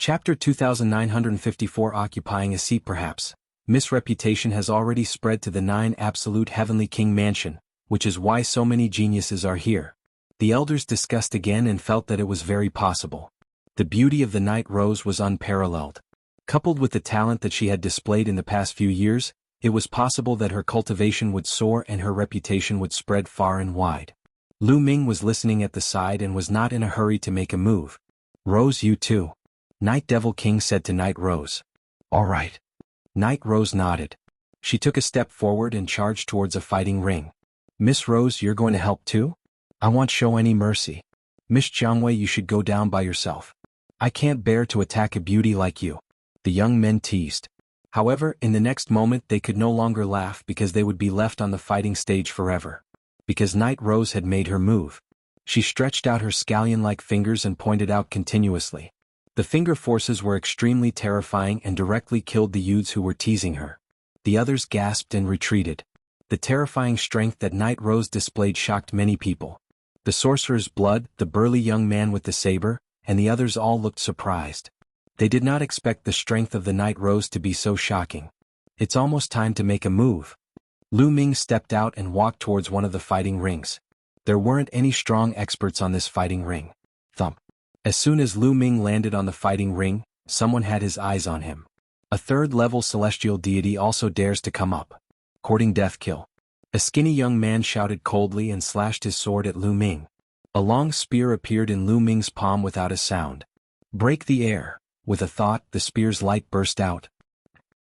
Chapter 2954 Occupying a seat perhaps. Misreputation has already spread to the 9 absolute heavenly king mansion, which is why so many geniuses are here. The elders discussed again and felt that it was very possible. The beauty of the Night Rose was unparalleled. Coupled with the talent that she had displayed in the past few years, it was possible that her cultivation would soar and her reputation would spread far and wide. Lu Ming was listening at the side and was not in a hurry to make a move. "Rose, you too?" Night Devil King said to Night Rose. "All right." Night Rose nodded. She took a step forward and charged towards a fighting ring. "Miss Rose, you're going to help too? I won't show any mercy. Miss Jianghu, you should go down by yourself. I can't bear to attack a beauty like you," the young men teased. However, in the next moment they could no longer laugh because they would be left on the fighting stage forever. Because Night Rose had made her move. She stretched out her scallion-like fingers and pointed out continuously. The finger forces were extremely terrifying and directly killed the youths who were teasing her. The others gasped and retreated. The terrifying strength that Night Rose displayed shocked many people. The sorcerer's blood, the burly young man with the saber, and the others all looked surprised. They did not expect the strength of the Night Rose to be so shocking. "It's almost time to make a move." Lu Ming stepped out and walked towards one of the fighting rings. There weren't any strong experts on this fighting ring. Thump. As soon as Lu Ming landed on the fighting ring, someone had his eyes on him. A third-level celestial deity also dares to come up. Courting death kill. A skinny young man shouted coldly and slashed his sword at Lu Ming. A long spear appeared in Lu Ming's palm without a sound. "Break the air." With a thought, the spear's light burst out.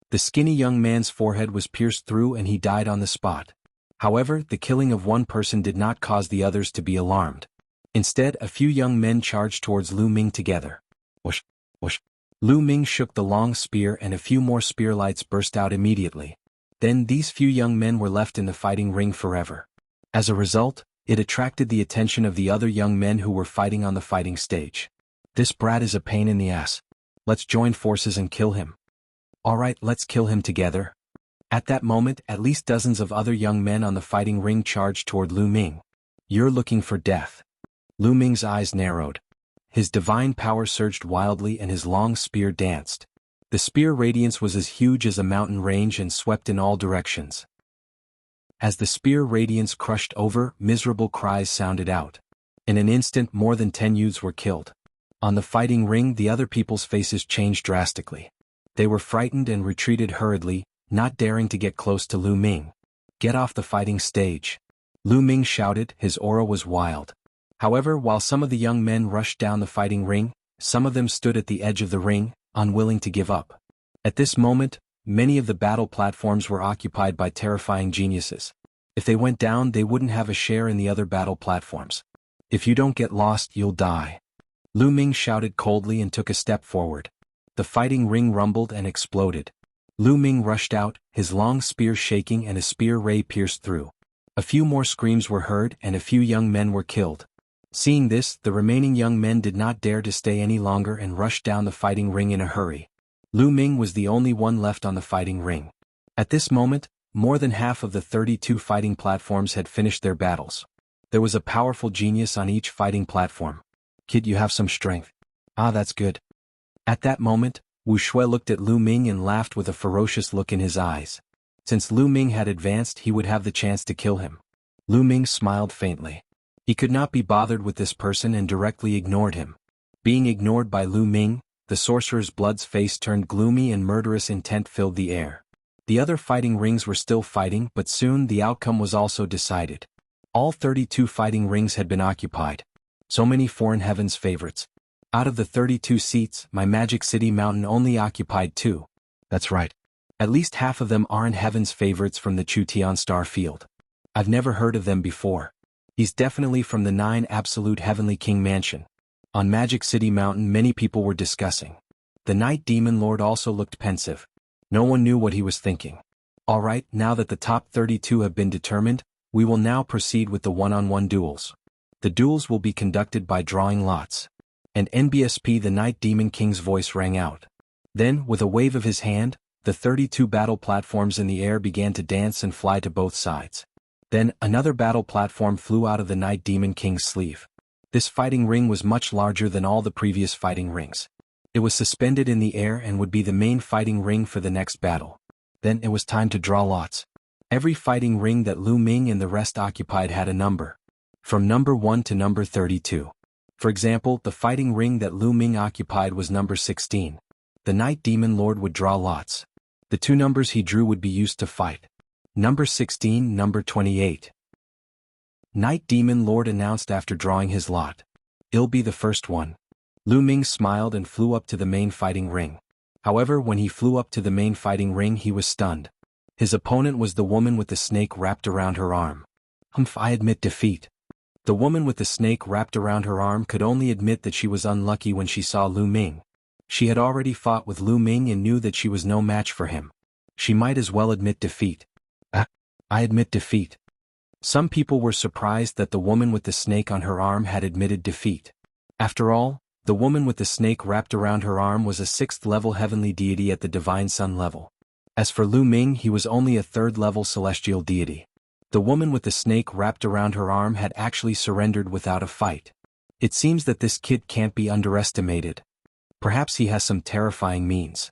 The skinny young man's forehead was pierced through and he died on the spot. However, the killing of one person did not cause the others to be alarmed. Instead, a few young men charged towards Lu Ming together. Whoosh, whoosh. Lu Ming shook the long spear and a few more spear lights burst out immediately. Then these few young men were left in the fighting ring forever. As a result, it attracted the attention of the other young men who were fighting on the fighting stage. "This brat is a pain in the ass. Let's join forces and kill him." "All right, let's kill him together." At that moment, at least dozens of other young men on the fighting ring charged toward Lu Ming. "You're looking for death." Lu Ming's eyes narrowed. His divine power surged wildly and his long spear danced. The spear radiance was as huge as a mountain range and swept in all directions. As the spear radiance crushed over, miserable cries sounded out. In an instant more than 10 youths were killed. On the fighting ring the other people's faces changed drastically. They were frightened and retreated hurriedly, not daring to get close to Lu Ming. "Get off the fighting stage." Lu Ming shouted, his aura was wild. However, while some of the young men rushed down the fighting ring, some of them stood at the edge of the ring, unwilling to give up. At this moment, many of the battle platforms were occupied by terrifying geniuses. If they went down they wouldn't have a share in the other battle platforms. "If you don't get lost, you'll die." Lu Ming shouted coldly and took a step forward. The fighting ring rumbled and exploded. Lu Ming rushed out, his long spear shaking and a spear ray pierced through. A few more screams were heard and a few young men were killed. Seeing this, the remaining young men did not dare to stay any longer and rushed down the fighting ring in a hurry. Lu Ming was the only one left on the fighting ring. At this moment, more than half of the 32 fighting platforms had finished their battles. There was a powerful genius on each fighting platform. "Kid, you have some strength." "Ah, that's good." At that moment, Wuxia looked at Lu Ming and laughed with a ferocious look in his eyes. Since Lu Ming had advanced, he would have the chance to kill him. Lu Ming smiled faintly. He could not be bothered with this person and directly ignored him. Being ignored by Lu Ming, the sorcerer's blood's face turned gloomy and murderous intent filled the air. The other fighting rings were still fighting, but soon the outcome was also decided. All 32 fighting rings had been occupied. So many foreign heavens favorites. Out of the 32 seats, my Magic City Mountain only occupied 2. That's right. At least half of them aren't heaven's favorites from the Chutian star field. I've never heard of them before. He's definitely from the 9 absolute heavenly king mansion. On Magic City Mountain many people were discussing. The Night Demon Lord also looked pensive. No one knew what he was thinking. All right, now that the top 32 have been determined, we will now proceed with the one-on-one duels. The duels will be conducted by drawing lots. And NBSP the Night Demon King's voice rang out. Then, with a wave of his hand, the 32 battle platforms in the air began to dance and fly to both sides. Then, another battle platform flew out of the Night Demon King's sleeve. This fighting ring was much larger than all the previous fighting rings. It was suspended in the air and would be the main fighting ring for the next battle. Then it was time to draw lots. Every fighting ring that Lu Ming and the rest occupied had a number. From number 1 to number 32. For example, the fighting ring that Lu Ming occupied was number 16. The Night Demon Lord would draw lots. The two numbers he drew would be used to fight. Number 16, number 28. Night Demon Lord announced after drawing his lot. "I'll be the first one." Lu Ming smiled and flew up to the main fighting ring. However, when he flew up to the main fighting ring he was stunned. His opponent was the woman with the snake wrapped around her arm. I admit defeat." The woman with the snake wrapped around her arm could only admit that she was unlucky when she saw Lu Ming. She had already fought with Lu Ming and knew that she was no match for him. She might as well admit defeat. I admit defeat." Some people were surprised that the woman with the snake on her arm had admitted defeat. After all, the woman with the snake wrapped around her arm was a 6th-level heavenly deity at the Divine Sun level. As for Lu Ming, he was only a 3rd-level celestial deity. The woman with the snake wrapped around her arm had actually surrendered without a fight. It seems that this kid can't be underestimated. Perhaps he has some terrifying means.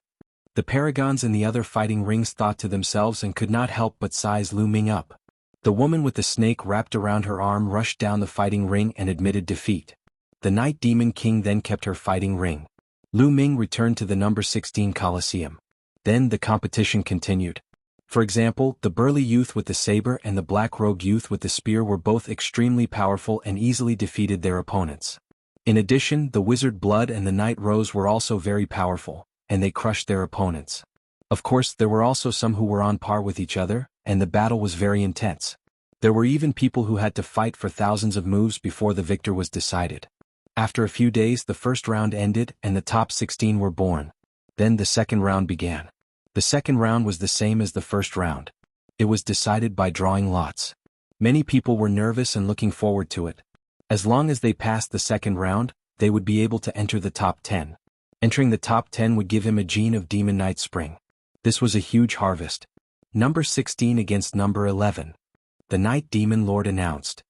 The paragons in the other fighting rings thought to themselves and could not help but size Lu Ming up. The woman with the snake wrapped around her arm rushed down the fighting ring and admitted defeat. The Night Demon King then kept her fighting ring. Lu Ming returned to the number 16 Coliseum. Then the competition continued. For example, the burly youth with the saber and the black rogue youth with the spear were both extremely powerful and easily defeated their opponents. In addition, the wizard Blood and the Night Rose were also very powerful, and they crushed their opponents. Of course, there were also some who were on par with each other, and the battle was very intense. There were even people who had to fight for thousands of moves before the victor was decided. After a few days the first round ended and the top 16 were born. Then the second round began. The second round was the same as the first round. It was decided by drawing lots. Many people were nervous and looking forward to it. As long as they passed the second round, they would be able to enter the top 10. Entering the top 10 would give him a gene of Demon Night Spring. This was a huge harvest. Number 16 against number 11. The Night Demon Lord announced.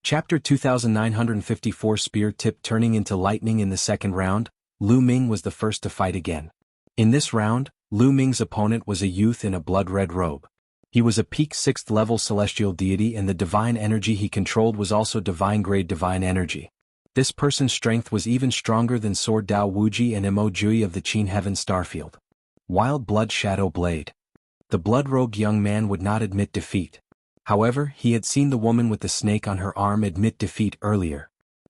Chapter 2954 Spear Tip turning into lightning. In the second round, Lu Ming was the first to fight again. In this round, Lu Ming's opponent was a youth in a blood-red robe. He was a peak 6th-level celestial deity and the divine energy he controlled was also divine-grade divine energy. This person's strength was even stronger than Sword Dao Wuji and Mo Jui of the Qin Heaven Starfield. Wild Blood Shadow Blade. The blood-robed young man would not admit defeat. However, he had seen the woman with the snake on her arm admit defeat earlier.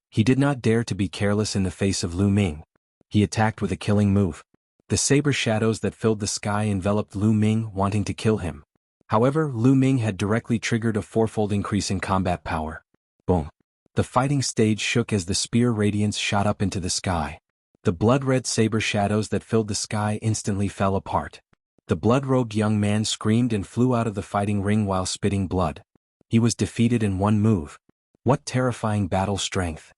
He did not dare to be careless in the face of Lu Ming. He attacked with a killing move. The saber shadows that filled the sky enveloped Lu Ming, wanting to kill him. However, Lu Ming had directly triggered a 4-fold increase in combat power. Boom. The fighting stage shook as the spear radiance shot up into the sky. The blood-red saber shadows that filled the sky instantly fell apart. The blood-robed young man screamed and flew out of the fighting ring while spitting blood. He was defeated in one move. What terrifying battle strength!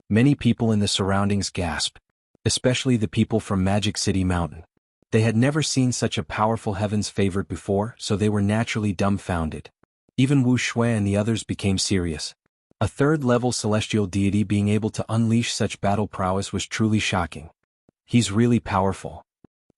Many people in the surroundings gasped. Especially the people from Magic City Mountain. They had never seen such a powerful heaven's favorite before, so they were naturally dumbfounded. Even Wuxia and the others became serious. A 3rd-level celestial deity being able to unleash such battle prowess was truly shocking. He's really powerful.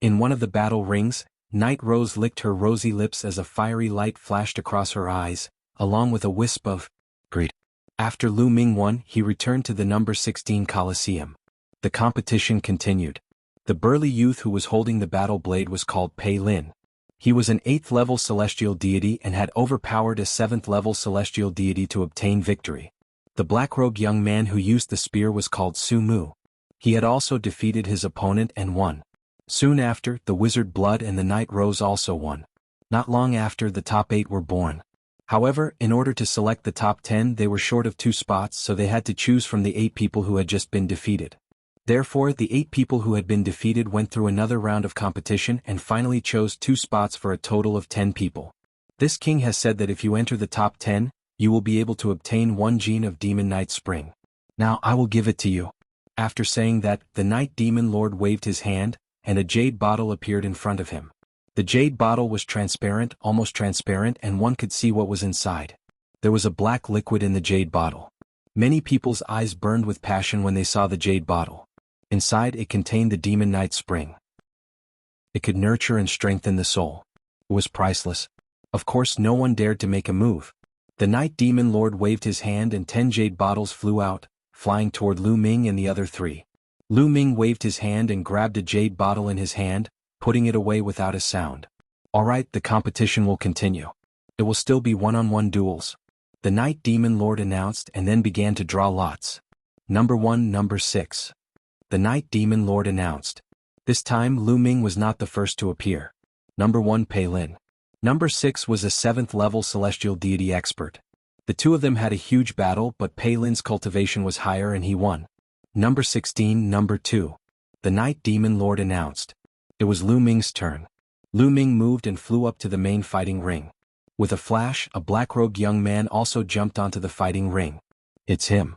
In one of the battle rings, Night Rose licked her rosy lips as a fiery light flashed across her eyes, along with a wisp of greed. After Lu Ming won, he returned to the number 16 Coliseum. The competition continued. The burly youth who was holding the battle blade was called Pei Lin. He was an 8th-level celestial deity and had overpowered a 7th-level celestial deity to obtain victory. The black-robed young man who used the spear was called Su Mu. He had also defeated his opponent and won. Soon after, the wizard Blood and the Night Rose also won. Not long after, the top 8 were born. However, in order to select the top 10 they were short of 2 spots, so they had to choose from the 8 people who had just been defeated. Therefore, the 8 people who had been defeated went through another round of competition and finally chose 2 spots for a total of 10 people. This king has said that if you enter the top 10, you will be able to obtain 1 gene of Demon Night Spring. Now I will give it to you. After saying that, the Night Demon Lord waved his hand, and a jade bottle appeared in front of him. The jade bottle was transparent, almost transparent, and one could see what was inside. There was a black liquid in the jade bottle. Many people's eyes burned with passion when they saw the jade bottle. Inside it contained the Demon Knight Spring. It could nurture and strengthen the soul. It was priceless. Of course no one dared to make a move. The Night Demon Lord waved his hand and 10 jade bottles flew out, flying toward Lu Ming and the other 3. Lu Ming waved his hand and grabbed a jade bottle in his hand, putting it away without a sound. Alright, the competition will continue. It will still be one-on-one duels. The Night Demon Lord announced and then began to draw lots. Number 1, number 6. The Night Demon Lord announced. This time Lu Ming was not the first to appear. Number 1 Pei Lin. Number 6 was a 7th level celestial deity expert. The two of them had a huge battle but Pei Lin's cultivation was higher and he won. Number 16 Number 2. The Night Demon Lord announced. It was Lu Ming's turn. Lu Ming moved and flew up to the main fighting ring. With a flash, a black-robed young man also jumped onto the fighting ring. It's him.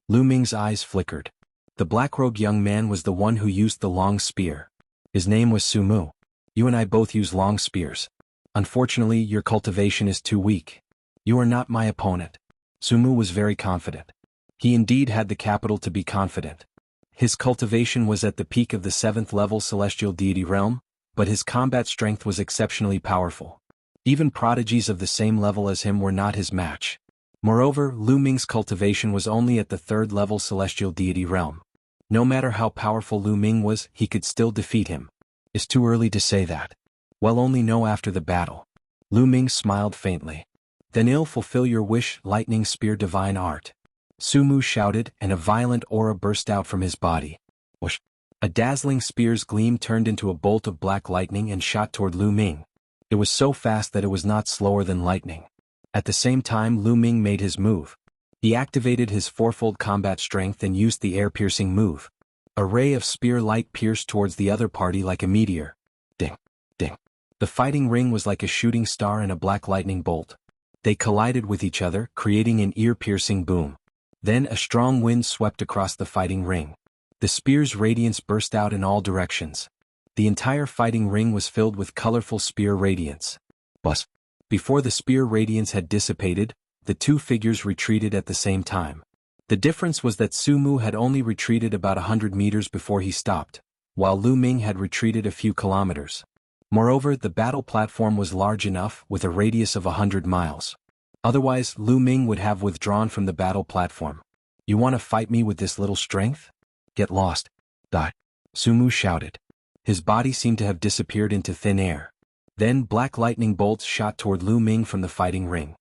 Lu Ming's eyes flickered. The black-robed young man was the one who used the long spear. His name was Sumu. You and I both use long spears. Unfortunately, your cultivation is too weak. You are not my opponent. Sumu was very confident. He indeed had the capital to be confident. His cultivation was at the peak of the 7th level celestial deity realm, but his combat strength was exceptionally powerful. Even prodigies of the same level as him were not his match. Moreover, Lu Ming's cultivation was only at the 3rd level celestial deity realm. No matter how powerful Lu Ming was, he could still defeat him. It's too early to say that. We'll only know after the battle. Lu Ming smiled faintly. Then I'll fulfill your wish, lightning spear divine art. Sumu shouted and a violent aura burst out from his body. Whoosh! A dazzling spear's gleam turned into a bolt of black lightning and shot toward Lu Ming. It was so fast that it was not slower than lightning. At the same time Lu Ming made his move. He activated his fourfold combat strength and used the air-piercing move. A ray of spear light pierced towards the other party like a meteor. Ding! Ding! The fighting ring was like a shooting star and a black lightning bolt. They collided with each other, creating an ear-piercing boom. Then a strong wind swept across the fighting ring. The spear's radiance burst out in all directions. The entire fighting ring was filled with colorful spear radiance. But before the spear radiance had dissipated, the two figures retreated at the same time. The difference was that Sumu had only retreated about 100 meters before he stopped, while Lu Ming had retreated a few kilometers. Moreover, the battle platform was large enough with a radius of 100 miles. Otherwise, Lu Ming would have withdrawn from the battle platform. You want to fight me with this little strength? Get lost. Die. Sumu shouted. His body seemed to have disappeared into thin air. Then black lightning bolts shot toward Lu Ming from the fighting ring.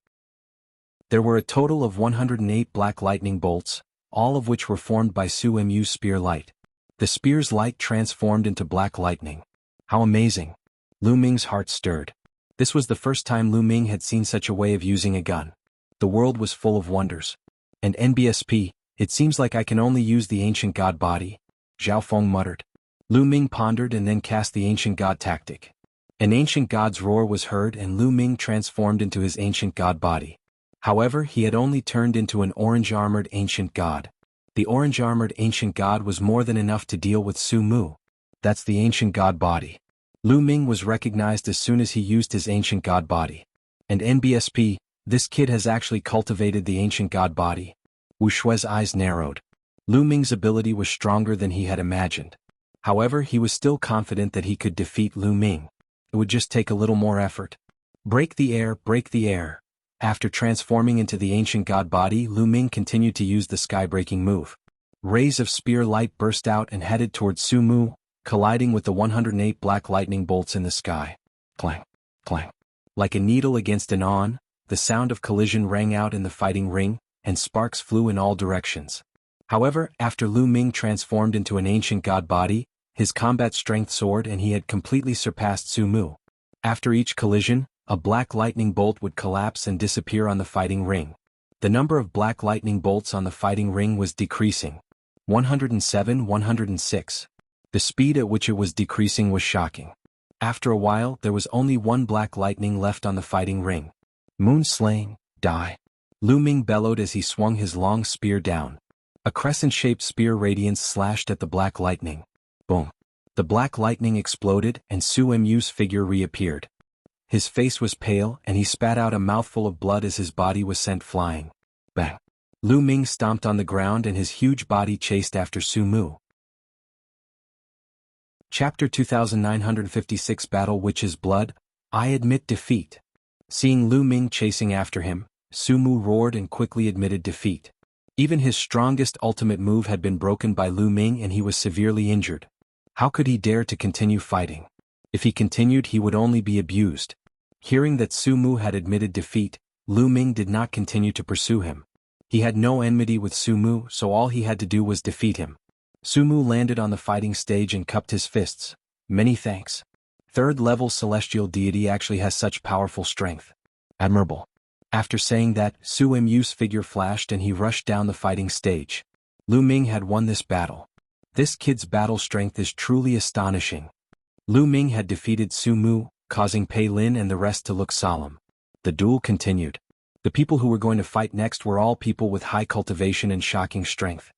There were a total of 108 black lightning bolts, all of which were formed by Su Mu's spear light. The spear's light transformed into black lightning. How amazing! Lu Ming's heart stirred. This was the first time Lu Ming had seen such a way of using a gun. The world was full of wonders. And NBSP, it seems like I can only use the ancient god body, Zhao Feng muttered. Lu Ming pondered and then cast the ancient god tactic. An ancient god's roar was heard and Lu Ming transformed into his ancient god body. However, he had only turned into an orange-armored ancient god. The orange-armored ancient god was more than enough to deal with Sumu. That's the ancient god body. Lu Ming was recognized as soon as he used his ancient god body. And NBSP, this kid has actually cultivated the ancient god body. Wu Shui's eyes narrowed. Lu Ming's ability was stronger than he had imagined. However, he was still confident that he could defeat Lu Ming. It would just take a little more effort. Break the air, break the air. After transforming into the ancient god body, Lu Ming continued to use the sky-breaking move. Rays of spear light burst out and headed towards Sumu, colliding with the 108 black lightning bolts in the sky. Clang, clang. Like a needle against an awn, the sound of collision rang out in the fighting ring, and sparks flew in all directions. However, after Lu Ming transformed into an ancient god body, his combat strength soared and he had completely surpassed Sumu. After each collision, a black lightning bolt would collapse and disappear on the fighting ring. The number of black lightning bolts on the fighting ring was decreasing. 107, 106. The speed at which it was decreasing was shocking. After a while, there was only one black lightning left on the fighting ring. Moon slaying, die. Lu Ming bellowed as he swung his long spear down. A crescent-shaped spear radiance slashed at the black lightning. Boom. The black lightning exploded and Su Mu's figure reappeared. His face was pale and he spat out a mouthful of blood as his body was sent flying. Bang. Lu Ming stomped on the ground and his huge body chased after Sumu. Chapter 2956 Battle Witch's Blood, I admit defeat. Seeing Lu Ming chasing after him, Su Mu roared and quickly admitted defeat. Even his strongest ultimate move had been broken by Lu Ming and he was severely injured. How could he dare to continue fighting? If he continued he would only be abused. Hearing that Su Mu had admitted defeat, Lu Ming did not continue to pursue him. He had no enmity with Su Mu, so all he had to do was defeat him. Su Mu landed on the fighting stage and cupped his fists. Many thanks. Third-level celestial deity actually has such powerful strength. Admirable. After saying that, Su Mu's figure flashed and he rushed down the fighting stage. Lu Ming had won this battle. This kid's battle strength is truly astonishing. Lu Ming had defeated Su Mu, causing Pei Lin and the rest to look solemn. The duel continued. The people who were going to fight next were all people with high cultivation and shocking strength.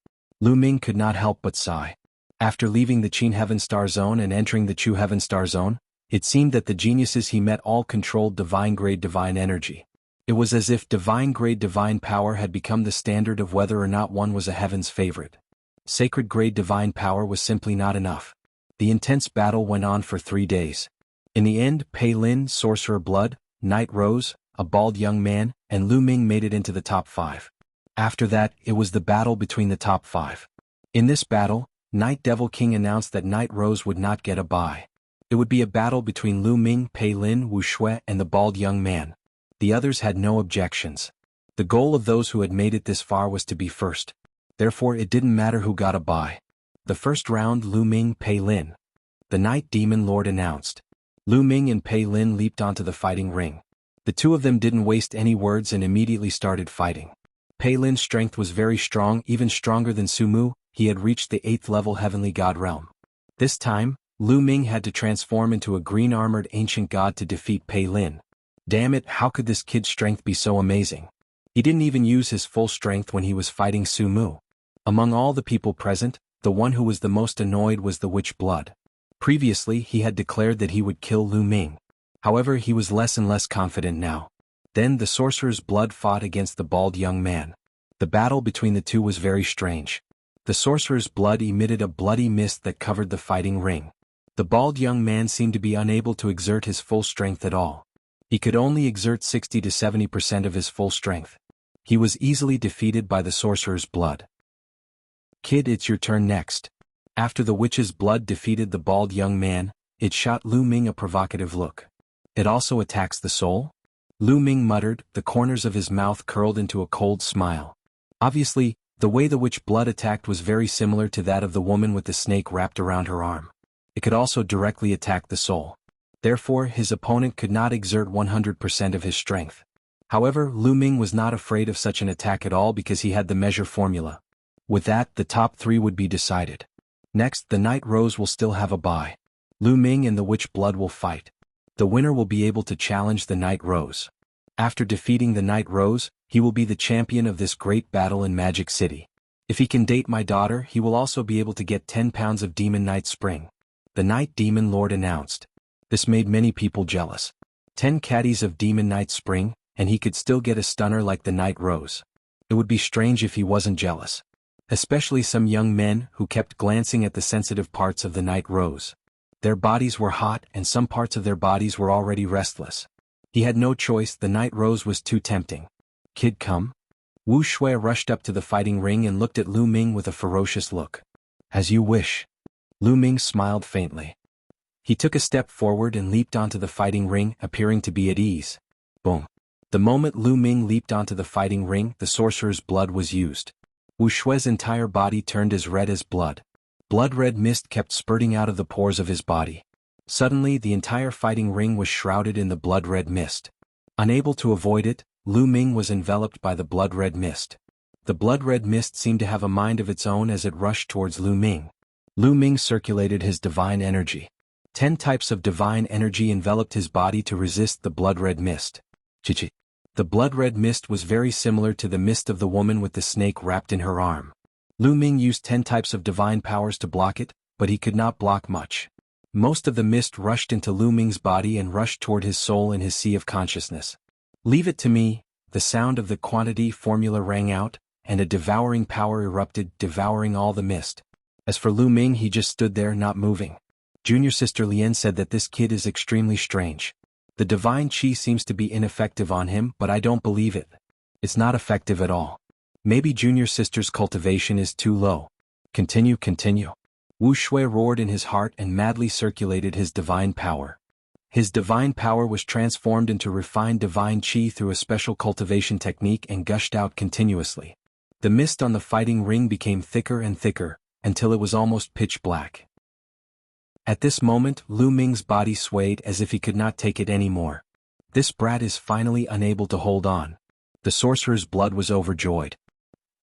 Lu Ming could not help but sigh. After leaving the Qin Heaven Star Zone and entering the Chu Heaven Star Zone, it seemed that the geniuses he met all controlled divine-grade divine energy. It was as if divine-grade divine power had become the standard of whether or not one was a heaven's favorite. Sacred-grade divine power was simply not enough. The intense battle went on for 3 days. In the end, Pei Lin, Sorcerer Blood, Knight Rose, a bald young man, and Lu Ming made it into the top 5. After that, it was the battle between the top 5. In this battle, Night Devil King announced that Knight Rose would not get a bye. It would be a battle between Lu Ming, Pei Lin, Wuxia, and the bald young man. The others had no objections. The goal of those who had made it this far was to be first. Therefore it didn't matter who got a bye. The first round, Lu Ming, Pei Lin. The Night Demon Lord announced. Lu Ming and Pei Lin leaped onto the fighting ring. The two of them didn't waste any words and immediately started fighting. Pei Lin's strength was very strong, even stronger than Su Mu. He had reached the 8th level heavenly god realm. This time, Lu Ming had to transform into a green-armored ancient god to defeat Pei Lin. Damn it, how could this kid's strength be so amazing? He didn't even use his full strength when he was fighting Su Mu. Among all the people present, the one who was the most annoyed was the Witch Blood. Previously he had declared that he would kill Lu Ming. However, he was less and less confident now. Then the Sorcerer's Blood fought against the bald young man. The battle between the two was very strange. The Sorcerer's Blood emitted a bloody mist that covered the fighting ring. The bald young man seemed to be unable to exert his full strength at all. He could only exert 60 to 70% of his full strength. He was easily defeated by the Sorcerer's Blood. Kid, it's your turn next. After the Witch's Blood defeated the bald young man, it shot Lu Ming a provocative look. It also attacks the soul? Lu Ming muttered, the corners of his mouth curled into a cold smile. Obviously, the way the Witch Blood attacked was very similar to that of the woman with the snake wrapped around her arm. It could also directly attack the soul. Therefore, his opponent could not exert 100% of his strength. However, Lu Ming was not afraid of such an attack at all because he had the measure formula. With that, the top 3 would be decided. Next, the Night Rose will still have a bye. Lu Ming and the Witch Blood will fight. The winner will be able to challenge the Night Rose. After defeating the Night Rose, he will be the champion of this great battle in Magic City. If he can date my daughter, he will also be able to get 10 pounds of Demon Night Spring. The Night Demon Lord announced. This made many people jealous. 10 caddies of Demon Night Spring, and he could still get a stunner like the Night Rose. It would be strange if he wasn't jealous. Especially some young men who kept glancing at the sensitive parts of the Night Rose. Their bodies were hot and some parts of their bodies were already restless. He had no choice, the Night Rose was too tempting. Kid, come. Wu Shui rushed up to the fighting ring and looked at Lu Ming with a ferocious look. As you wish. Lu Ming smiled faintly. He took a step forward and leaped onto the fighting ring, appearing to be at ease. Boom. The moment Lu Ming leaped onto the fighting ring, the Sorcerer's Blood was used. Wu Shui's entire body turned as red as blood. Blood-red mist kept spurting out of the pores of his body. Suddenly, the entire fighting ring was shrouded in the blood-red mist. Unable to avoid it, Lu Ming was enveloped by the blood-red mist. The blood-red mist seemed to have a mind of its own as it rushed towards Lu Ming. Lu Ming circulated his divine energy. 10 types of divine energy enveloped his body to resist the blood-red mist. Chichi. The blood-red mist was very similar to the mist of the woman with the snake wrapped in her arm. Lu Ming used 10 types of divine powers to block it, but he could not block much. Most of the mist rushed into Lu Ming's body and rushed toward his soul in his sea of consciousness. Leave it to me, the sound of the quantity formula rang out, and a devouring power erupted, devouring all the mist. As for Lu Ming, he just stood there not moving. Junior sister Lien said that this kid is extremely strange. The divine chi seems to be ineffective on him, but I don't believe it. It's not effective at all. Maybe junior sister's cultivation is too low. Continue. Wu Shui roared in his heart and madly circulated his divine power. His divine power was transformed into refined divine chi through a special cultivation technique and gushed out continuously. The mist on the fighting ring became thicker and thicker, until it was almost pitch black. At this moment, Lu Ming's body swayed as if he could not take it anymore. This brat is finally unable to hold on. The sorcerer's blood was overjoyed.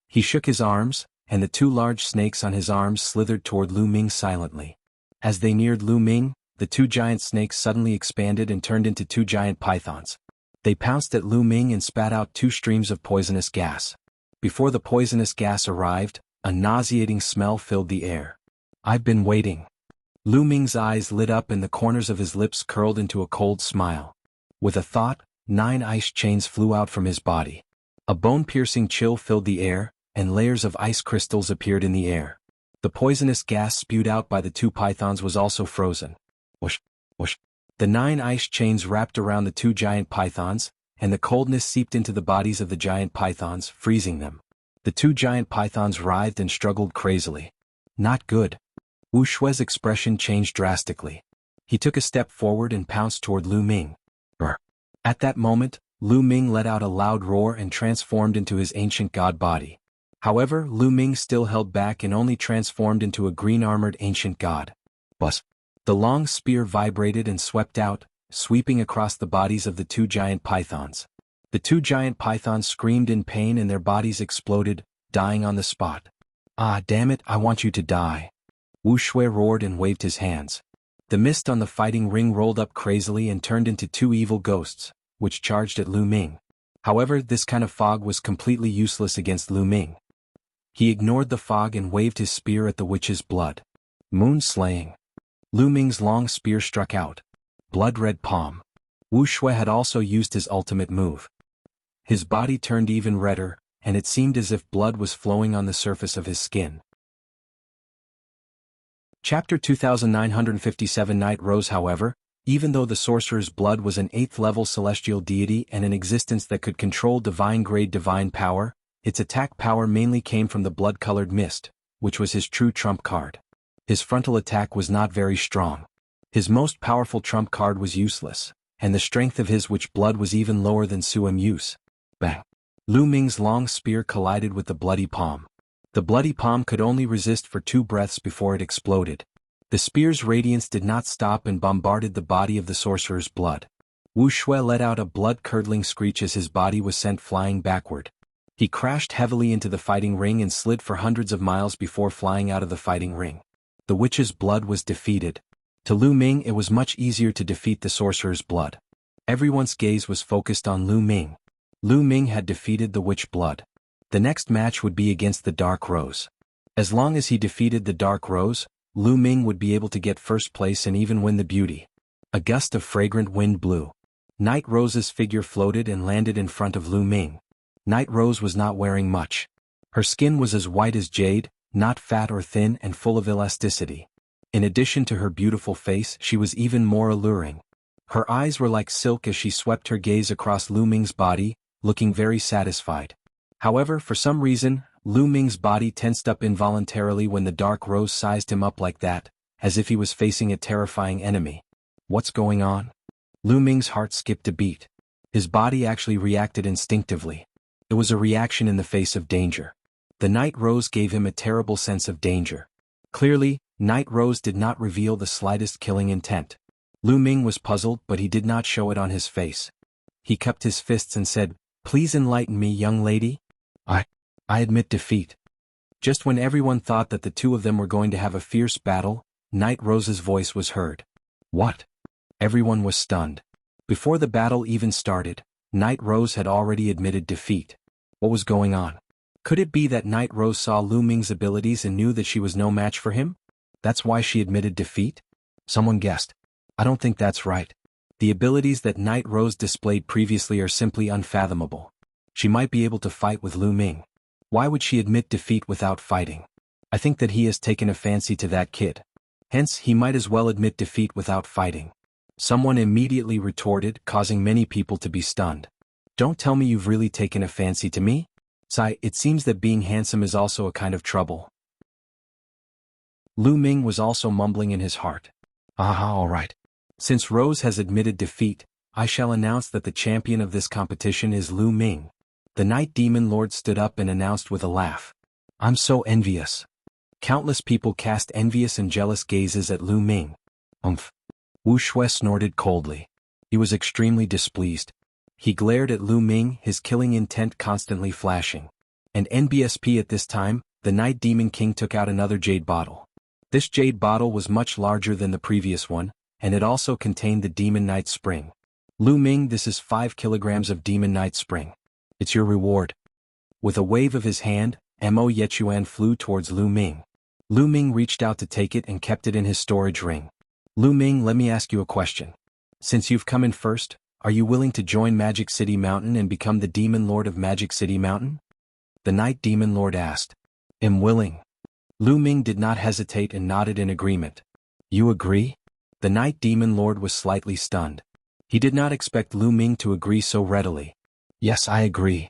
He shook his arms, and the two large snakes on his arms slithered toward Lu Ming silently. As they neared Lu Ming, the two giant snakes suddenly expanded and turned into two giant pythons. They pounced at Lu Ming and spat out two streams of poisonous gas. Before the poisonous gas arrived, a nauseating smell filled the air. I've been waiting. Lu Ming's eyes lit up and the corners of his lips curled into a cold smile. With a thought, 9 ice chains flew out from his body. A bone-piercing chill filled the air, and layers of ice crystals appeared in the air. The poisonous gas spewed out by the two pythons was also frozen. Whoosh, whoosh. The 9 ice chains wrapped around the two giant pythons, and the coldness seeped into the bodies of the giant pythons, freezing them. The two giant pythons writhed and struggled crazily. Not good. Wu Shui's expression changed drastically. He took a step forward and pounced toward Lu Ming. At that moment, Lu Ming let out a loud roar and transformed into his ancient god body. However, Lu Ming still held back and only transformed into a green-armored ancient god. Buzz. The long spear vibrated and swept out, sweeping across the bodies of the two giant pythons. The two giant pythons screamed in pain and their bodies exploded, dying on the spot. Ah, damn it, I want you to die. Wu Shui roared and waved his hands. The mist on the fighting ring rolled up crazily and turned into two evil ghosts, which charged at Lu Ming. However, this kind of fog was completely useless against Lu Ming. He ignored the fog and waved his spear at the witch's blood. Moon slaying. Lu Ming's long spear struck out. Blood-red palm. Wu Shui had also used his ultimate move. His body turned even redder, and it seemed as if blood was flowing on the surface of his skin. Chapter 2957 Night Rose. However, even though the sorcerer's blood was an 8th-level celestial deity and an existence that could control divine-grade divine power, its attack power mainly came from the blood-colored mist, which was his true trump card. His frontal attack was not very strong. His most powerful trump card was useless, and the strength of his witch blood was even lower than Suam Yu's. Bang! Lu Ming's long spear collided with the bloody palm. The bloody palm could only resist for 2 breaths before it exploded. The spear's radiance did not stop and bombarded the body of the sorcerer's blood. Wu Shui let out a blood-curdling screech as his body was sent flying backward. He crashed heavily into the fighting ring and slid for hundreds of miles before flying out of the fighting ring. The witch's blood was defeated. To Lu Ming it was much easier to defeat the sorcerer's blood. Everyone's gaze was focused on Lu Ming. Lu Ming had defeated the witch blood. The next match would be against the Dark Rose. As long as he defeated the Dark Rose, Lu Ming would be able to get first place and even win the beauty. A gust of fragrant wind blew. Night Rose's figure floated and landed in front of Lu Ming. Night Rose was not wearing much. Her skin was as white as jade, not fat or thin and full of elasticity. In addition to her beautiful face, she was even more alluring. Her eyes were like silk as she swept her gaze across Lu Ming's body, looking very satisfied. However, for some reason, Lu Ming's body tensed up involuntarily when the Dark Rose sized him up like that, as if he was facing a terrifying enemy. What's going on? Lu Ming's heart skipped a beat. His body actually reacted instinctively. It was a reaction in the face of danger. The Night Rose gave him a terrible sense of danger. Clearly, Night Rose did not reveal the slightest killing intent. Lu Ming was puzzled, but he did not show it on his face. He cupped his fists and said, "Please enlighten me, young lady." I admit defeat. Just when everyone thought that the two of them were going to have a fierce battle, Night Rose's voice was heard. What? Everyone was stunned. Before the battle even started, Night Rose had already admitted defeat. What was going on? Could it be that Night Rose saw Lu Ming's abilities and knew that she was no match for him? That's why she admitted defeat? Someone guessed. I don't think that's right. The abilities that Night Rose displayed previously are simply unfathomable. She might be able to fight with Lu Ming. Why would she admit defeat without fighting? I think that he has taken a fancy to that kid. Hence, he might as well admit defeat without fighting. Someone immediately retorted, causing many people to be stunned. Don't tell me you've really taken a fancy to me? Sigh, it seems that being handsome is also a kind of trouble. Lu Ming was also mumbling in his heart. Aha, all right. Since Rose has admitted defeat, I shall announce that the champion of this competition is Lu Ming. The Night Demon Lord stood up and announced with a laugh. I'm so envious. Countless people cast envious and jealous gazes at Lu Ming. Wuxia snorted coldly. He was extremely displeased. He glared at Lu Ming, his killing intent constantly flashing. And NBSP at this time, the Night Demon King took out another jade bottle. This jade bottle was much larger than the previous one, and it also contained the Demon Night Spring. Lu Ming, this is 5 kilograms of Demon Night Spring. It's your reward. With a wave of his hand, Mo Yechuan flew towards Lu Ming. Lu Ming reached out to take it and kept it in his storage ring. Lu Ming, let me ask you a question. Since you've come in first, are you willing to join Magic City Mountain and become the Demon Lord of Magic City Mountain? The Night Demon Lord asked. Am willing. Lu Ming did not hesitate and nodded in agreement. You agree? The Night Demon Lord was slightly stunned. He did not expect Lu Ming to agree so readily. Yes, I agree.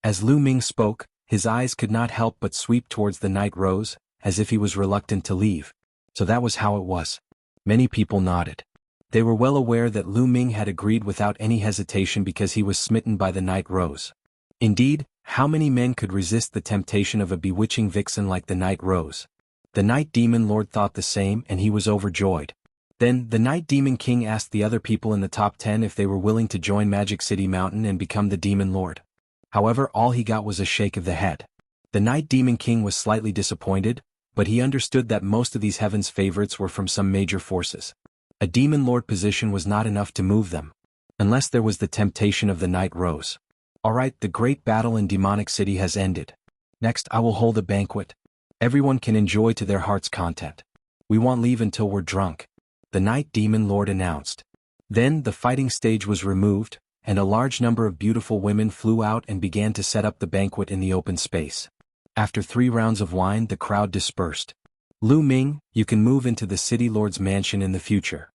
As Lu Ming spoke, his eyes could not help but sweep towards the Night Rose, as if he was reluctant to leave. So that was how it was. Many people nodded. They were well aware that Lu Ming had agreed without any hesitation because he was smitten by the Night Rose. Indeed, how many men could resist the temptation of a bewitching vixen like the Night Rose? The Night Demon Lord thought the same and he was overjoyed. Then, the Night Demon King asked the other people in the top 10 if they were willing to join Magic City Mountain and become the Demon Lord. However, all he got was a shake of the head. The Night Demon King was slightly disappointed, but he understood that most of these heaven's favorites were from some major forces. A Demon Lord position was not enough to move them. Unless there was the temptation of the Night Rose. Alright, the great battle in Demonic City has ended. Next, I will hold a banquet. Everyone can enjoy to their heart's content. We won't leave until we're drunk. The Night Demon Lord announced. Then, the fighting stage was removed, and a large number of beautiful women flew out and began to set up the banquet in the open space. After 3 rounds of wine, the crowd dispersed. Lu Ming, you can move into the City Lord's mansion in the future.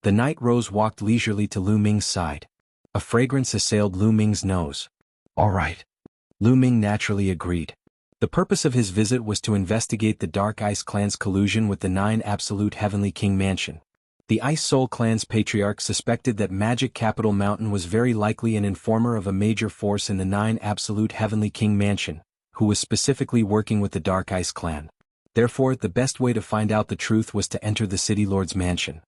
The Night Rose walked leisurely to Lu Ming's side. A fragrance assailed Lu Ming's nose. All right. Lu Ming naturally agreed. The purpose of his visit was to investigate the Dark Ice Clan's collusion with the 9 Absolute Heavenly King Mansion. The Ice Soul Clan's patriarch suspected that Magic Capital Mountain was very likely an informer of a major force in the 9 Absolute Heavenly King Mansion, who was specifically working with the Dark Ice Clan. Therefore, the best way to find out the truth was to enter the City Lord's mansion.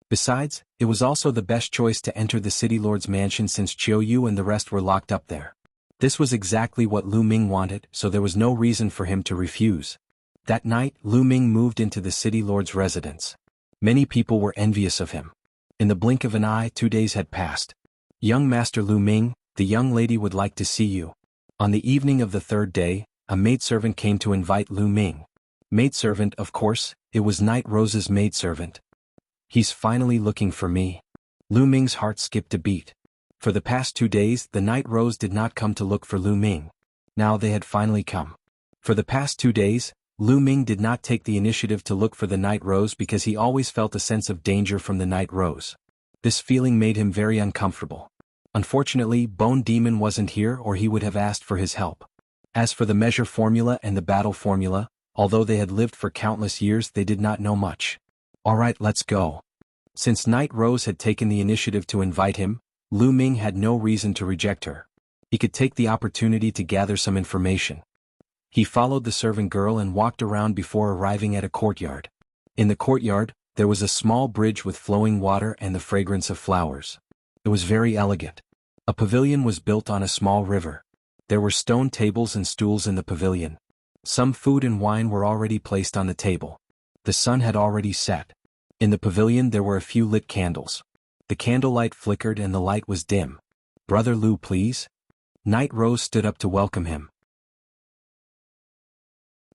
Besides, it was also the best choice to enter the City Lord's mansion since Chiu Yu and the rest were locked up there. This was exactly what Lu Ming wanted, so there was no reason for him to refuse. That night, Lu Ming moved into the City Lord's residence. Many people were envious of him. In the blink of an eye, 2 days had passed. Young Master Lu Ming, the young lady would like to see you. On the evening of the 3rd day, a maidservant came to invite Lu Ming. Maidservant, of course, it was Night Rose's maidservant. He's finally looking for me. Lu Ming's heart skipped a beat. For the past 2 days, the Night Rose did not come to look for Lu Ming. Now they had finally come. For the past 2 days, Lu Ming did not take the initiative to look for the Night Rose because he always felt a sense of danger from the Night Rose. This feeling made him very uncomfortable. Unfortunately, Bone Demon wasn't here or he would have asked for his help. As for the measure formula and the battle formula, although they had lived for countless years, they did not know much. Alright, let's go. Since Night Rose had taken the initiative to invite him, Lu Ming had no reason to reject her. He could take the opportunity to gather some information. He followed the servant girl and walked around before arriving at a courtyard. In the courtyard, there was a small bridge with flowing water and the fragrance of flowers. It was very elegant. A pavilion was built on a small river. There were stone tables and stools in the pavilion. Some food and wine were already placed on the table. The sun had already set. In the pavilion there were a few lit candles. The candlelight flickered and the light was dim. Brother Lu, please? Night Rose stood up to welcome him.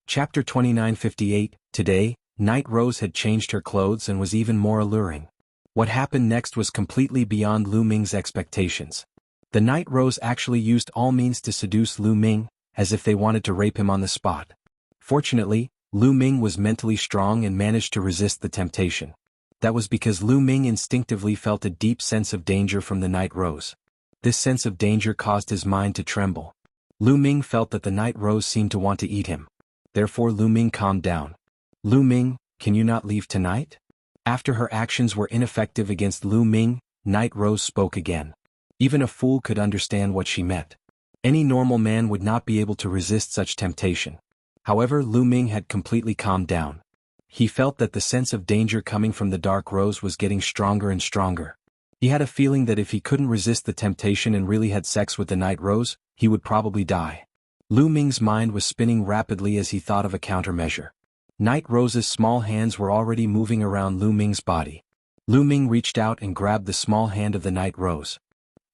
Chapter 2958. Today, Night Rose had changed her clothes and was even more alluring. What happened next was completely beyond Lu Ming's expectations. The Night Rose actually used all means to seduce Lu Ming, as if they wanted to rape him on the spot. Fortunately, Lu Ming was mentally strong and managed to resist the temptation. That was because Lu Ming instinctively felt a deep sense of danger from the night rose. This sense of danger caused his mind to tremble. Lu Ming felt that the night rose seemed to want to eat him. Therefore Lu Ming calmed down. Lu Ming, can you not leave tonight? After her actions were ineffective against Lu Ming, Night Rose spoke again. Even a fool could understand what she meant. Any normal man would not be able to resist such temptation. However, Lu Ming had completely calmed down. He felt that the sense of danger coming from the dark rose was getting stronger and stronger. He had a feeling that if he couldn't resist the temptation and really had sex with the night rose, he would probably die. Lu Ming's mind was spinning rapidly as he thought of a countermeasure. Night Rose's small hands were already moving around Lu Ming's body. Lu Ming reached out and grabbed the small hand of the Night Rose.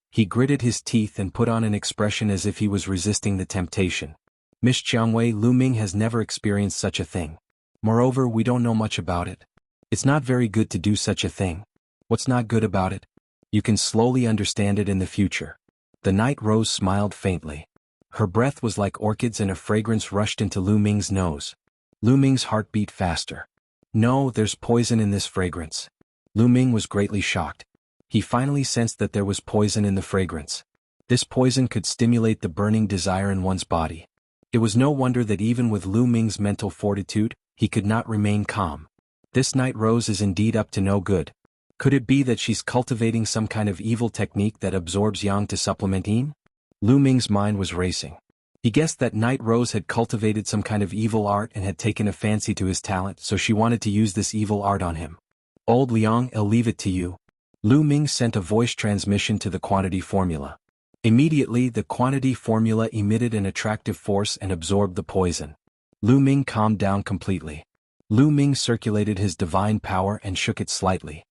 He gritted his teeth and put on an expression as if he was resisting the temptation. Miss Jianghu, Lu Ming has never experienced such a thing. Moreover, we don't know much about it. It's not very good to do such a thing. What's not good about it? You can slowly understand it in the future. The Night Rose smiled faintly. Her breath was like orchids and a fragrance rushed into Lu Ming's nose. Lu Ming's heart beat faster. No, there's poison in this fragrance. Lu Ming was greatly shocked. He finally sensed that there was poison in the fragrance. This poison could stimulate the burning desire in one's body. It was no wonder that even with Lu Ming's mental fortitude, he could not remain calm. This Night Rose is indeed up to no good. Could it be that she's cultivating some kind of evil technique that absorbs yang to supplement yin? Lu Ming's mind was racing. He guessed that Night Rose had cultivated some kind of evil art and had taken a fancy to his talent, so she wanted to use this evil art on him. Old Liang, I'll leave it to you. Lu Ming sent a voice transmission to the quantity formula. Immediately, the quantity formula emitted an attractive force and absorbed the poison. Lu Ming calmed down completely. Lu Ming circulated his divine power and shook it slightly.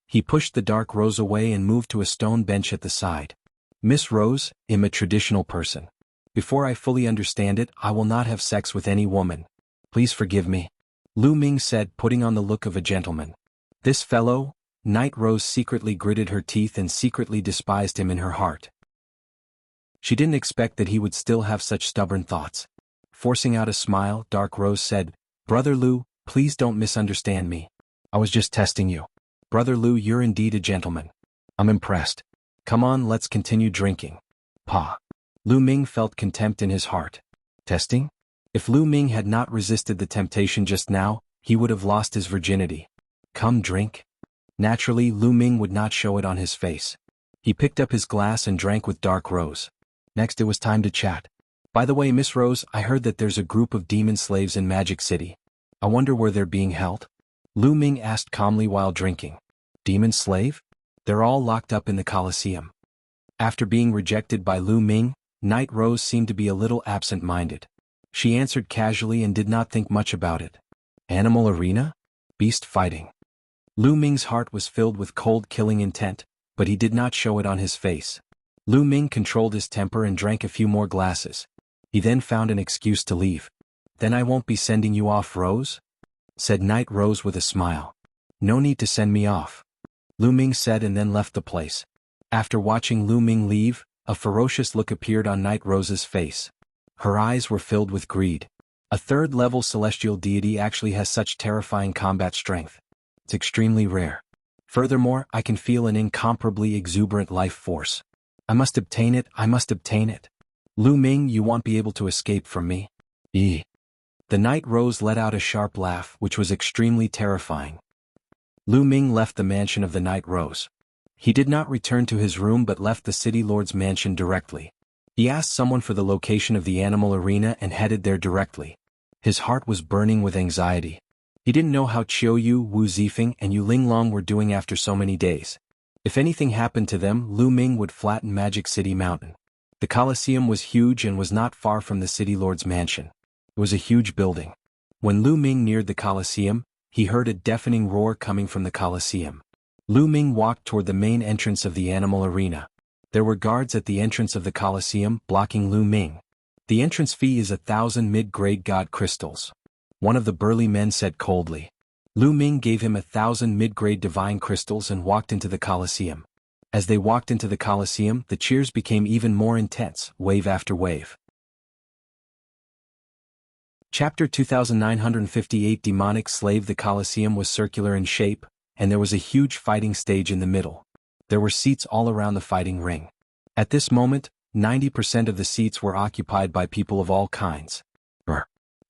He pushed the dark rose away and moved to a stone bench at the side. Miss Rose, I'm a traditional person. Before I fully understand it, I will not have sex with any woman. Please forgive me. Lu Ming said, putting on the look of a gentleman. This fellow, Night Rose secretly gritted her teeth and secretly despised him in her heart. She didn't expect that he would still have such stubborn thoughts. Forcing out a smile, Dark Rose said, Brother Lu, please don't misunderstand me. I was just testing you. Brother Lu, you're indeed a gentleman. I'm impressed. Come on, let's continue drinking. Pa. Lu Ming felt contempt in his heart. Testing? If Lu Ming had not resisted the temptation just now, he would have lost his virginity. Come drink. Naturally, Lu Ming would not show it on his face. He picked up his glass and drank with Dark Rose. Next it was time to chat. By the way, Miss Rose, I heard that there's a group of demon slaves in Magic City. I wonder where they're being held? Lu Ming asked calmly while drinking. Demon slave? They're all locked up in the Colosseum. After being rejected by Lu Ming, Night Rose seemed to be a little absent-minded. She answered casually and did not think much about it. Animal arena? Beast fighting. Lu Ming's heart was filled with cold killing intent, but he did not show it on his face. Lu Ming controlled his temper and drank a few more glasses. He then found an excuse to leave. Then I won't be sending you off, Rose? Said Night Rose with a smile. No need to send me off. Lu Ming said and then left the place. After watching Lu Ming leave, a ferocious look appeared on Night Rose's face. Her eyes were filled with greed. A third-level celestial deity actually has such terrifying combat strength. It's extremely rare. Furthermore, I can feel an incomparably exuberant life force. I must obtain it, I must obtain it. Lu Ming, you won't be able to escape from me. The Night Rose let out a sharp laugh, which was extremely terrifying. Lu Ming left the mansion of the Night Rose. He did not return to his room but left the city lord's mansion directly. He asked someone for the location of the animal arena and headed there directly. His heart was burning with anxiety. He didn't know how Qiu Yu, Wu Zifeng, and Yu Linglong were doing after so many days. If anything happened to them, Lu Ming would flatten Magic City Mountain. The Colosseum was huge and was not far from the city lord's mansion. It was a huge building. When Lu Ming neared the Colosseum, he heard a deafening roar coming from the Colosseum. Lu Ming walked toward the main entrance of the animal arena. There were guards at the entrance of the Colosseum, blocking Lu Ming. The entrance fee is 1,000 mid-grade god crystals. One of the burly men said coldly. Lu Ming gave him 1,000 mid-grade divine crystals and walked into the Colosseum. As they walked into the Colosseum, the cheers became even more intense, wave after wave. Chapter 2958 Demonic Slave. The Colosseum was circular in shape, and there was a huge fighting stage in the middle. There were seats all around the fighting ring. At this moment, 90% of the seats were occupied by people of all kinds.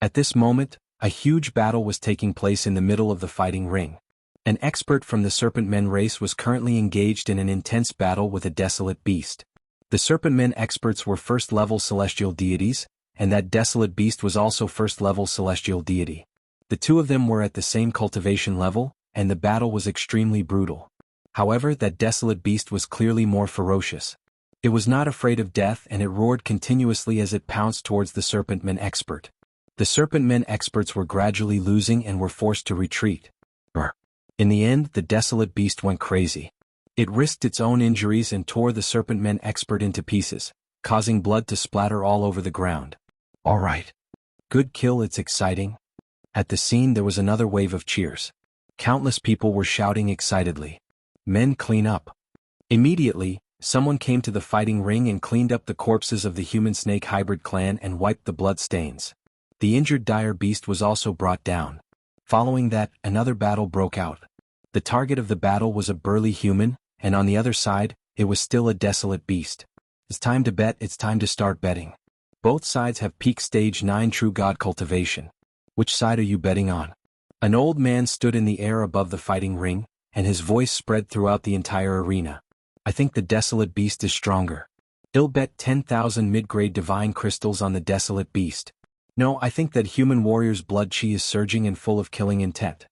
At this moment, a huge battle was taking place in the middle of the fighting ring. An expert from the Serpent Men race was currently engaged in an intense battle with a desolate beast. The Serpent Men experts were first-level celestial deities, and that desolate beast was also first-level celestial deity. The two of them were at the same cultivation level, and the battle was extremely brutal. However, that desolate beast was clearly more ferocious. It was not afraid of death, and it roared continuously as it pounced towards the Serpent Men expert. The Serpent Men experts were gradually losing and were forced to retreat. In the end, the desolate beast went crazy. It risked its own injuries and tore the Serpent Men expert into pieces, causing blood to splatter all over the ground. Alright. Good kill, it's exciting. At the scene there was another wave of cheers. Countless people were shouting excitedly. Men, clean up. Immediately, someone came to the fighting ring and cleaned up the corpses of the human-snake hybrid clan and wiped the blood stains. The injured dire beast was also brought down. Following that, another battle broke out. The target of the battle was a burly human, and on the other side, it was still a desolate beast. It's time to bet, it's time to start betting. Both sides have peak stage 9 true god cultivation. Which side are you betting on? An old man stood in the air above the fighting ring, and his voice spread throughout the entire arena. I think the desolate beast is stronger. I'll bet 10,000 mid-grade divine crystals on the desolate beast. No, I think that human warrior's blood chi is surging and full of killing intent.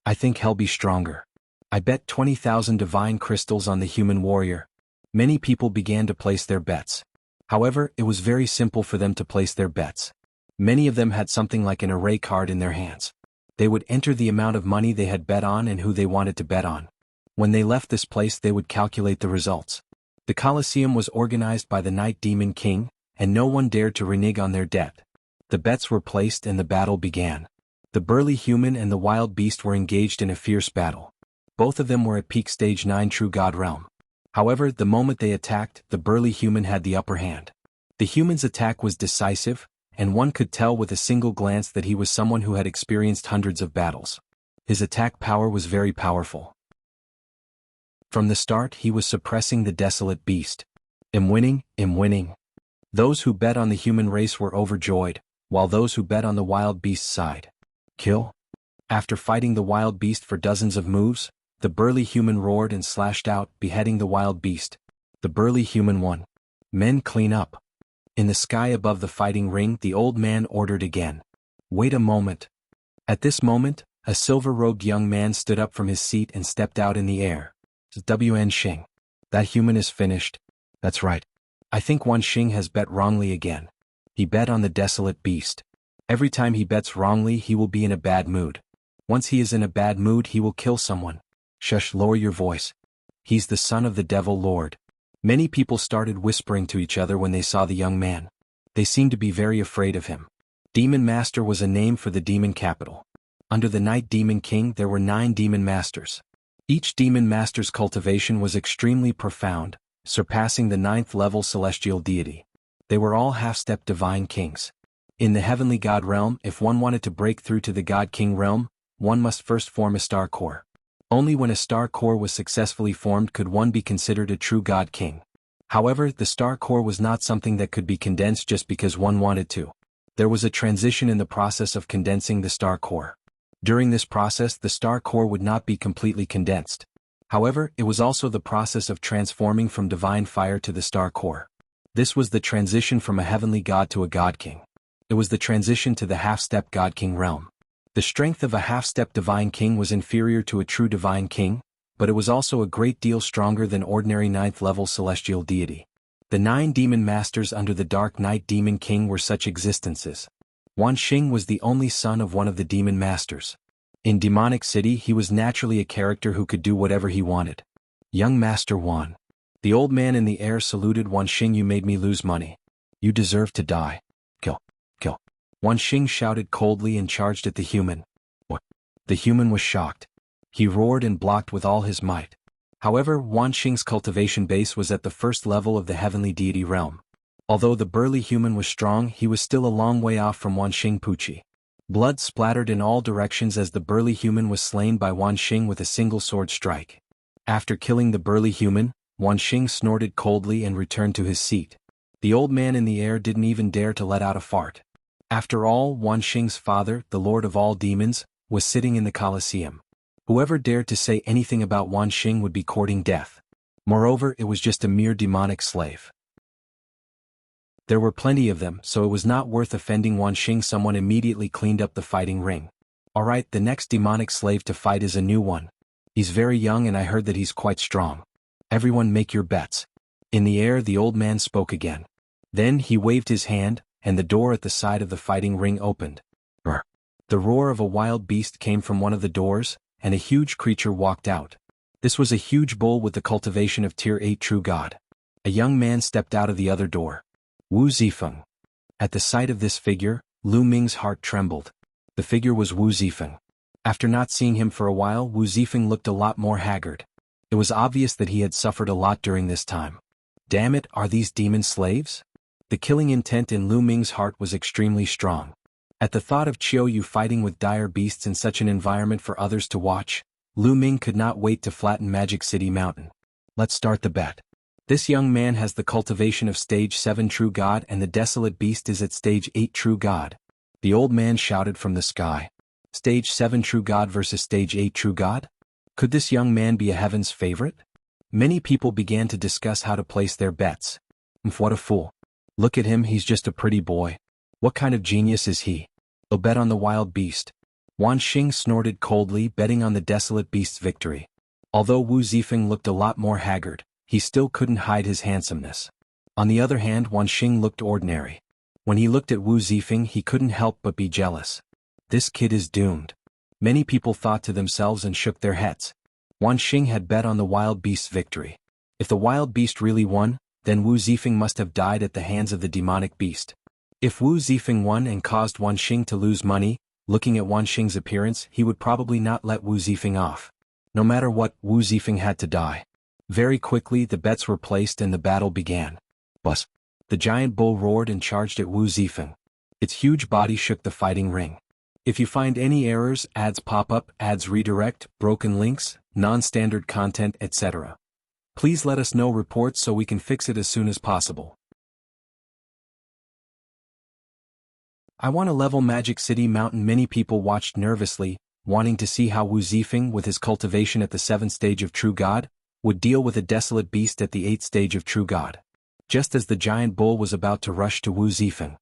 I think he'll be stronger. I bet 20,000 divine crystals on the human warrior. Many people began to place their bets. However, it was very simple for them to place their bets. Many of them had something like an array card in their hands. They would enter the amount of money they had bet on and who they wanted to bet on. When they left this place, they would calculate the results. The Colosseum was organized by the Night Demon King, and no one dared to renege on their debt. The bets were placed and the battle began. The burly human and the wild beast were engaged in a fierce battle. Both of them were at peak stage 9 true god realm. However, the moment they attacked, the burly human had the upper hand. The human's attack was decisive, and one could tell with a single glance that he was someone who had experienced hundreds of battles. His attack power was very powerful. From the start, he was suppressing the desolate beast. I'm winning, I'm winning. Those who bet on the human race were overjoyed, while those who bet on the wild beast's side. Kill? After fighting the wild beast for dozens of moves, the burly human roared and slashed out, beheading the wild beast. The burly human won. Men, clean up. In the sky above the fighting ring, the old man ordered again. Wait a moment. At this moment, a silver-robed young man stood up from his seat and stepped out in the air. WN Xing. That human is finished. That's right. I think Wan Xing has bet wrongly again. He bet on the desolate beast. Every time he bets wrongly, he will be in a bad mood. Once he is in a bad mood, he will kill someone. Shush, lower your voice. He's the son of the devil lord. Many people started whispering to each other when they saw the young man. They seemed to be very afraid of him. Demon Master was a name for the demon capital. Under the Night Demon King there were 9 demon masters. Each demon master's cultivation was extremely profound, surpassing the 9th level celestial deity. They were all half-step divine kings. In the heavenly god realm, if one wanted to break through to the god king realm, one must first form a star core. Only when a star core was successfully formed could one be considered a true god king. However, the star core was not something that could be condensed just because one wanted to. There was a transition in the process of condensing the star core. During this process, the star core would not be completely condensed. However, it was also the process of transforming from divine fire to the star core. This was the transition from a heavenly god to a god king. It was the transition to the half-step god king realm. The strength of a half-step divine king was inferior to a true divine king, but it was also a great deal stronger than ordinary 9th level celestial deity. The 9 demon masters under the Dark Night Demon King were such existences. Wan Xing was the only son of one of the demon masters. In Demonic City he was naturally a character who could do whatever he wanted. Young Master Wan. The old man in the air saluted Wan Xing. You made me lose money. You deserve to die. Kill. Kill. Wan Xing shouted coldly and charged at the human. What? The human was shocked. He roared and blocked with all his might. However, Wan Xing's cultivation base was at the first level of the heavenly deity realm. Although the burly human was strong, he was still a long way off from Wan Xing Puchi. Blood splattered in all directions as the burly human was slain by Wan Xing with a single sword strike. After killing the burly human, Wan Xing snorted coldly and returned to his seat. The old man in the air didn't even dare to let out a fart. After all, Wan Xing's father, the lord of all demons, was sitting in the Colosseum. Whoever dared to say anything about Wan Xing would be courting death. Moreover, it was just a mere demonic slave. There were plenty of them, so it was not worth offending Wan Xing. Someone immediately cleaned up the fighting ring. Alright, the next demonic slave to fight is a new one. He's very young and I heard that he's quite strong. Everyone make your bets. In the air the old man spoke again. Then he waved his hand, and the door at the side of the fighting ring opened. Brr. The roar of a wild beast came from one of the doors, and a huge creature walked out. This was a huge bull with the cultivation of Tier 8 True God. A young man stepped out of the other door. Wu Zifeng. At the sight of this figure, Lu Ming's heart trembled. The figure was Wu Zifeng. After not seeing him for a while, Wu Zifeng looked a lot more haggard. It was obvious that he had suffered a lot during this time. Damn it, are these demon slaves? The killing intent in Lu Ming's heart was extremely strong. At the thought of Qiu Yu fighting with dire beasts in such an environment for others to watch, Lu Ming could not wait to flatten Magic City Mountain. Let's start the bet. This young man has the cultivation of Stage 7 True God and the desolate beast is at Stage 8 True God. The old man shouted from the sky. Stage 7 True God versus Stage 8 True God? Could this young man be a heaven's favorite? Many people began to discuss how to place their bets. What a fool. Look at him, he's just a pretty boy. What kind of genius is he? I'll bet on the wild beast. Wan Xing snorted coldly, betting on the desolate beast's victory. Although Wu Zifeng looked a lot more haggard, he still couldn't hide his handsomeness. On the other hand, Wan Xing looked ordinary. When he looked at Wu Zifeng, he couldn't help but be jealous. This kid is doomed. Many people thought to themselves and shook their heads. Wan Xing had bet on the wild beast's victory. If the wild beast really won, then Wu Zifeng must have died at the hands of the demonic beast. If Wu Zifeng won and caused Wan Xing to lose money, looking at Wan Xing's appearance, he would probably not let Wu Zifeng off. No matter what, Wu Zifeng had to die. Very quickly the bets were placed and the battle began. Bus. The giant bull roared and charged at Wu Zifeng. Its huge body shook the fighting ring. If you find any errors, ads pop up, ads redirect, broken links, non-standard content, etc. Please let us know reports so we can fix it as soon as possible. I want to level Magic City Mountain. Many people watched nervously, wanting to see how Wu Zifeng with his cultivation at the 7th stage of True God, would deal with a desolate beast at the 8th stage of True God. Just as the giant bull was about to rush to Wu Zifeng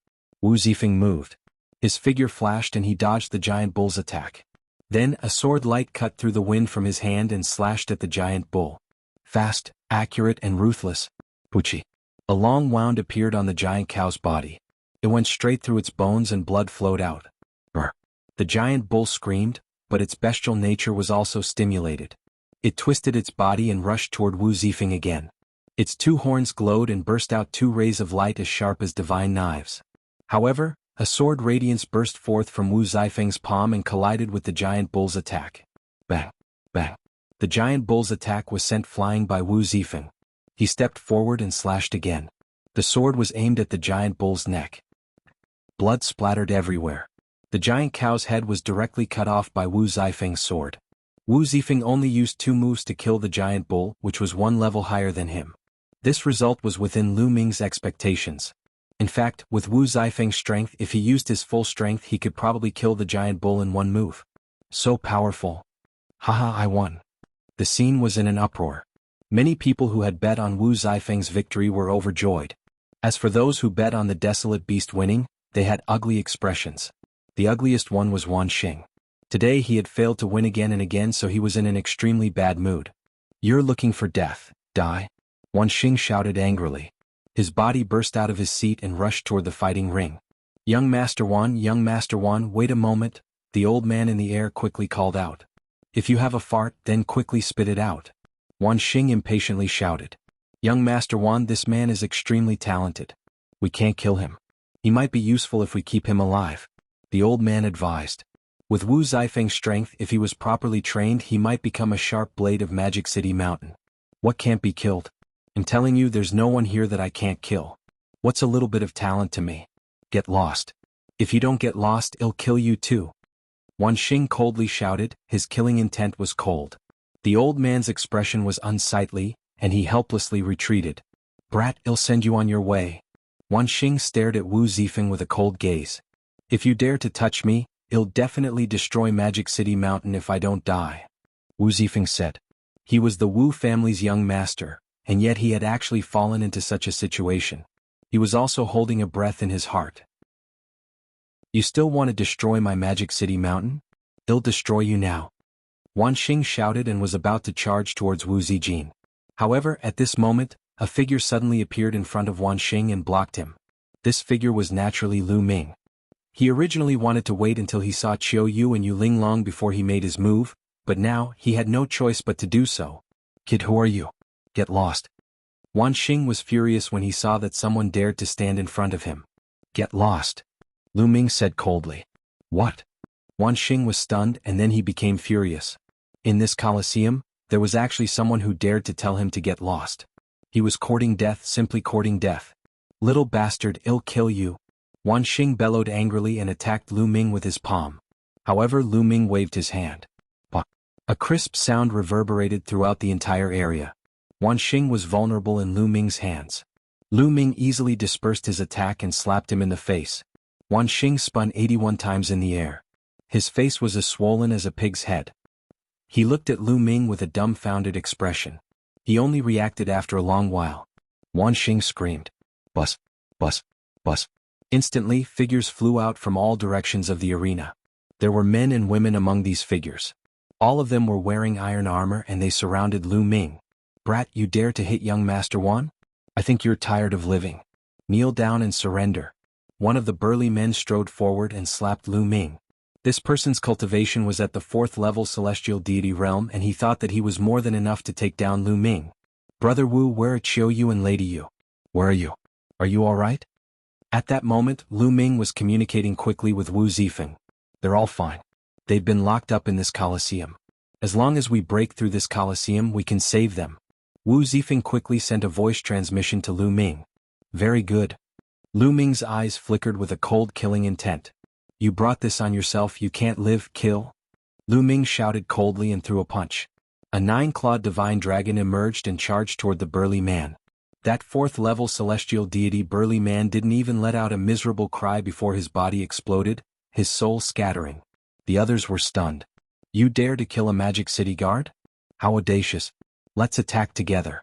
moved. His figure flashed and he dodged the giant bull's attack. Then a sword light cut through the wind from his hand and slashed at the giant bull. Fast, accurate and ruthless. Puchi. A long wound appeared on the giant cow's body. It went straight through its bones and blood flowed out. Brr. The giant bull screamed, but its bestial nature was also stimulated. It twisted its body and rushed toward Wu Zifeng again. Its two horns glowed and burst out two rays of light as sharp as divine knives. However, a sword radiance burst forth from Wu Zifeng's palm and collided with the giant bull's attack. Bang! Bang! The giant bull's attack was sent flying by Wu Zifeng. He stepped forward and slashed again. The sword was aimed at the giant bull's neck. Blood splattered everywhere. The giant cow's head was directly cut off by Wu Zifeng's sword. Wu Zifeng only used 2 moves to kill the giant bull, which was 1 level higher than him. This result was within Lu Ming's expectations. In fact, with Wu Zifeng's strength, if he used his full strength he could probably kill the giant bull in 1 move. So powerful. Haha, I won. The scene was in an uproar. Many people who had bet on Wu Zifeng's victory were overjoyed. As for those who bet on the desolate beast winning, they had ugly expressions. The ugliest one was Wan Xing. Today he had failed to win again and again, so he was in an extremely bad mood. You're looking for death, die? Wan Xing shouted angrily. His body burst out of his seat and rushed toward the fighting ring. Young Master Wan, wait a moment, the old man in the air quickly called out. If you have a fart, then quickly spit it out. Wan Xing impatiently shouted. Young Master Wan, this man is extremely talented. We can't kill him. He might be useful if we keep him alive. The old man advised. With Wu Zifeng's strength, if he was properly trained, he might become a sharp blade of Magic City Mountain. What can't be killed? I'm telling you, there's no one here that I can't kill. What's a little bit of talent to me? Get lost. If you don't get lost, I'll kill you too. Wan Xing coldly shouted, his killing intent was cold. The old man's expression was unsightly, and he helplessly retreated. Brat, I'll send you on your way. Wan Xing stared at Wu Zifeng with a cold gaze. If you dare to touch me, I'll definitely destroy Magic City Mountain if I don't die. Wu Zifeng said. He was the Wu family's young master, and yet he had actually fallen into such a situation. He was also holding a breath in his heart. You still want to destroy my Magic City Mountain? I'll destroy you now. Wan Xing shouted and was about to charge towards Wu Zijin. However, at this moment, a figure suddenly appeared in front of Wan Xing and blocked him. This figure was naturally Lu Ming. He originally wanted to wait until he saw Qiu Yu and Yu Linglong before he made his move, but now he had no choice but to do so. Kid, who are you? Get lost. Wan Xing was furious when he saw that someone dared to stand in front of him. Get lost. Lu Ming said coldly. What? Wan Xing was stunned and then he became furious. In this Colosseum, there was actually someone who dared to tell him to get lost. He was courting death, simply courting death. Little bastard, I'll kill you. Wan Xing bellowed angrily and attacked Lu Ming with his palm. However, Lu Ming waved his hand. Bah! A crisp sound reverberated throughout the entire area. Wan Xing was vulnerable in Lu Ming's hands. Lu Ming easily dispersed his attack and slapped him in the face. Wan Xing spun 81 times in the air. His face was as swollen as a pig's head. He looked at Lu Ming with a dumbfounded expression. He only reacted after a long while. Wan Xing screamed. Bus, bus, bus. Instantly, figures flew out from all directions of the arena. There were men and women among these figures. All of them were wearing iron armor and they surrounded Lu Ming. Brat, you dare to hit young Master Wan? I think you're tired of living. Kneel down and surrender. One of the burly men strode forward and slapped Lu Ming. This person's cultivation was at the 4th level celestial deity realm and he thought that he was more than enough to take down Lu Ming. Brother Wu, where are Qiu Yu and Lady Yu? Where are you? Are you alright? At that moment, Lu Ming was communicating quickly with Wu Zifeng. They're all fine. They've been locked up in this Colosseum. As long as we break through this Colosseum, we can save them. Wu Zifeng quickly sent a voice transmission to Lu Ming. Very good. Lu Ming's eyes flickered with a cold killing intent. You brought this on yourself, you can't live, kill. Lu Ming shouted coldly and threw a punch. A 9-clawed divine dragon emerged and charged toward the burly man. That 4th level celestial deity burly man didn't even let out a miserable cry before his body exploded, his soul scattering. The others were stunned. You dare to kill a Magic City guard? How audacious. Let's attack together.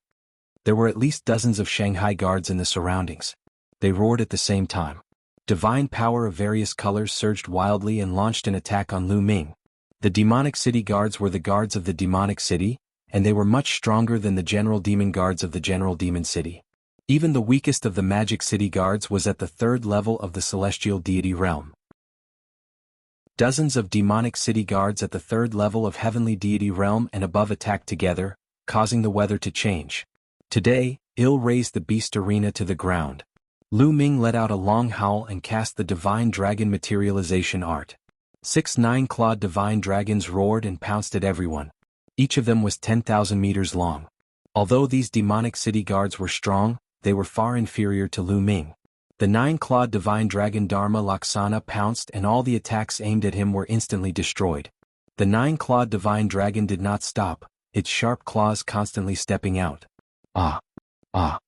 There were at least dozens of Shanghai guards in the surroundings. They roared at the same time. Divine power of various colors surged wildly and launched an attack on Lu Ming. The demonic city guards were the guards of the demonic city, and they were much stronger than the general demon guards of the general demon city. Even the weakest of the Magic City guards was at the 3rd level of the celestial deity realm. Dozens of demonic city guards at the 3rd level of heavenly deity realm and above attacked together, causing the weather to change. Today, Il raised the beast arena to the ground. Lu Ming let out a long howl and cast the divine dragon materialization art. 6 9-clawed divine dragons roared and pounced at everyone. Each of them was 10,000 meters long. Although these demonic city guards were strong, they were far inferior to Lu Ming. The 9-clawed divine dragon Dharma Laksana pounced and all the attacks aimed at him were instantly destroyed. The 9-clawed divine dragon did not stop, its sharp claws constantly stepping out. Ah! Ah!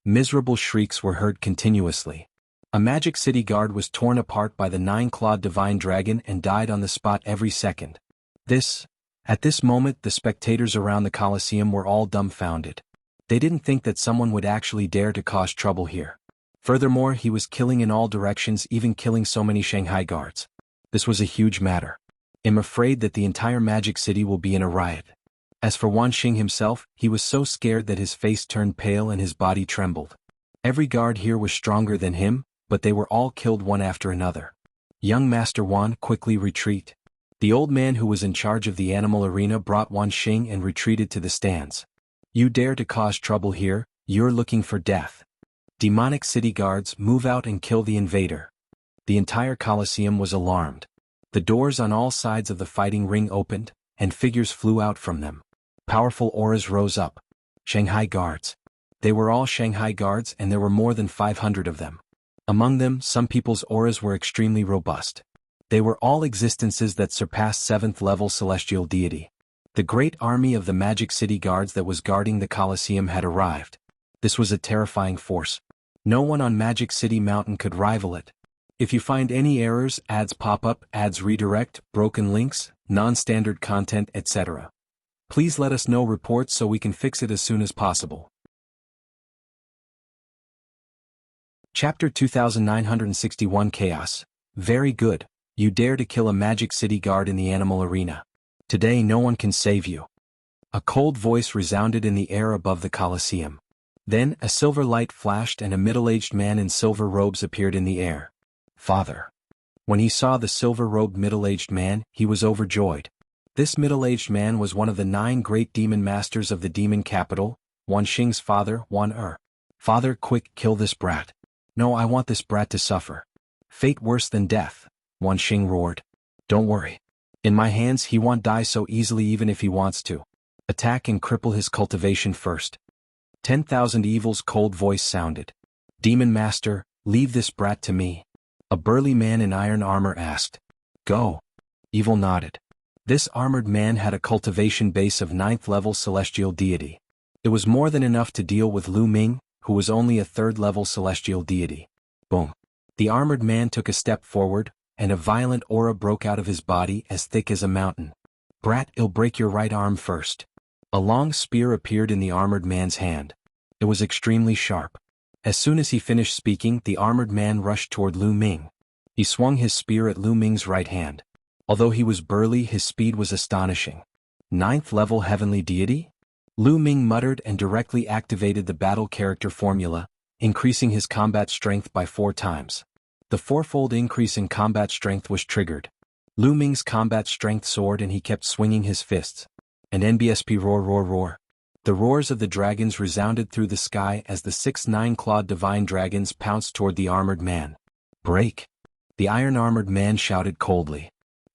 Miserable shrieks were heard continuously. A Magic City guard was torn apart by the 9-clawed divine dragon and died on the spot every second. At this moment the spectators around the Colosseum were all dumbfounded. They didn't think that someone would actually dare to cause trouble here. Furthermore, he was killing in all directions, even killing so many Shanghai guards. This was a huge matter. I'm afraid that the entire Magic City will be in a riot. As for Wan Xing himself, he was so scared that his face turned pale and his body trembled. Every guard here was stronger than him, but they were all killed one after another. Young Master Wan, quickly retreat. The old man who was in charge of the animal arena brought Wan Xing and retreated to the stands. You dare to cause trouble here, you're looking for death. Demonic city guards, move out and kill the invader. The entire Colosseum was alarmed. The doors on all sides of the fighting ring opened, and figures flew out from them. Powerful auras rose up. Shanghai guards. They were all Shanghai guards and there were more than 500 of them. Among them, some people's auras were extremely robust. They were all existences that surpassed 7th-level celestial deity. The great army of the Magic City guards that was guarding the Colosseum had arrived. This was a terrifying force. No one on Magic City Mountain could rival it. If you find any errors, ads pop up, ads redirect, broken links, non-standard content, etc., please let us know reports so we can fix it as soon as possible. Chapter 2961 Chaos. Very good. You dare to kill a Magic City guard in the animal arena. Today no one can save you. A cold voice resounded in the air above the Colosseum. Then a silver light flashed and a middle-aged man in silver robes appeared in the air. Father. When he saw the silver-robed middle-aged man, he was overjoyed. This middle-aged man was one of the 9 great demon masters of the demon capital, Wan Xing's father, Wan. Father, quick, kill this brat. No, I want this brat to suffer. Fate worse than death, Wan Xing roared. Don't worry. In my hands he won't die so easily even if he wants to. Attack and cripple his cultivation first. 10,000 Evil's cold voice sounded. Demon Master, leave this brat to me. A burly man in iron armor asked. Go. Evil nodded. This armored man had a cultivation base of 9th-level celestial deity. It was more than enough to deal with Lu Ming, who was only a 3rd-level celestial deity. Boom. The armored man took a step forward, and a violent aura broke out of his body as thick as a mountain. Brat, I'll break your right arm first. A long spear appeared in the armored man's hand. It was extremely sharp. As soon as he finished speaking, the armored man rushed toward Lu Ming. He swung his spear at Lu Ming's right hand. Although he was burly, his speed was astonishing. 9th-level heavenly deity? Lu Ming muttered and directly activated the battle character formula, increasing his combat strength by 4 times. The 4-fold increase in combat strength was triggered. Lu Ming's combat strength soared and he kept swinging his fists. An NBSP roar roar roar. The roars of the dragons resounded through the sky as the 6 9-clawed divine dragons pounced toward the armored man. Break! The iron-armored man shouted coldly.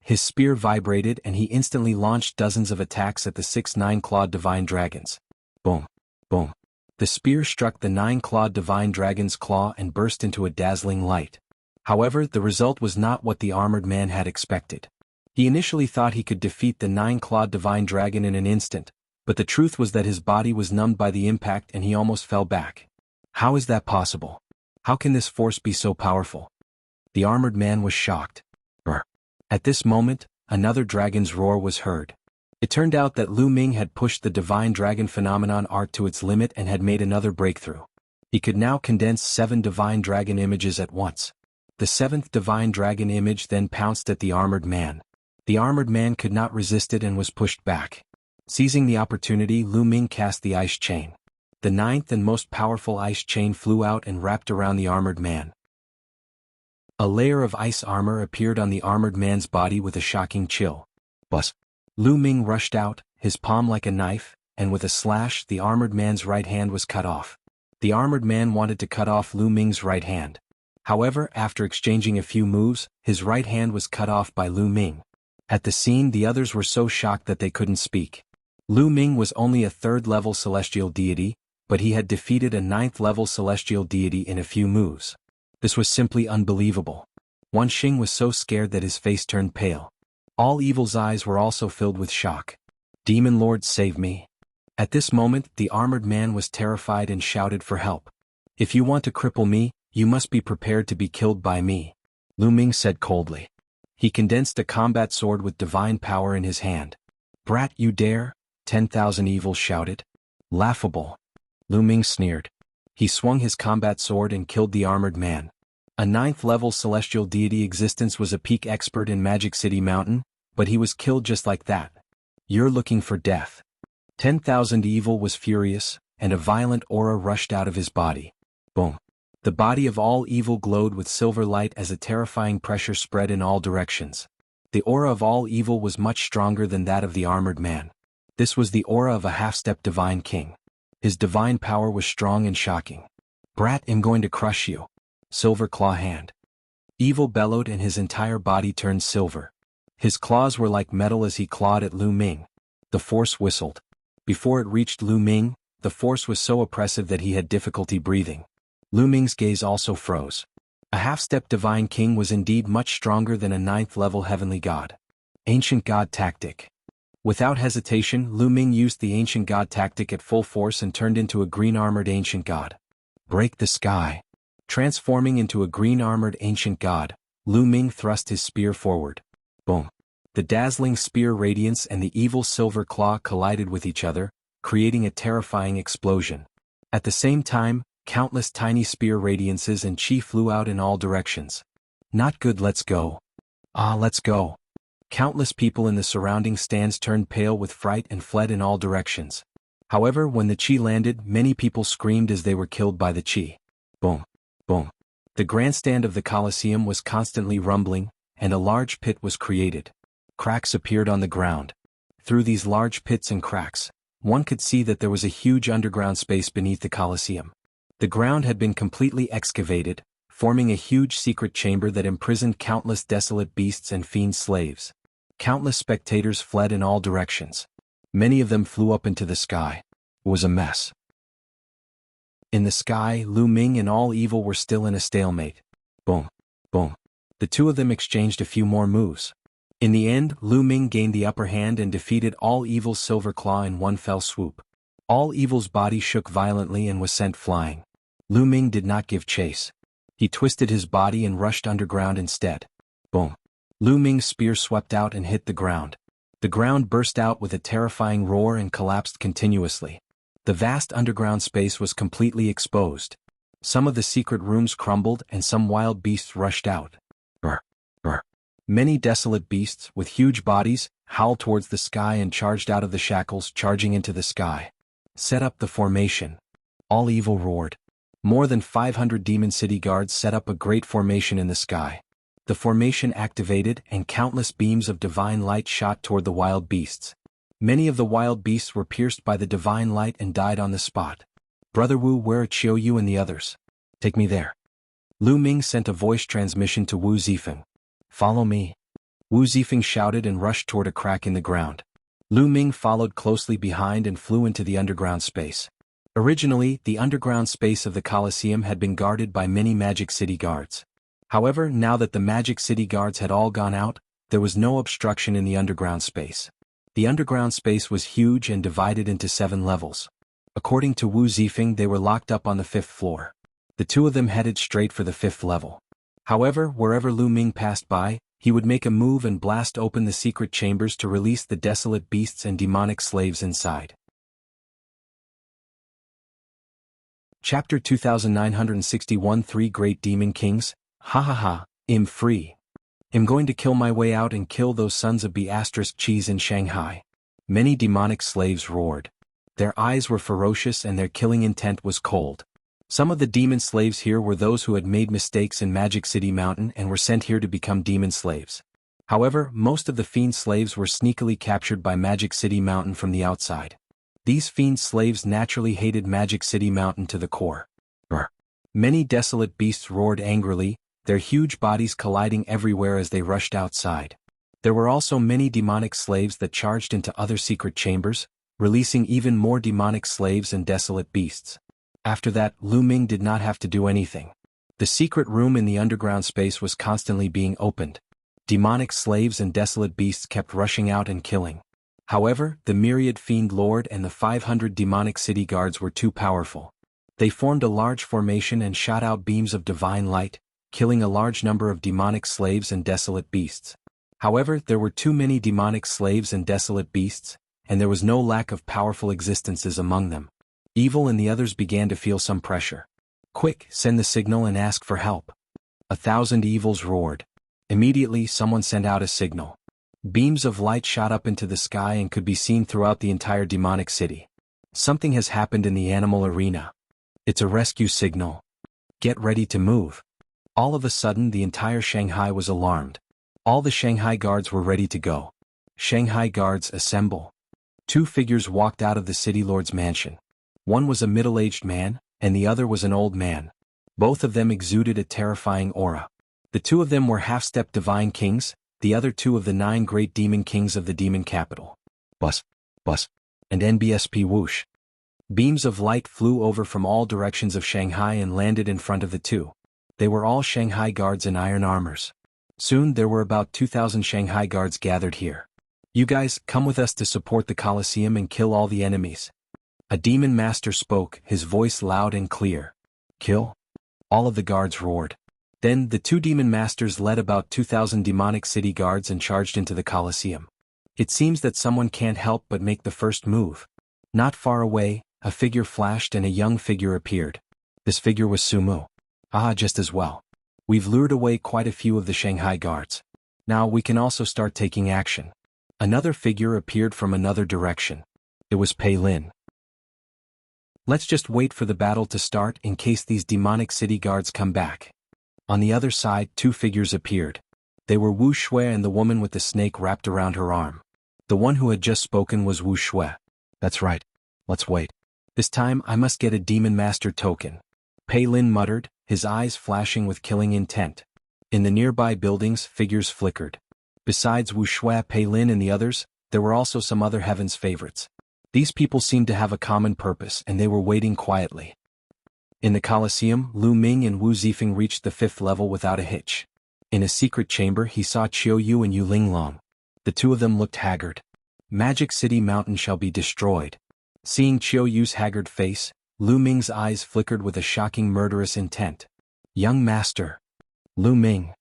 His spear vibrated and he instantly launched dozens of attacks at the 6 9-clawed divine dragons. Boom! Boom! The spear struck the 9-clawed divine dragon's claw and burst into a dazzling light. However, the result was not what the armored man had expected. He initially thought he could defeat the 9-clawed divine dragon in an instant, but the truth was that his body was numbed by the impact and he almost fell back. How is that possible? How can this force be so powerful? The armored man was shocked. At this moment, another dragon's roar was heard. It turned out that Lu Ming had pushed the divine dragon phenomenon art to its limit and had made another breakthrough. He could now condense 7 divine dragon images at once. The 7th divine dragon image then pounced at the armored man. The armored man could not resist it and was pushed back. Seizing the opportunity, Lu Ming cast the ice chain. The 9th and most powerful ice chain flew out and wrapped around the armored man. A layer of ice armor appeared on the armored man's body with a shocking chill. Buzz! Lu Ming rushed out, his palm like a knife, and with a slash the armored man's right hand was cut off. The armored man wanted to cut off Lu Ming's right hand. However, after exchanging a few moves, his right hand was cut off by Lu Ming. At the scene, the others were so shocked that they couldn't speak. Lu Ming was only a 3rd-level celestial deity, but he had defeated a 9th-level celestial deity in a few moves. This was simply unbelievable. Wan Xing was so scared that his face turned pale. All Evil's eyes were also filled with shock. Demon Lord, save me. At this moment, the armored man was terrified and shouted for help. If you want to cripple me, you must be prepared to be killed by me, Lu Ming said coldly. He condensed a combat sword with divine power in his hand. Brat, you dare? 10,000 Evils shouted. Laughable. Lu Ming sneered. He swung his combat sword and killed the armored man. A 9th-level celestial deity existence was a peak expert in Magic City Mountain, but he was killed just like that. You're looking for death. 10,000 Evil was furious, and a violent aura rushed out of his body. Boom. The body of all Evil glowed with silver light as a terrifying pressure spread in all directions. The aura of all Evil was much stronger than that of the armored man. This was the aura of a half-step divine king. His divine power was strong and shocking. Brat, I'm going to crush you. Silver claw hand. Evil bellowed and his entire body turned silver. His claws were like metal as he clawed at Lu Ming. The force whistled. Before it reached Lu Ming, the force was so oppressive that he had difficulty breathing. Lu Ming's gaze also froze. A half-step divine king was indeed much stronger than a ninth-level heavenly god. Ancient god tactic. Without hesitation, Lu Ming used the ancient god tactic at full force and turned into a green-armored ancient god. Break the sky. Transforming into a green-armored ancient god, Lu Ming thrust his spear forward. Boom. The dazzling spear radiance and the evil silver claw collided with each other, creating a terrifying explosion. At the same time, countless tiny spear radiances and chi flew out in all directions. Not good, let's go. Ah, let's go. Countless people in the surrounding stands turned pale with fright and fled in all directions. However, when the chi landed, many people screamed as they were killed by the chi. Boom. Boom. The grandstand of the Colosseum was constantly rumbling, and a large pit was created. Cracks appeared on the ground. Through these large pits and cracks, one could see that there was a huge underground space beneath the Colosseum. The ground had been completely excavated, forming a huge secret chamber that imprisoned countless desolate beasts and fiend slaves. Countless spectators fled in all directions. Many of them flew up into the sky. It was a mess. In the sky, Lu Ming and all evil were still in a stalemate. Boom. Boom. The two of them exchanged a few more moves. In the end, Lu Ming gained the upper hand and defeated all evil's silver claw in one fell swoop. All evil's body shook violently and was sent flying. Lu Ming did not give chase. He twisted his body and rushed underground instead. Boom. Lu Ming's spear swept out and hit the ground. The ground burst out with a terrifying roar and collapsed continuously. The vast underground space was completely exposed. Some of the secret rooms crumbled and some wild beasts rushed out. Brr. Brr. Many desolate beasts, with huge bodies, howled towards the sky and charged out of the shackles, charging into the sky. Set up the formation. All evil roared. More than 500 demon city guards set up a great formation in the sky. The formation activated and countless beams of divine light shot toward the wild beasts. Many of the wild beasts were pierced by the divine light and died on the spot. Brother Wu, where are Chiu Yu and the others? Take me there. Lu Ming sent a voice transmission to Wu Zifeng. Follow me. Wu Zifeng shouted and rushed toward a crack in the ground. Lu Ming followed closely behind and flew into the underground space. Originally, the underground space of the Colosseum had been guarded by many Magic City guards. However, now that the Magic City guards had all gone out, there was no obstruction in the underground space. The underground space was huge and divided into 7 levels. According to Wu Zifeng, they were locked up on the 5th floor. The two of them headed straight for the 5th level. However, wherever Lu Ming passed by, he would make a move and blast open the secret chambers to release the desolate beasts and demonic slaves inside. Chapter 2961 3 Great Demon Kings. Ha ha ha, I'm free. I'm going to kill my way out and kill those sons of B******s in Shanghai. Many demonic slaves roared. Their eyes were ferocious and their killing intent was cold. Some of the demon slaves here were those who had made mistakes in Magic City Mountain and were sent here to become demon slaves. However, most of the fiend slaves were sneakily captured by Magic City Mountain from the outside. These fiend slaves naturally hated Magic City Mountain to the core. Brr. Many desolate beasts roared angrily, their huge bodies colliding everywhere as they rushed outside. There were also many demonic slaves that charged into other secret chambers, releasing even more demonic slaves and desolate beasts. After that, Lu Ming did not have to do anything. The secret room in the underground space was constantly being opened. Demonic slaves and desolate beasts kept rushing out and killing. However, the myriad fiend lord and the 500 demonic city guards were too powerful. They formed a large formation and shot out beams of divine light, killing a large number of demonic slaves and desolate beasts. However, there were too many demonic slaves and desolate beasts, and there was no lack of powerful existences among them. Evil and the others began to feel some pressure. Quick, send the signal and ask for help. 1,000 evils roared. Immediately, someone sent out a signal. Beams of light shot up into the sky and could be seen throughout the entire demonic city. Something has happened in the animal arena. It's a rescue signal. Get ready to move. All of a sudden, the entire Shanghai was alarmed. All the Shanghai guards were ready to go. Shanghai guards, assemble. 2 figures walked out of the city lord's mansion. One was a middle-aged man, and the other was an old man. Both of them exuded a terrifying aura. The 2 of them were half-step divine kings, the other 2 of the 9 great demon kings of the demon capital. Bus, bus, and NBSP whoosh. Beams of light flew over from all directions of Shanghai and landed in front of the 2. They were all Shanghai guards in iron armors. Soon there were about 2,000 Shanghai guards gathered here. You guys, come with us to support the Colosseum and kill all the enemies. A demon master spoke, his voice loud and clear. Kill? All of the guards roared. Then the two demon masters led about 2,000 demonic city guards and charged into the Colosseum. It seems that someone can't help but make the first move. Not far away, a figure flashed and a young figure appeared. This figure was Sumu. Just as well. We've lured away quite a few of the Shanghai guards. Now we can also start taking action. Another figure appeared from another direction. It was Pei Lin. Let's just wait for the battle to start in case these demonic city guards come back. On the other side, two figures appeared. They were Wu Shui and the woman with the snake wrapped around her arm. The one who had just spoken was Wu Shui. That's right. Let's wait. This time I must get a demon master token. Pei Lin muttered, his eyes flashing with killing intent. In the nearby buildings, figures flickered. Besides Wu Shui, Pei Lin and the others, there were also some other heaven's favorites. These people seemed to have a common purpose and they were waiting quietly. In the Colosseum, Lu Ming and Wu Zifeng reached the 5th level without a hitch. In a secret chamber he saw Qiu Yu and Yu Linglong. The two of them looked haggard. Magic City Mountain shall be destroyed. Seeing Qiu Yu's haggard face, Lu Ming's eyes flickered with a shocking murderous intent. Young master. Lu Ming.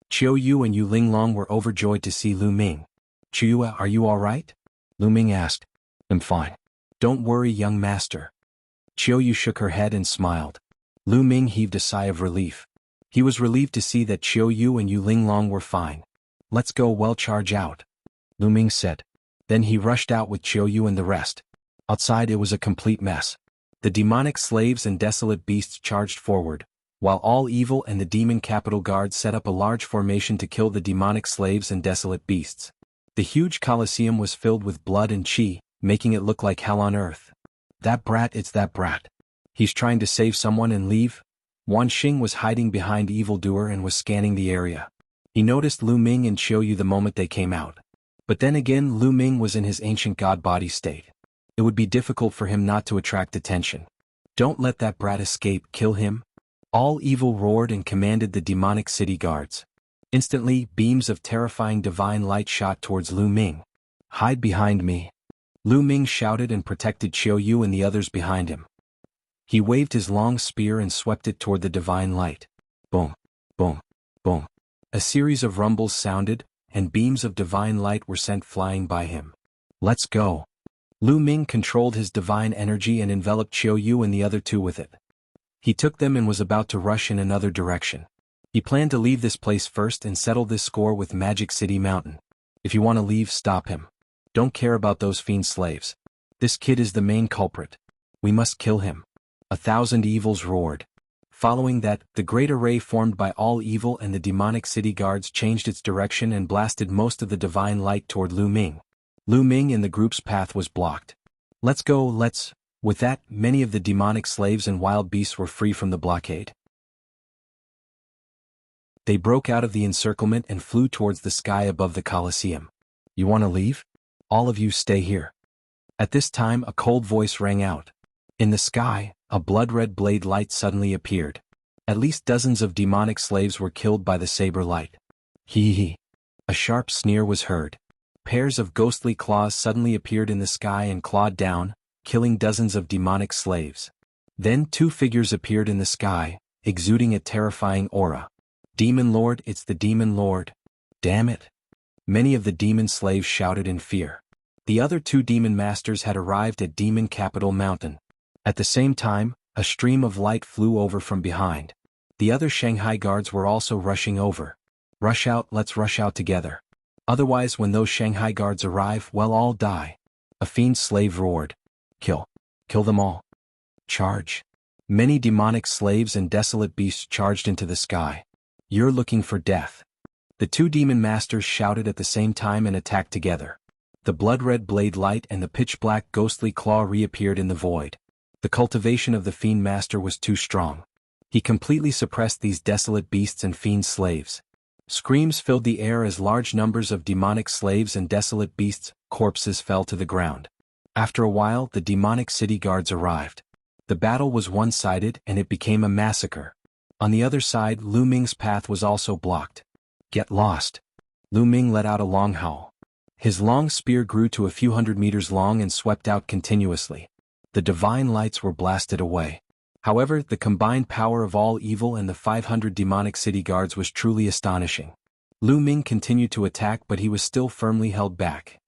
Qiu Yu and Yu Linglong were overjoyed to see Lu Ming. Qiu, are you all right? Lu Ming asked. I'm fine. Don't worry, young master. Qiu Yu shook her head and smiled. Lu Ming heaved a sigh of relief. He was relieved to see that Qiu Yu and Yu Linglong were fine. Let's go, well, charge out. Lu Ming said. Then he rushed out with Qiu Yu and the rest. Outside it was a complete mess. The demonic slaves and desolate beasts charged forward, while all evil and the demon capital guards set up a large formation to kill the demonic slaves and desolate beasts. The huge Colosseum was filled with blood and qi, making it look like hell on earth. That brat, it's that brat. He's trying to save someone and leave? Wan Xing was hiding behind evildoer and was scanning the area. He noticed Lu Ming and Qiu Yu the moment they came out. But then again Lu Ming was in his ancient god body state. It would be difficult for him not to attract attention. Don't let that brat escape, kill him. All evil roared and commanded the demonic city guards. Instantly, beams of terrifying divine light shot towards Lu Ming. Hide behind me. Lu Ming shouted and protected Qiu Yu and the others behind him. He waved his long spear and swept it toward the divine light. Boom, boom, boom. A series of rumbles sounded, and beams of divine light were sent flying by him. Let's go. Lu Ming controlled his divine energy and enveloped Qiu Yu and the other two with it. He took them and was about to rush in another direction. He planned to leave this place first and settle this score with Magic City Mountain. If you want to leave, stop him. Don't care about those fiend slaves. This kid is the main culprit. We must kill him. 1,000 evils roared. Following that, the great array formed by all evil and the demonic city guards changed its direction and blasted most of the divine light toward Lu Ming. Lu Ming and the group's path was blocked. Let's go, let's. With that, many of the demonic slaves and wild beasts were free from the blockade. They broke out of the encirclement and flew towards the sky above the Colosseum. You want to leave? All of you stay here. At this time a cold voice rang out. In the sky, a blood-red blade light suddenly appeared. At least dozens of demonic slaves were killed by the saber light. Hee hee. A sharp sneer was heard. Pairs of ghostly claws suddenly appeared in the sky and clawed down, killing dozens of demonic slaves. Then two figures appeared in the sky, exuding a terrifying aura. Demon Lord, it's the Demon Lord. Damn it. Many of the demon slaves shouted in fear. The other two demon masters had arrived at Demon Capital Mountain. At the same time, a stream of light flew over from behind. The other Shanghai guards were also rushing over. Rush out, let's rush out together. Otherwise when those Shanghai guards arrive, we'll all die. A fiend slave roared. Kill. Kill them all. Charge. Many demonic slaves and desolate beasts charged into the sky. You're looking for death. The two demon masters shouted at the same time and attacked together. The blood-red blade light and the pitch-black ghostly claw reappeared in the void. The cultivation of the fiend master was too strong. He completely suppressed these desolate beasts and fiend slaves. Screams filled the air as large numbers of demonic slaves and desolate beasts' corpses fell to the ground. After a while the demonic city guards arrived. The battle was one-sided and it became a massacre. On the other side, Lu Ming's path was also blocked. Get lost. Lu Ming let out a long howl. His long spear grew to a few hundred meters long and swept out continuously. The divine lights were blasted away. However, the combined power of all evil and the 500 demonic city guards was truly astonishing. Lu Ming continued to attack, but he was still firmly held back.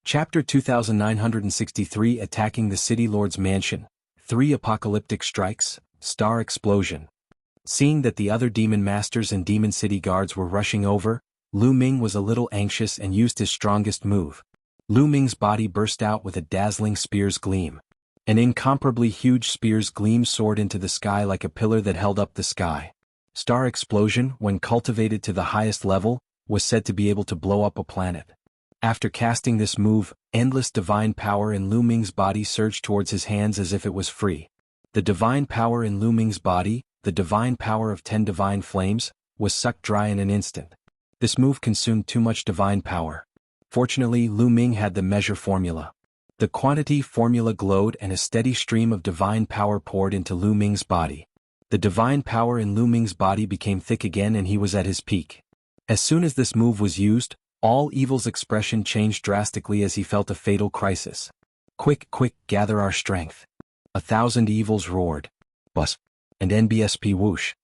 Chapter 2963 Attacking the City Lord's Mansion. 3 Apocalyptic Strikes, Star Explosion. Seeing that the other demon masters and demon city guards were rushing over, Lu Ming was a little anxious and used his strongest move. Lu Ming's body burst out with a dazzling spear's gleam. An incomparably huge spear's gleam soared into the sky like a pillar that held up the sky. Star Explosion, when cultivated to the highest level, was said to be able to blow up a planet. After casting this move, endless divine power in Lu Ming's body surged towards his hands as if it was free. The divine power in Lu Ming's body, the divine power of 10 divine flames, was sucked dry in an instant. This move consumed too much divine power. Fortunately, Lu Ming had the measure formula. The quantity formula glowed and a steady stream of divine power poured into Lu Ming's body. The divine power in Lu Ming's body became thick again and he was at his peak. As soon as this move was used, all evil's expression changed drastically as he felt a fatal crisis. Quick, quick, gather our strength. 1,000 evils roared. Bus. And NBSP whoosh.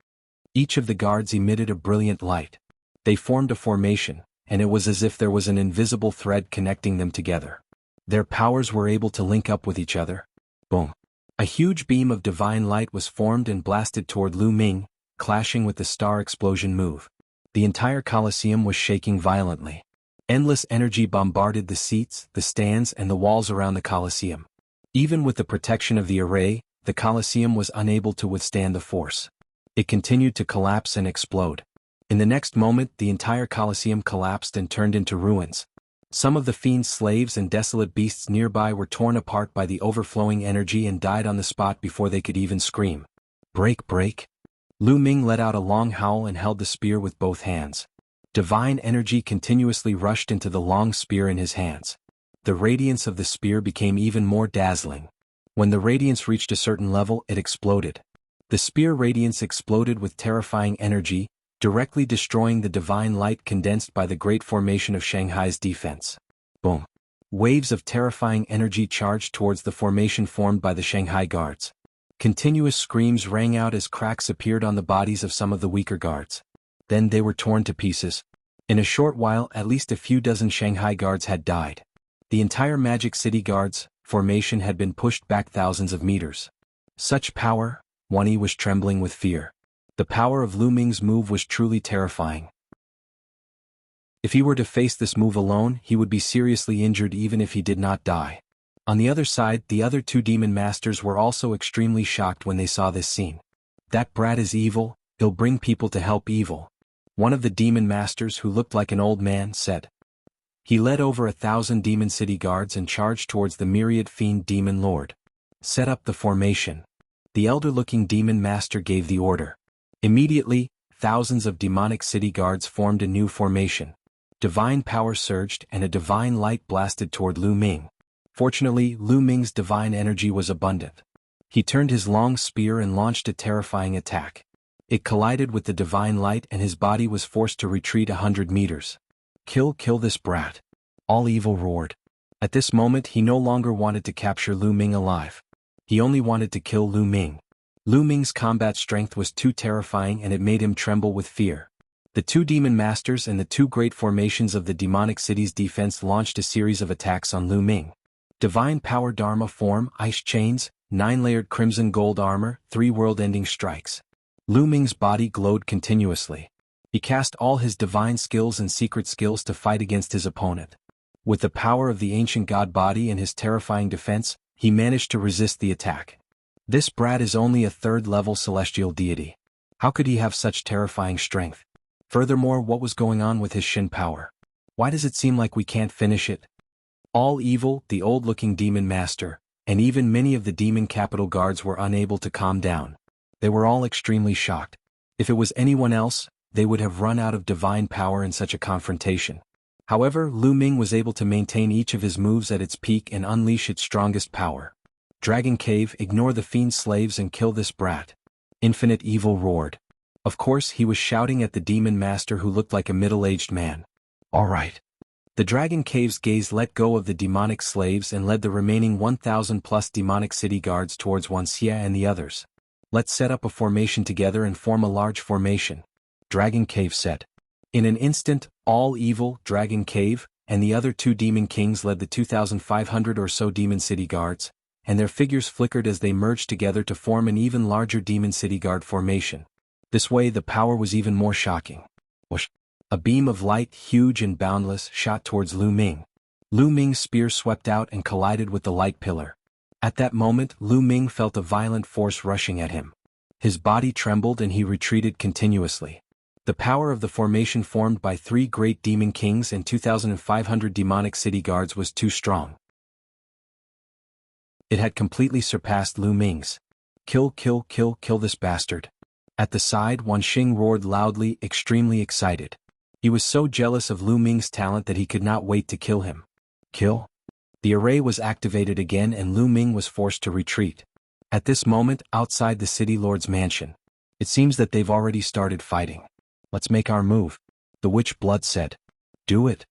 Each of the guards emitted a brilliant light. They formed a formation, and it was as if there was an invisible thread connecting them together. Their powers were able to link up with each other. Boom. A huge beam of divine light was formed and blasted toward Lu Ming, clashing with the Star Explosion move. The entire Colosseum was shaking violently. Endless energy bombarded the seats, the stands, and the walls around the Colosseum. Even with the protection of the array, the Colosseum was unable to withstand the force. It continued to collapse and explode. In the next moment, the entire Colosseum collapsed and turned into ruins. Some of the fiend's slaves and desolate beasts nearby were torn apart by the overflowing energy and died on the spot before they could even scream. Break, break. Lu Ming let out a long howl and held the spear with both hands. Divine energy continuously rushed into the long spear in his hands. The radiance of the spear became even more dazzling. When the radiance reached a certain level, it exploded. The spear radiance exploded with terrifying energy, directly destroying the divine light condensed by the great formation of Shanghai's defense. Boom. Waves of terrifying energy charged towards the formation formed by the Shanghai guards. Continuous screams rang out as cracks appeared on the bodies of some of the weaker guards. Then they were torn to pieces. In a short while, at least a few dozen Shanghai guards had died. The entire Magic City Guards formation had been pushed back thousands of meters. Such power, Wani was trembling with fear. The power of Lu Ming's move was truly terrifying. If he were to face this move alone, he would be seriously injured even if he did not die. On the other side, the other 2 demon masters were also extremely shocked when they saw this scene. That brat is evil, he'll bring people to help evil. One of the demon masters, who looked like an old man, said. He led over 1,000 demon city guards and charged towards the myriad fiend demon lord. Set up the formation. The elder-looking demon master gave the order. Immediately, thousands of demonic city guards formed a new formation. Divine power surged and a divine light blasted toward Lu Ming. Fortunately, Lu Ming's divine energy was abundant. He turned his long spear and launched a terrifying attack. It collided with the divine light and his body was forced to retreat 100 meters. Kill this brat. All evil roared. At this moment he no longer wanted to capture Lu Ming alive. He only wanted to kill Lu Ming. Lu Ming's combat strength was too terrifying and it made him tremble with fear. The 2 demon masters and the 2 great formations of the demonic city's defense launched a series of attacks on Lu Ming. Divine power Dharma form, ice chains, 9-layered crimson gold armor, 3 world-ending strikes. Lu Ming's body glowed continuously. He cast all his divine skills and secret skills to fight against his opponent. With the power of the ancient god body and his terrifying defense, he managed to resist the attack. This brat is only a 3rd-level celestial deity. How could he have such terrifying strength? Furthermore, what was going on with his Shin power? Why does it seem like we can't finish it? All evil, the old-looking demon master, and even many of the demon capital guards were unable to calm down. They were all extremely shocked. If it was anyone else, they would have run out of divine power in such a confrontation. However, Lu Ming was able to maintain each of his moves at its peak and unleash its strongest power. Dragon Cave, ignore the fiend slaves and kill this brat. Infinite Evil roared. Of course he was shouting at the demon master who looked like a middle-aged man. All right. The Dragon Cave's gaze let go of the demonic slaves and led the remaining 1,000 plus demonic city guards towards Wuxia and the others. Let's set up a formation together and form a large formation, Dragon Cave said. In an instant, all evil, Dragon Cave, and the other 2 demon kings led the 2,500 or so demon city guards, and their figures flickered as they merged together to form an even larger demon city guard formation. This way the power was even more shocking. Whoosh! A beam of light, huge and boundless, shot towards Lu Ming. Lu Ming's spear swept out and collided with the light pillar. At that moment, Lu Ming felt a violent force rushing at him. His body trembled and he retreated continuously. The power of the formation formed by 3 great demon kings and 2,500 demonic city guards was too strong. It had completely surpassed Lu Ming's. Kill, kill, kill, kill this bastard. At the side, Wan Xing roared loudly, extremely excited. He was so jealous of Lu Ming's talent that he could not wait to kill him. Kill? The array was activated again and Lu Ming was forced to retreat. At this moment, outside the city lord's mansion. It seems that they've already started fighting. Let's make our move, the witch blood said. Do it.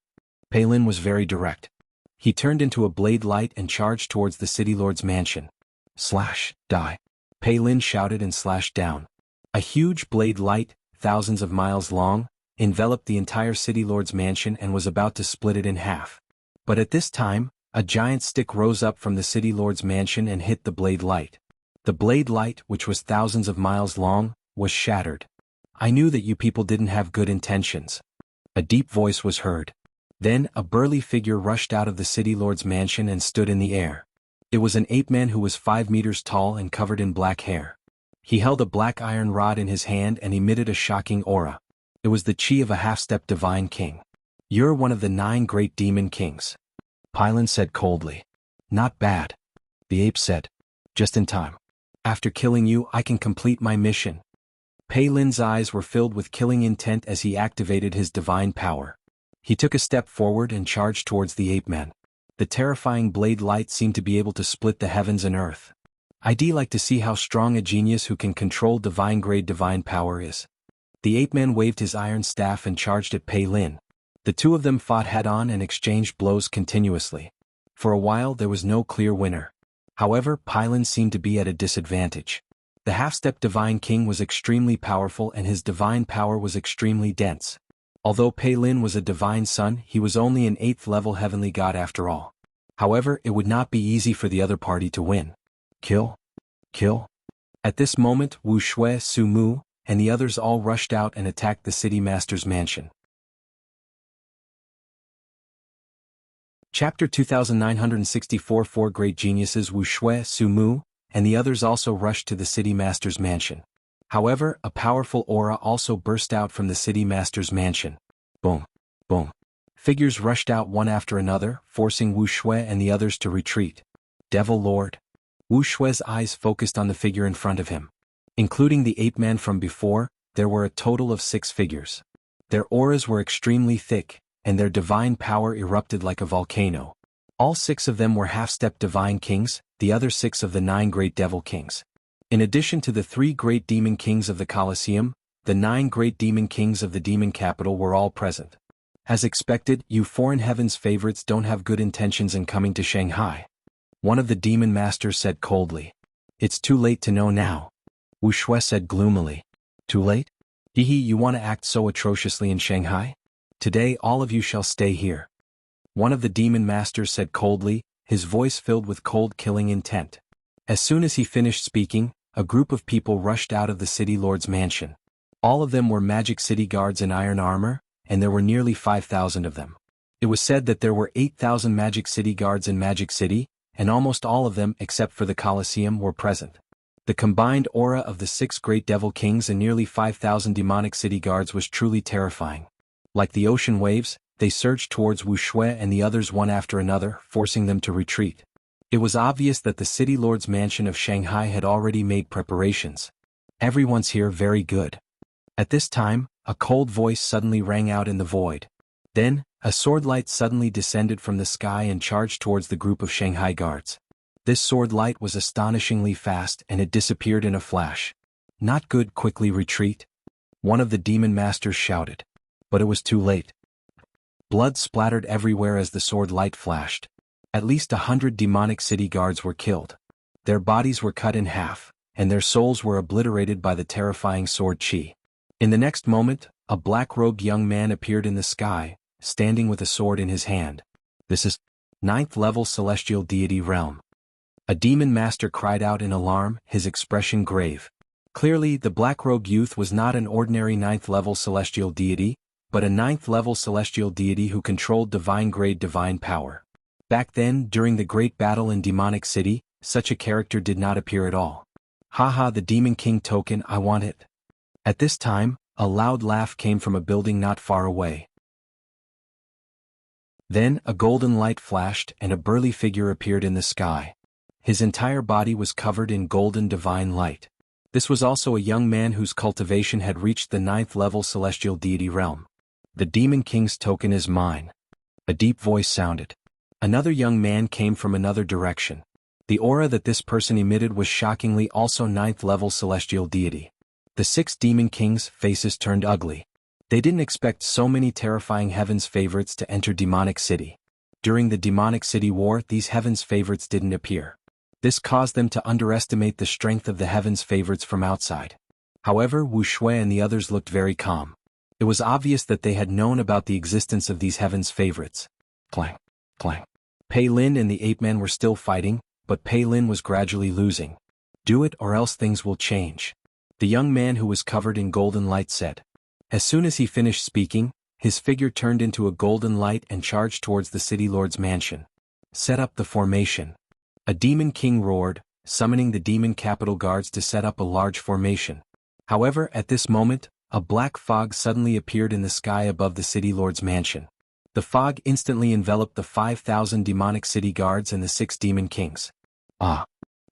Pei Lin was very direct. He turned into a blade light and charged towards the city lord's mansion. Slash, die. Pei Lin shouted and slashed down. A huge blade light, thousands of miles long, enveloped the entire city lord's mansion and was about to split it in half. But at this time, a giant stick rose up from the city lord's mansion and hit the blade light. The blade light, which was thousands of miles long, was shattered. I knew that you people didn't have good intentions. A deep voice was heard. Then, a burly figure rushed out of the city lord's mansion and stood in the air. It was an ape man who was 5 meters tall and covered in black hair. He held a black iron rod in his hand and emitted a shocking aura. It was the chi of a half-step divine king. You're one of the 9 great demon kings. Pei Lin said coldly. Not bad. The ape said. Just in time. After killing you, I can complete my mission. Pei Lin's eyes were filled with killing intent as he activated his divine power. He took a step forward and charged towards the ape man. The terrifying blade light seemed to be able to split the heavens and earth. I'd like to see how strong a genius who can control divine-grade divine power is. The ape-man waved his iron staff and charged at Pei Lin. The 2 of them fought head-on and exchanged blows continuously. For a while there was no clear winner. However, Pei Lin seemed to be at a disadvantage. The half-step divine king was extremely powerful and his divine power was extremely dense. Although Pei Lin was a divine son, he was only an 8th level heavenly god after all. However, it would not be easy for the other party to win. Kill? Kill? At this moment, Wu Shui, Su Mu, and the others all rushed out and attacked the city master's mansion. Chapter 2964 4 great geniuses Wu Shui, Su Mu, and the others also rushed to the city master's mansion. However, a powerful aura also burst out from the city master's mansion. Boom. Boom. Figures rushed out one after another, forcing Wu Shui and the others to retreat. Devil Lord. Wu Shui's eyes focused on the figure in front of him. Including the ape-man from before, there were a total of 6 figures. Their auras were extremely thick, and their divine power erupted like a volcano. All 6 of them were half-step divine kings, the other 6 of the 9 great devil kings. In addition to the 3 great demon kings of the Colosseum, the 9 great demon kings of the demon capital were all present. As expected, you foreign heavens favorites don't have good intentions in coming to Shanghai. One of the demon masters said coldly. It's too late to know now. Wu Shui said gloomily. Too late? Hehe, you want to act so atrociously in Shanghai? Today all of you shall stay here. One of the demon masters said coldly, his voice filled with cold killing intent. As soon as he finished speaking, a group of people rushed out of the city lord's mansion. All of them were magic city guards in iron armor, and there were nearly 5,000 of them. It was said that there were 8,000 magic city guards in Magic City, and almost all of them, except for the Colosseum, were present. The combined aura of the 6 great devil kings and nearly 5,000 demonic city guards was truly terrifying. Like the ocean waves, they surged towards Wu Shui and the others one after another, forcing them to retreat. It was obvious that the city lord's mansion of Shanghai had already made preparations. Everyone's here very good. At this time, a cold voice suddenly rang out in the void. Then, a sword light suddenly descended from the sky and charged towards the group of Shanghai guards. This sword light was astonishingly fast and it disappeared in a flash. Not good, quickly retreat. One of the demon masters shouted. But it was too late. Blood splattered everywhere as the sword light flashed. At least 100 demonic city guards were killed. Their bodies were cut in half, and their souls were obliterated by the terrifying sword chi. In the next moment, a black-robed young man appeared in the sky, standing with a sword in his hand. This is 9th level celestial deity realm. A demon master cried out in alarm, his expression grave. Clearly, the black-robed youth was not an ordinary 9th level celestial deity, but a 9th level celestial deity who controlled divine-grade divine power. Back then, during the great battle in Demonic City, such a character did not appear at all. Haha, the Demon King token, I want it. At this time, a loud laugh came from a building not far away. Then, a golden light flashed and a burly figure appeared in the sky. His entire body was covered in golden divine light. This was also a young man whose cultivation had reached the 9th level celestial deity realm. The Demon King's token is mine. A deep voice sounded. Another young man came from another direction. The aura that this person emitted was shockingly also 9th level celestial deity. The 6 Demon Kings' faces turned ugly. They didn't expect so many terrifying heaven's favorites to enter Demonic City. During the Demonic City War, these heaven's favorites didn't appear. This caused them to underestimate the strength of the heaven's favorites from outside. However, Wuxia and the others looked very calm. It was obvious that they had known about the existence of these heaven's favorites. Clang, clang. Pei Lin and the ape-man were still fighting, but Pei Lin was gradually losing. Do it or else things will change. The young man who was covered in golden light said. As soon as he finished speaking, his figure turned into a golden light and charged towards the city lord's mansion. Set up the formation. A demon king roared, summoning the demon capital guards to set up a large formation. However, at this moment, a black fog suddenly appeared in the sky above the city lord's mansion. The fog instantly enveloped the 5,000 demonic city guards and the 6 demon kings. Ah!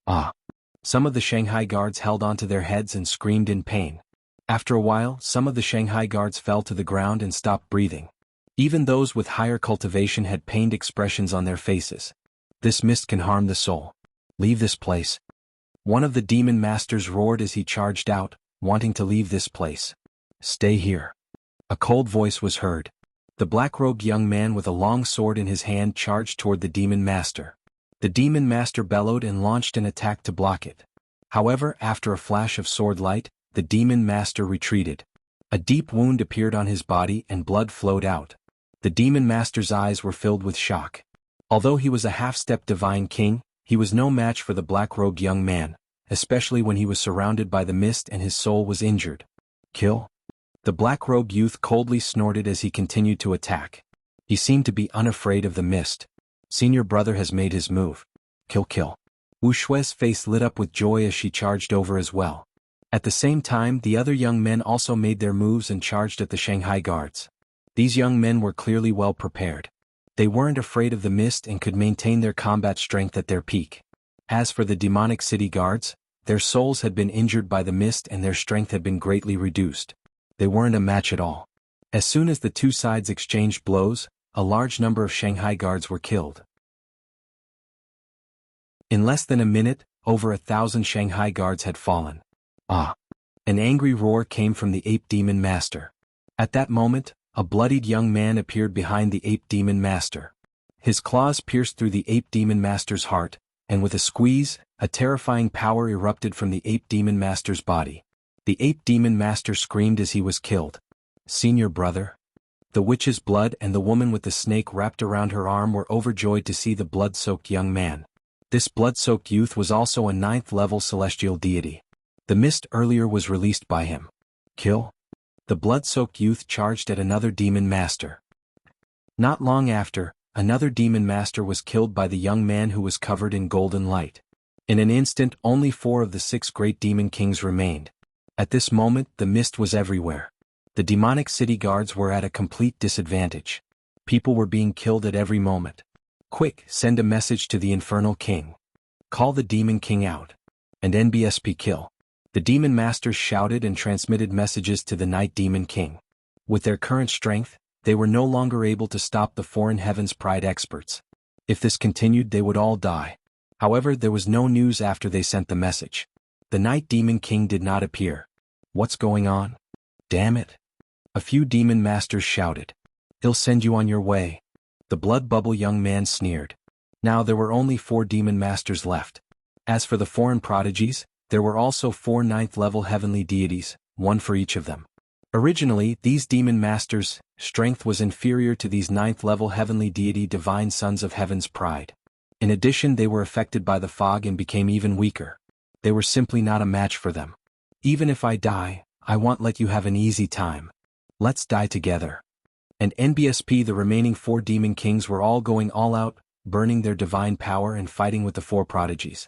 Ah! Some of the Shanghai guards held onto their heads and screamed in pain. After a while, some of the Shanghai guards fell to the ground and stopped breathing. Even those with higher cultivation had pained expressions on their faces. This mist can harm the soul. Leave this place. One of the demon masters roared as he charged out, wanting to leave this place. Stay here. A cold voice was heard. The black-robed young man with a long sword in his hand charged toward the demon master. The demon master bellowed and launched an attack to block it. However, after a flash of sword light, the demon master retreated. A deep wound appeared on his body and blood flowed out. The demon master's eyes were filled with shock. Although he was a half-step divine king, he was no match for the black-robed young man, especially when he was surrounded by the mist and his soul was injured. Kill? The black-robed youth coldly snorted as he continued to attack. He seemed to be unafraid of the mist. Senior brother has made his move. Kill, kill. Wu Shui's face lit up with joy as she charged over as well. At the same time, the other young men also made their moves and charged at the Shanghai guards. These young men were clearly well prepared. They weren't afraid of the mist and could maintain their combat strength at their peak. As for the demonic city guards, their souls had been injured by the mist and their strength had been greatly reduced. They weren't a match at all. As soon as the two sides exchanged blows, a large number of Shanghai guards were killed. In less than a minute, over 1,000 Shanghai guards had fallen. Ah! An angry roar came from the ape demon master. At that moment, a bloodied young man appeared behind the ape demon master. His claws pierced through the ape demon master's heart, and with a squeeze, a terrifying power erupted from the ape demon master's body. The ape demon master screamed as he was killed. Senior brother? The witch's blood and the woman with the snake wrapped around her arm were overjoyed to see the blood-soaked young man. This blood-soaked youth was also a 9th-level celestial deity. The mist earlier was released by him. Kill? The blood-soaked youth charged at another demon master. Not long after, another demon master was killed by the young man who was covered in golden light. In an instant, only 4 of the 6 great demon kings remained. At this moment, the mist was everywhere. The demonic city guards were at a complete disadvantage. People were being killed at every moment. Quick, send a message to the Infernal King. Call the Demon King out. And NBSP kill. The demon masters shouted and transmitted messages to the Night Demon King. With their current strength, they were no longer able to stop the foreign heavens pride experts. If this continued, they would all die. However, there was no news after they sent the message. The Night Demon King did not appear. What's going on? Damn it. A few demon masters shouted. He'll send you on your way. The blood bubble young man sneered. Now there were only 4 demon masters left. As for the foreign prodigies, there were also 4 9th-level heavenly deities, 1 for each of them. Originally, these demon masters' strength was inferior to these 9th-level heavenly deity divine sons of heaven's pride. In addition, they were affected by the fog and became even weaker. They were simply not a match for them. Even if I die, I won't let you have an easy time. Let's die together. And NBSP, the remaining 4 demon kings were all going all out, burning their divine power and fighting with the 4 prodigies.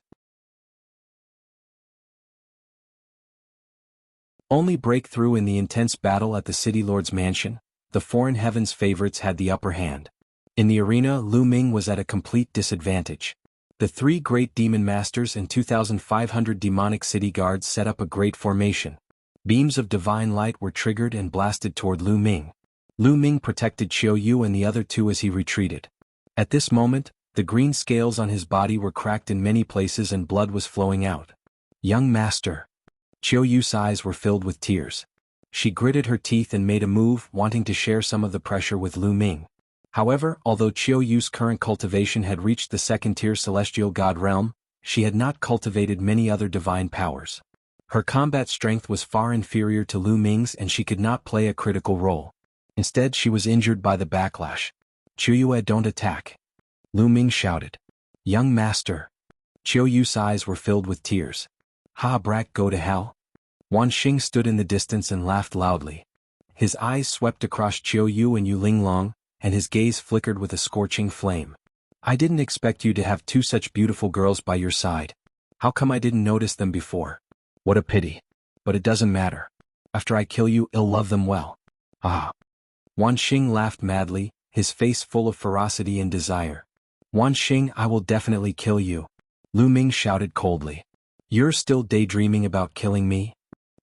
Only breakthrough in the intense battle at the City Lord's mansion, the foreign heavens favorites had the upper hand. In the arena, Lu Ming was at a complete disadvantage. The 3 great demon masters and 2,500 demonic city guards set up a great formation. Beams of divine light were triggered and blasted toward Lu Ming. Lu Ming protected Qiu Yu and the other 2 as he retreated. At this moment, the green scales on his body were cracked in many places and blood was flowing out. Young master. Qiu Yu's eyes were filled with tears. She gritted her teeth and made a move, wanting to share some of the pressure with Lu Ming. However, although Qiu Yu's current cultivation had reached the 2nd-tier celestial god realm, she had not cultivated many other divine powers. Her combat strength was far inferior to Lu Ming's and she could not play a critical role. Instead, she was injured by the backlash. Qiu Yu, don't attack. Lu Ming shouted. Young master. Qiu Yu's eyes were filled with tears. Ha brat, go to hell. Wan Xing stood in the distance and laughed loudly. His eyes swept across Qiu Yu and Yu Linglong, and his gaze flickered with a scorching flame. I didn't expect you to have 2 such beautiful girls by your side. How come I didn't notice them before? What a pity. But it doesn't matter. After I kill you, I'll love them well. Ah. Wan Xing laughed madly, his face full of ferocity and desire. Wan Xing, I will definitely kill you. Lu Ming shouted coldly. You're still daydreaming about killing me?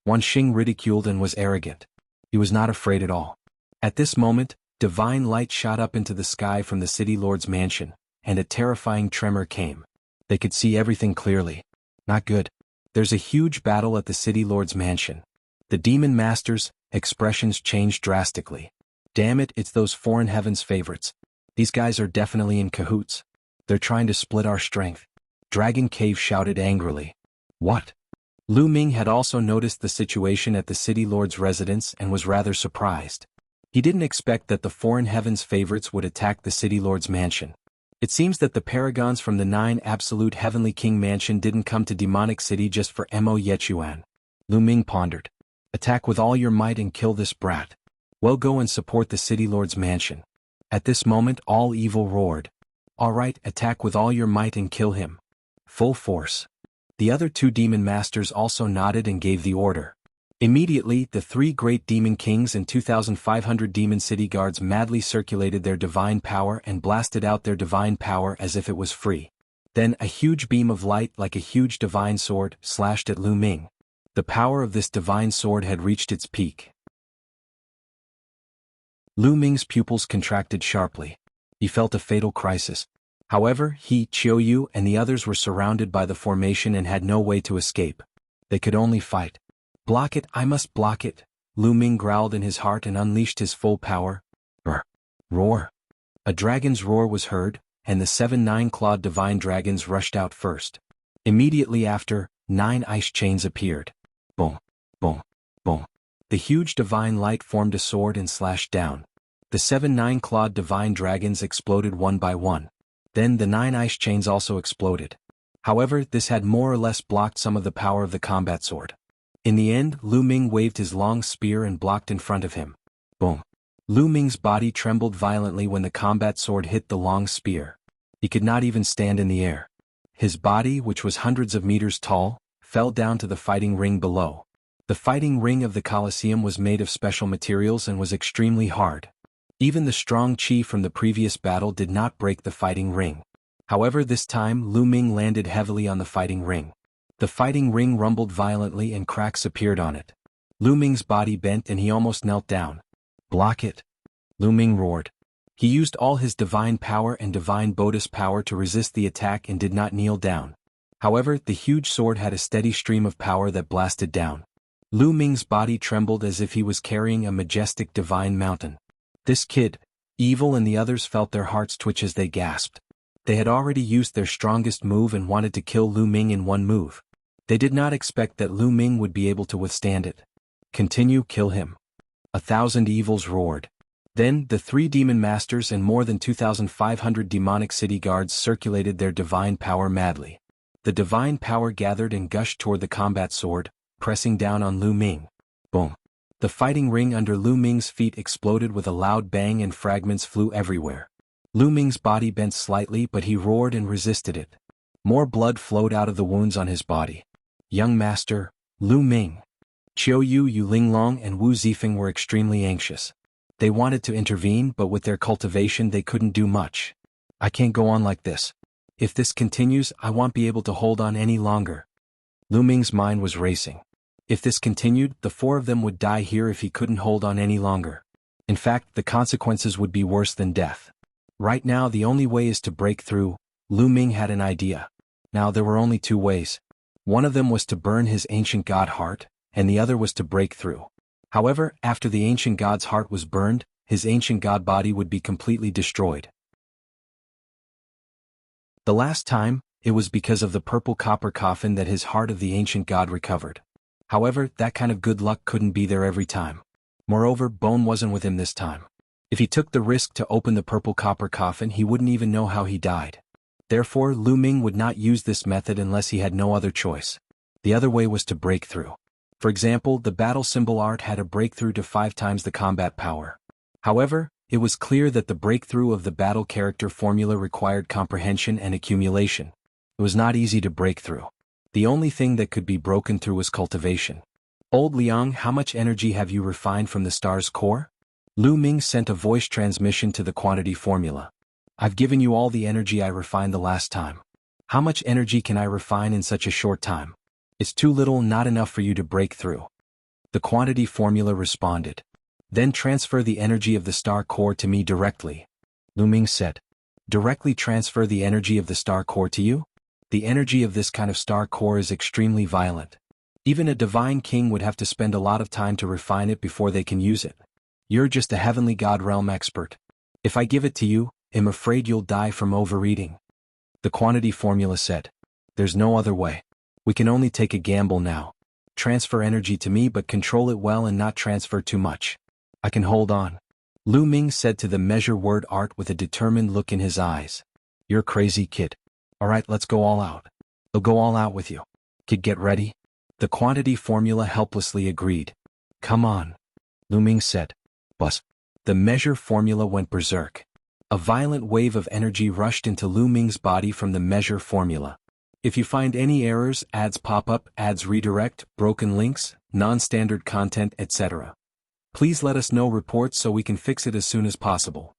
Wan Xing ridiculed and was arrogant. He was not afraid at all. At this moment, divine light shot up into the sky from the City Lord's mansion, and a terrifying tremor came. They could see everything clearly. Not good. There's a huge battle at the City Lord's mansion. The demon masters' expressions changed drastically. Damn it, it's those foreign heavens favorites. These guys are definitely in cahoots. They're trying to split our strength. Dragon Cave shouted angrily. What? Lu Ming had also noticed the situation at the City Lord's residence and was rather surprised. He didn't expect that the foreign heavens favorites would attack the City Lord's mansion. It seems that the paragons from the 9 absolute heavenly king mansion didn't come to Demonic City just for Mo Yechuan. Lu Ming pondered. Attack with all your might and kill this brat. Well, go and support the City Lord's mansion. At this moment, all evil roared. All right, attack with all your might and kill him. Full force. The other 2 demon masters also nodded and gave the order. Immediately, the 3 great demon kings and 2,500 demon city guards madly circulated their divine power and blasted out their divine power as if it was free. Then a huge beam of light like a huge divine sword slashed at Lu Ming. The power of this divine sword had reached its peak. Lu Ming's pupils contracted sharply. He felt a fatal crisis. However, he, Qiu Yu, and the others were surrounded by the formation and had no way to escape. They could only fight. Block it, I must block it. Lu Ming growled in his heart and unleashed his full power. Roar. A dragon's roar was heard, and the 7 9-clawed divine dragons rushed out first. Immediately after, 9 ice chains appeared. Boom, boom, boom. The huge divine light formed a sword and slashed down. The 7 9-clawed divine dragons exploded one by one. Then the 9 ice chains also exploded. However, this had more or less blocked some of the power of the combat sword. In the end, Lu Ming waved his long spear and blocked in front of him. Boom. Lu Ming's body trembled violently when the combat sword hit the long spear. He could not even stand in the air. His body, which was hundreds of meters tall, fell down to the fighting ring below. The fighting ring of the Colosseum was made of special materials and was extremely hard. Even the strong chi from the previous battle did not break the fighting ring. However, this time Lu Ming landed heavily on the fighting ring. The fighting ring rumbled violently and cracks appeared on it. Lu Ming's body bent and he almost knelt down. Block it. Lu Ming roared. He used all his divine power and divine Bodhis power to resist the attack and did not kneel down. However, the huge sword had a steady stream of power that blasted down. Lu Ming's body trembled as if he was carrying a majestic divine mountain. This kid, evil, and the others felt their hearts twitch as they gasped. They had already used their strongest move and wanted to kill Lu Ming in one move. They did not expect that Lu Ming would be able to withstand it. Continue, kill him. 1,000 evils roared. Then, the 3 demon masters and more than 2,500 demonic city guards circulated their divine power madly. The divine power gathered and gushed toward the combat sword, pressing down on Lu Ming. Boom. The fighting ring under Lu Ming's feet exploded with a loud bang and fragments flew everywhere. Lu Ming's body bent slightly, but he roared and resisted it. More blood flowed out of the wounds on his body. Young master, Lu Ming. Qiu Yu, Yu Linglong, and Wu Zifeng were extremely anxious. They wanted to intervene, but with their cultivation they couldn't do much. I can't go on like this. If this continues, I won't be able to hold on any longer. Lu Ming's mind was racing. If this continued, the 4 of them would die here if he couldn't hold on any longer. In fact, the consequences would be worse than death. Right now the only way is to break through. Lu Ming had an idea. Now there were only 2 ways. One of them was to burn his ancient god heart, and the other was to break through. However, after the ancient god's heart was burned, his ancient god body would be completely destroyed. The last time, it was because of the purple copper coffin that his heart of the ancient god recovered. However, that kind of good luck couldn't be there every time. Moreover, bone wasn't with him this time. If he took the risk to open the purple copper coffin, he wouldn't even know how he died. Therefore, Lu Ming would not use this method unless he had no other choice. The other way was to break through. For example, the battle symbol art had a breakthrough to 5 times the combat power. However, it was clear that the breakthrough of the battle character formula required comprehension and accumulation. It was not easy to break through. The only thing that could be broken through was cultivation. Old Liang, how much energy have you refined from the star's core? Lu Ming sent a voice transmission to the quantity formula. I've given you all the energy I refined the last time. How much energy can I refine in such a short time? It's too little, not enough for you to break through. The quantity formula responded. Then transfer the energy of the star core to me directly. Lu Ming said. Directly transfer the energy of the star core to you? The energy of this kind of star core is extremely violent. Even a divine king would have to spend a lot of time to refine it before they can use it. You're just a heavenly god realm expert. If I give it to you, I'm afraid you'll die from overeating. The quantity formula said. There's no other way. We can only take a gamble now. Transfer energy to me, but control it well and not transfer too much. I can hold on. Lu Ming said to the measure word art with a determined look in his eyes. You're crazy, kid. Alright, let's go all out. I'll go all out with you. Kid, get ready. The quantity formula helplessly agreed. Come on. Lu Ming said. Bus. The measure formula went berserk. A violent wave of energy rushed into Lu Ming's body from the measure formula. If you find any errors, ads pop up, ads redirect, broken links, non-standard content, etc. Please let us know reports so we can fix it as soon as possible.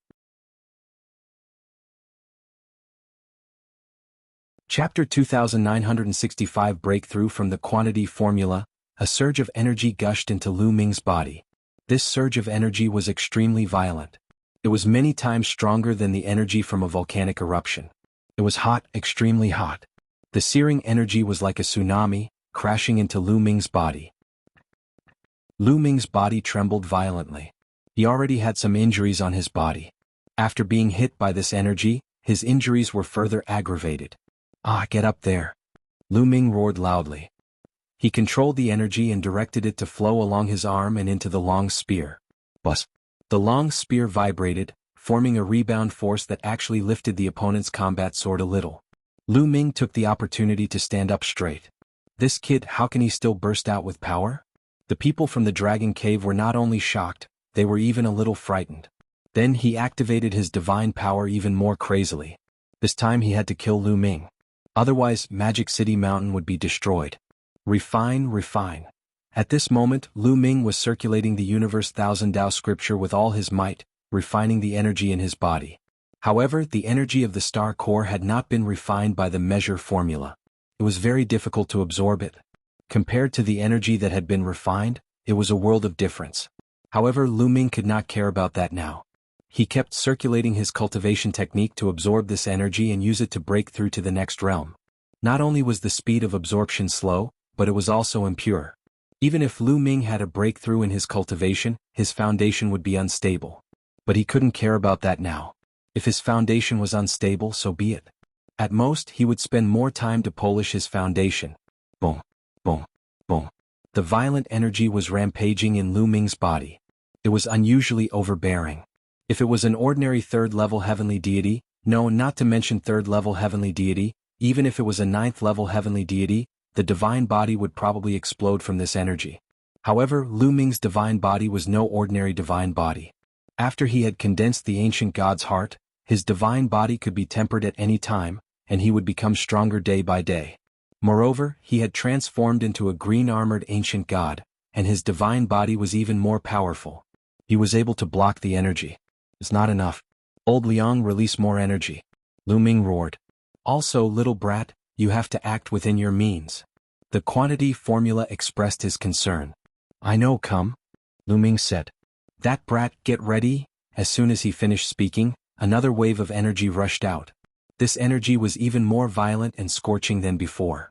Chapter 2965 Breakthrough from the Quantity Formula. A surge of energy gushed into Lu Ming's body. This surge of energy was extremely violent. It was many times stronger than the energy from a volcanic eruption. It was hot, extremely hot. The searing energy was like a tsunami, crashing into Lu Ming's body. Lu Ming's body trembled violently. He already had some injuries on his body. After being hit by this energy, his injuries were further aggravated. Ah, get up there. Lu Ming roared loudly. He controlled the energy and directed it to flow along his arm and into the long spear. Bus. The long spear vibrated, forming a rebound force that actually lifted the opponent's combat sword a little. Lu Ming took the opportunity to stand up straight. This kid, how can he still burst out with power? The people from the Dragon Cave were not only shocked, they were even a little frightened. Then he activated his divine power even more crazily. This time he had to kill Lu Ming. Otherwise, Magic City Mountain would be destroyed. Refine, refine. At this moment, Lu Ming was circulating the universe Thousand Tao scripture with all his might, refining the energy in his body. However, the energy of the star core had not been refined by the measure formula. It was very difficult to absorb it. Compared to the energy that had been refined, it was a world of difference. However, Lu Ming could not care about that now. He kept circulating his cultivation technique to absorb this energy and use it to break through to the next realm. Not only was the speed of absorption slow, but it was also impure. Even if Lu Ming had a breakthrough in his cultivation, his foundation would be unstable. But he couldn't care about that now. If his foundation was unstable, so be it. At most, he would spend more time to polish his foundation. Boom, boom, boom. The violent energy was rampaging in Lu Ming's body. It was unusually overbearing. If it was an ordinary third-level heavenly deity, no, not to mention third-level heavenly deity, even if it was a ninth-level heavenly deity, the divine body would probably explode from this energy. However, Lu Ming's divine body was no ordinary divine body. After he had condensed the ancient god's heart, his divine body could be tempered at any time, and he would become stronger day by day. Moreover, he had transformed into a green-armored ancient god, and his divine body was even more powerful. He was able to block the energy. It's not enough. Old Liang, release more energy. Lu Ming roared. Also, little brat, you have to act within your means. The quantity formula expressed his concern. I know, come. Lu Ming said. That brat, get ready. As soon as he finished speaking, another wave of energy rushed out. This energy was even more violent and scorching than before.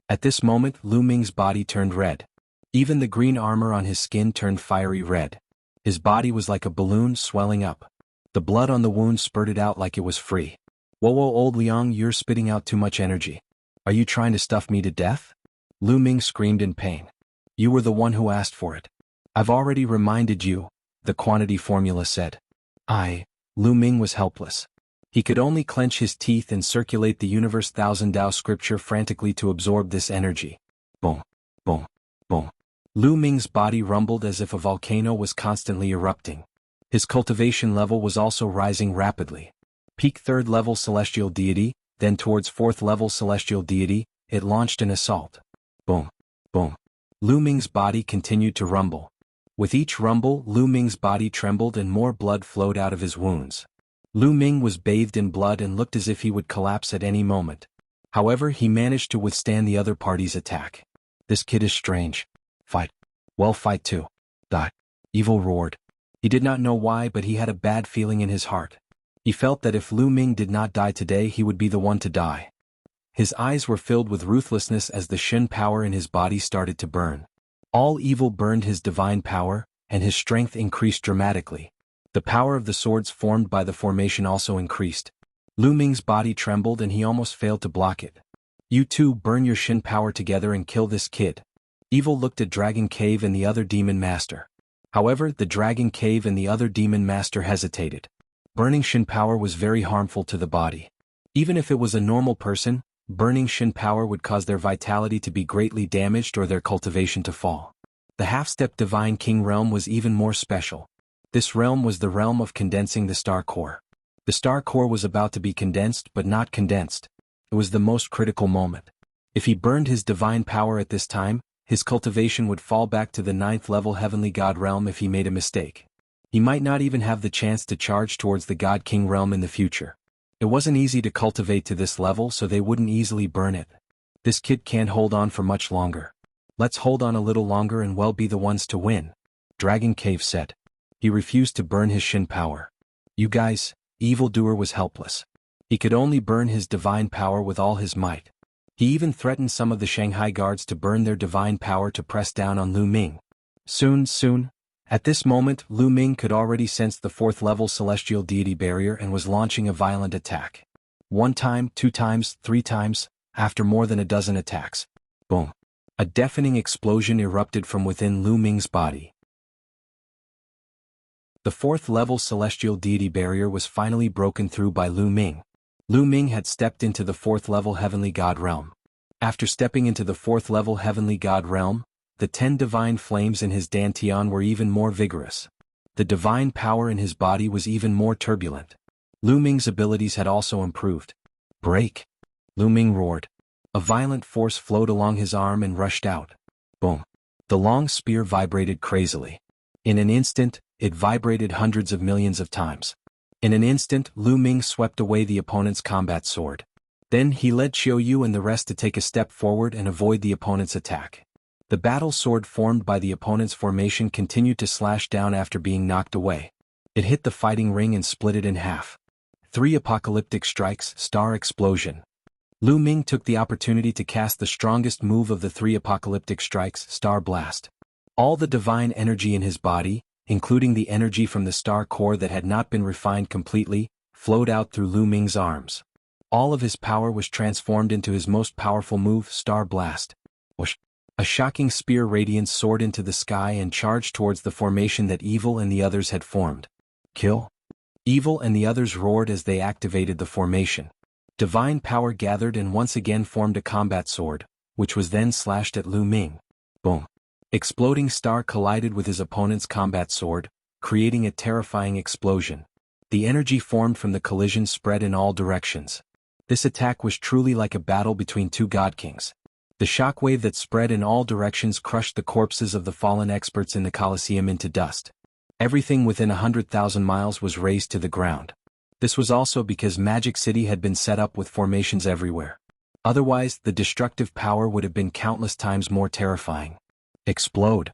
At this moment, Lu Ming's body turned red. Even the green armor on his skin turned fiery red. His body was like a balloon swelling up. The blood on the wound spurted out like it was free. Whoa, old Liang, you're spitting out too much energy. Are you trying to stuff me to death? Lu Ming screamed in pain. You were the one who asked for it. I've already reminded you, the quantity formula said. Lu Ming was helpless. He could only clench his teeth and circulate the universe thousand Tao scripture frantically to absorb this energy. Boom, boom, boom. Lu Ming's body rumbled as if a volcano was constantly erupting. His cultivation level was also rising rapidly. Peak third-level celestial deity, then towards fourth-level celestial deity, it launched an assault. Boom, boom. Lu Ming's body continued to rumble. With each rumble, Lu Ming's body trembled and more blood flowed out of his wounds. Lu Ming was bathed in blood and looked as if he would collapse at any moment. However, he managed to withstand the other party's attack. This kid is strange. Fight. Well, fight too. Die. Evil roared. He did not know why, but he had a bad feeling in his heart. He felt that if Lu Ming did not die today, he would be the one to die. His eyes were filled with ruthlessness as the Shen power in his body started to burn. All evil burned his divine power, and his strength increased dramatically. The power of the swords formed by the formation also increased. Lu Ming's body trembled and he almost failed to block it. You two burn your Shen power together and kill this kid. Evil looked at Dragon Cave and the other demon master. However, the Dragon Cave and the other demon master hesitated. Burning Shen power was very harmful to the body. Even if it was a normal person, burning Shen power would cause their vitality to be greatly damaged or their cultivation to fall. The half-step Divine King realm was even more special. This realm was the realm of condensing the star core. The star core was about to be condensed but not condensed. It was the most critical moment. If he burned his divine power at this time, his cultivation would fall back to the 9th level heavenly god realm if he made a mistake. He might not even have the chance to charge towards the God King realm in the future. It wasn't easy to cultivate to this level, so they wouldn't easily burn it. This kid can't hold on for much longer. Let's hold on a little longer and we'll be the ones to win, Dragon Cave said. He refused to burn his Shen power. You guys, evildoer was helpless. He could only burn his divine power with all his might. He even threatened some of the Shanghai guards to burn their divine power to press down on Lu Ming. Soon. At this moment, Lu Ming could already sense the 4th-level celestial deity barrier and was launching a violent attack. 1 time, 2 times, 3 times, after more than a dozen attacks. Boom. A deafening explosion erupted from within Lu Ming's body. The 4th-level celestial deity barrier was finally broken through by Lu Ming. Lu Ming had stepped into the 4th-level heavenly god realm. After stepping into the 4th-level heavenly god realm, the 10 divine flames in his dantian were even more vigorous. The divine power in his body was even more turbulent. Lu Ming's abilities had also improved. Break! Lu Ming roared. A violent force flowed along his arm and rushed out. Boom! The long spear vibrated crazily. In an instant, it vibrated hundreds of millions of times. In an instant, Lu Ming swept away the opponent's combat sword. Then he led Xiao Yu and the rest to take a step forward and avoid the opponent's attack. The battle sword formed by the opponent's formation continued to slash down after being knocked away. It hit the fighting ring and split it in half. 3 apocalyptic strikes, star explosion. Lu Ming took the opportunity to cast the strongest move of the 3 apocalyptic strikes, star blast. All the divine energy in his body, including the energy from the star core that had not been refined completely, flowed out through Lu Ming's arms. All of his power was transformed into his most powerful move, Star Blast. Whoosh! A shocking spear radiance soared into the sky and charged towards the formation that Evil and the others had formed. Kill! Evil and the others roared as they activated the formation. Divine power gathered and once again formed a combat sword, which was then slashed at Lu Ming. Boom! Exploding star collided with his opponent's combat sword, creating a terrifying explosion. The energy formed from the collision spread in all directions. This attack was truly like a battle between 2 god kings. The shockwave that spread in all directions crushed the corpses of the fallen experts in the Colosseum into dust. Everything within 100,000 miles was razed to the ground. This was also because Magic City had been set up with formations everywhere. Otherwise, the destructive power would have been countless times more terrifying. Explode!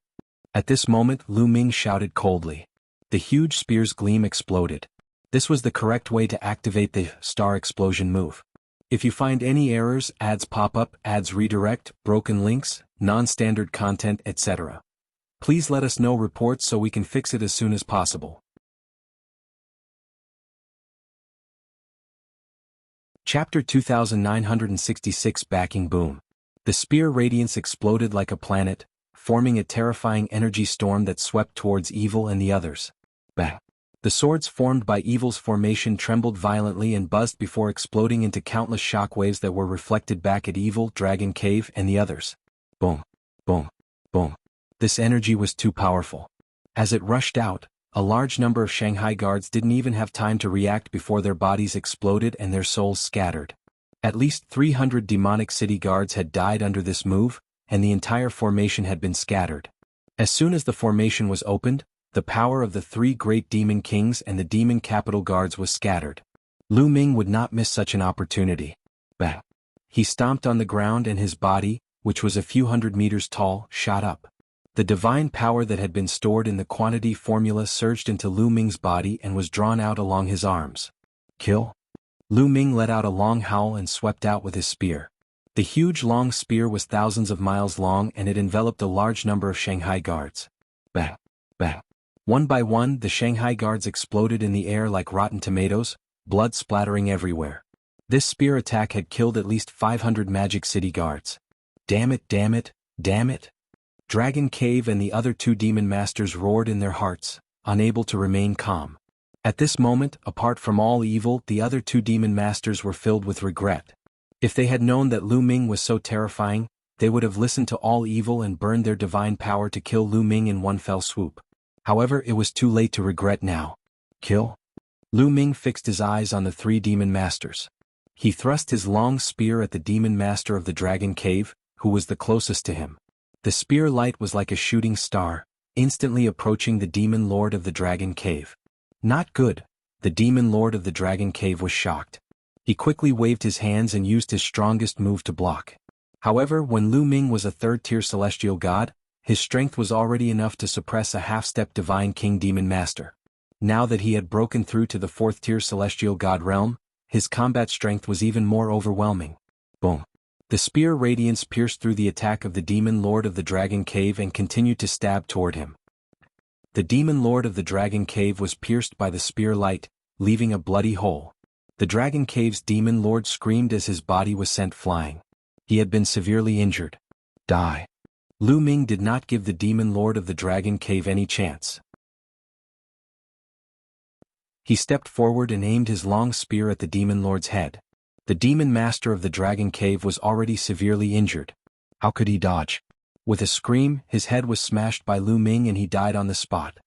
At this moment, Lu Ming shouted coldly. The huge spear's gleam exploded. This was the correct way to activate the star explosion move. If you find any errors, ads pop up, ads redirect, broken links, non-standard content, etc., please let us know reports so we can fix it as soon as possible. Chapter 2966 Backing Boom. The spear radiance exploded like a planet, forming a terrifying energy storm that swept towards Evil and the others. Bang! The swords formed by Evil's formation trembled violently and buzzed before exploding into countless shockwaves that were reflected back at Evil, Dragon Cave, and the others. Boom! Boom! Boom! This energy was too powerful. As it rushed out, a large number of Shanghai guards didn't even have time to react before their bodies exploded and their souls scattered. At least 300 demonic city guards had died under this move, and the entire formation had been scattered. As soon as the formation was opened, the power of the 3 great demon kings and the demon capital guards was scattered. Lu Ming would not miss such an opportunity. Bang! He stomped on the ground and his body, which was a few hundred meters tall, shot up. The divine power that had been stored in the quantity formula surged into Lu Ming's body and was drawn out along his arms. Kill! Lu Ming let out a long howl and swept out with his spear. The huge long spear was thousands of miles long and it enveloped a large number of Shanghai guards. Bang! Bang! One by one, the Shanghai guards exploded in the air like rotten tomatoes, blood splattering everywhere. This spear attack had killed at least 500 Magic City guards. Damn it, damn it, damn it! Dragon Cave and the other 2 demon masters roared in their hearts, unable to remain calm. At this moment, apart from all Evil, the other 2 demon masters were filled with regret. If they had known that Lu Ming was so terrifying, they would have listened to all Evil and burned their divine power to kill Lu Ming in one fell swoop. However, it was too late to regret now. Kill? Lu Ming fixed his eyes on the 3 demon masters. He thrust his long spear at the demon master of the Dragon Cave, who was the closest to him. The spear light was like a shooting star, instantly approaching the demon lord of the Dragon Cave. Not good. The demon lord of the Dragon Cave was shocked. He quickly waved his hands and used his strongest move to block. However, when Lu Ming was a 3rd-tier celestial god, his strength was already enough to suppress a half-step divine king demon master. Now that he had broken through to the 4th-tier celestial god realm, his combat strength was even more overwhelming. Boom! The spear radiance pierced through the attack of the demon lord of the Dragon Cave and continued to stab toward him. The demon lord of the Dragon Cave was pierced by the spear light, leaving a bloody hole. The Dragon Cave's demon lord screamed as his body was sent flying. He had been severely injured. Die! Lu Ming did not give the demon lord of the Dragon Cave any chance. He stepped forward and aimed his long spear at the demon lord's head. The demon master of the Dragon Cave was already severely injured. How could he dodge? With a scream, his head was smashed by Lu Ming and he died on the spot.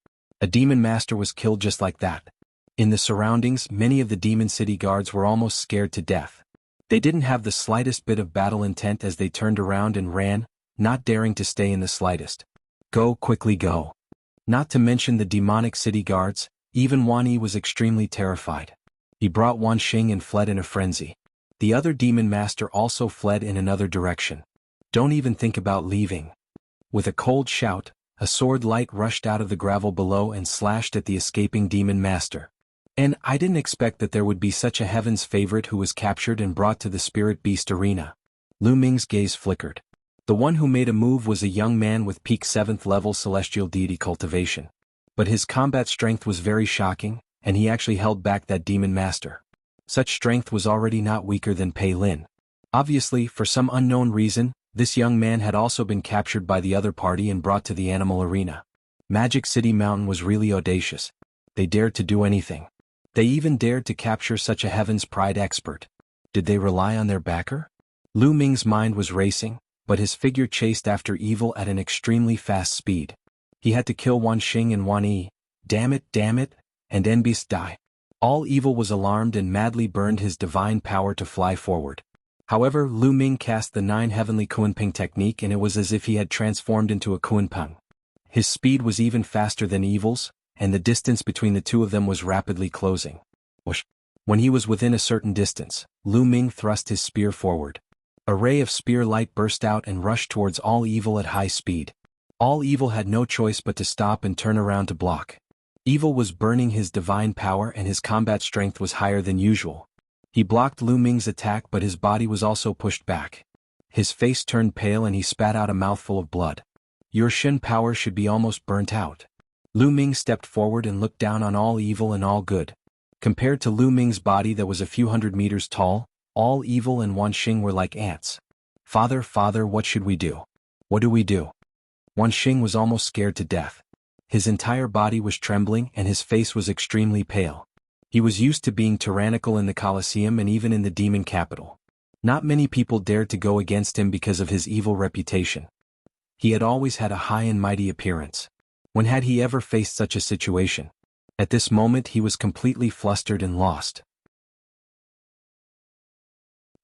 A demon master was killed just like that. In the surroundings, many of the demon city guards were almost scared to death. They didn't have the slightest bit of battle intent as they turned around and ran, not daring to stay in the slightest. Go, quickly go. Not to mention the demonic city guards, even Wan Yi was extremely terrified. He brought Wan Xing and fled in a frenzy. The other demon master also fled in another direction. Don't even think about leaving. With a cold shout, a sword light rushed out of the gravel below and slashed at the escaping demon master. And I didn't expect that there would be such a heaven's favorite who was captured and brought to the spirit beast arena. Lu Ming's gaze flickered. The one who made a move was a young man with peak 7th level celestial deity cultivation. But his combat strength was very shocking, and he actually held back that demon master. Such strength was already not weaker than Pei Lin. Obviously, for some unknown reason, this young man had also been captured by the other party and brought to the animal arena. Magic City Mountain was really audacious. They dared to do anything. They even dared to capture such a Heaven's Pride expert. Did they rely on their backer? Lu Ming's mind was racing, but his figure chased after evil at an extremely fast speed. He had to kill Wan Xing and Wan Yi. Damn it, and Enbeast die. All evil was alarmed and madly burned his divine power to fly forward. However, Lu Ming cast the 9 heavenly Kunpeng technique and it was as if he had transformed into a Kunpeng. His speed was even faster than evil's, and the distance between the two of them was rapidly closing. Whoosh. When he was within a certain distance, Lu Ming thrust his spear forward. A ray of spear light burst out and rushed towards all evil at high speed. All evil had no choice but to stop and turn around to block. Evil was burning his divine power and his combat strength was higher than usual. He blocked Lu Ming's attack but his body was also pushed back. His face turned pale and he spat out a mouthful of blood. Your Shin power should be almost burnt out. Lu Ming stepped forward and looked down on all evil and all good. Compared to Lu Ming's body that was a few hundred meters tall, all evil and Wan Xing were like ants. Father, what should we do? What do we do? Wan Xing was almost scared to death. His entire body was trembling and his face was extremely pale. He was used to being tyrannical in the Colosseum and even in the demon capital. Not many people dared to go against him because of his evil reputation. He had always had a high and mighty appearance. When had he ever faced such a situation? At this moment he was completely flustered and lost.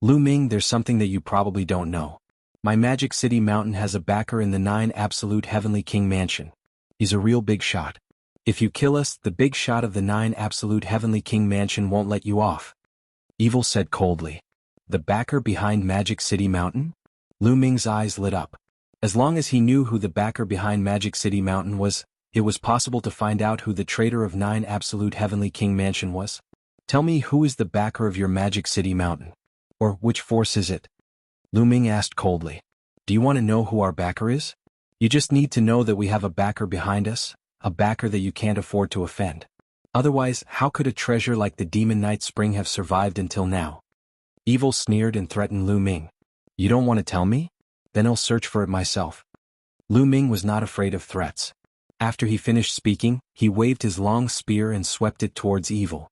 Lu Ming, there's something that you probably don't know. My Magic City Mountain has a backer in the 9 Absolute Heavenly King Mansion. He's a real big shot. If you kill us, the big shot of the 9 Absolute Heavenly King Mansion won't let you off. Evil said coldly. The backer behind Magic City Mountain? Lu Ming's eyes lit up. As long as he knew who the backer behind Magic City Mountain was, it was possible to find out who the traitor of 9 Absolute Heavenly King Mansion was. Tell me, who is the backer of your Magic City Mountain? Or which force is it? Lu Ming asked coldly. Do you want to know who our backer is? You just need to know that we have a backer behind us, a backer that you can't afford to offend. Otherwise, how could a treasure like the Demon Knight Spring have survived until now? Evil sneered and threatened Lu Ming. You don't want to tell me? Then I'll search for it myself. Lu Ming was not afraid of threats. After he finished speaking, he waved his long spear and swept it towards Evil.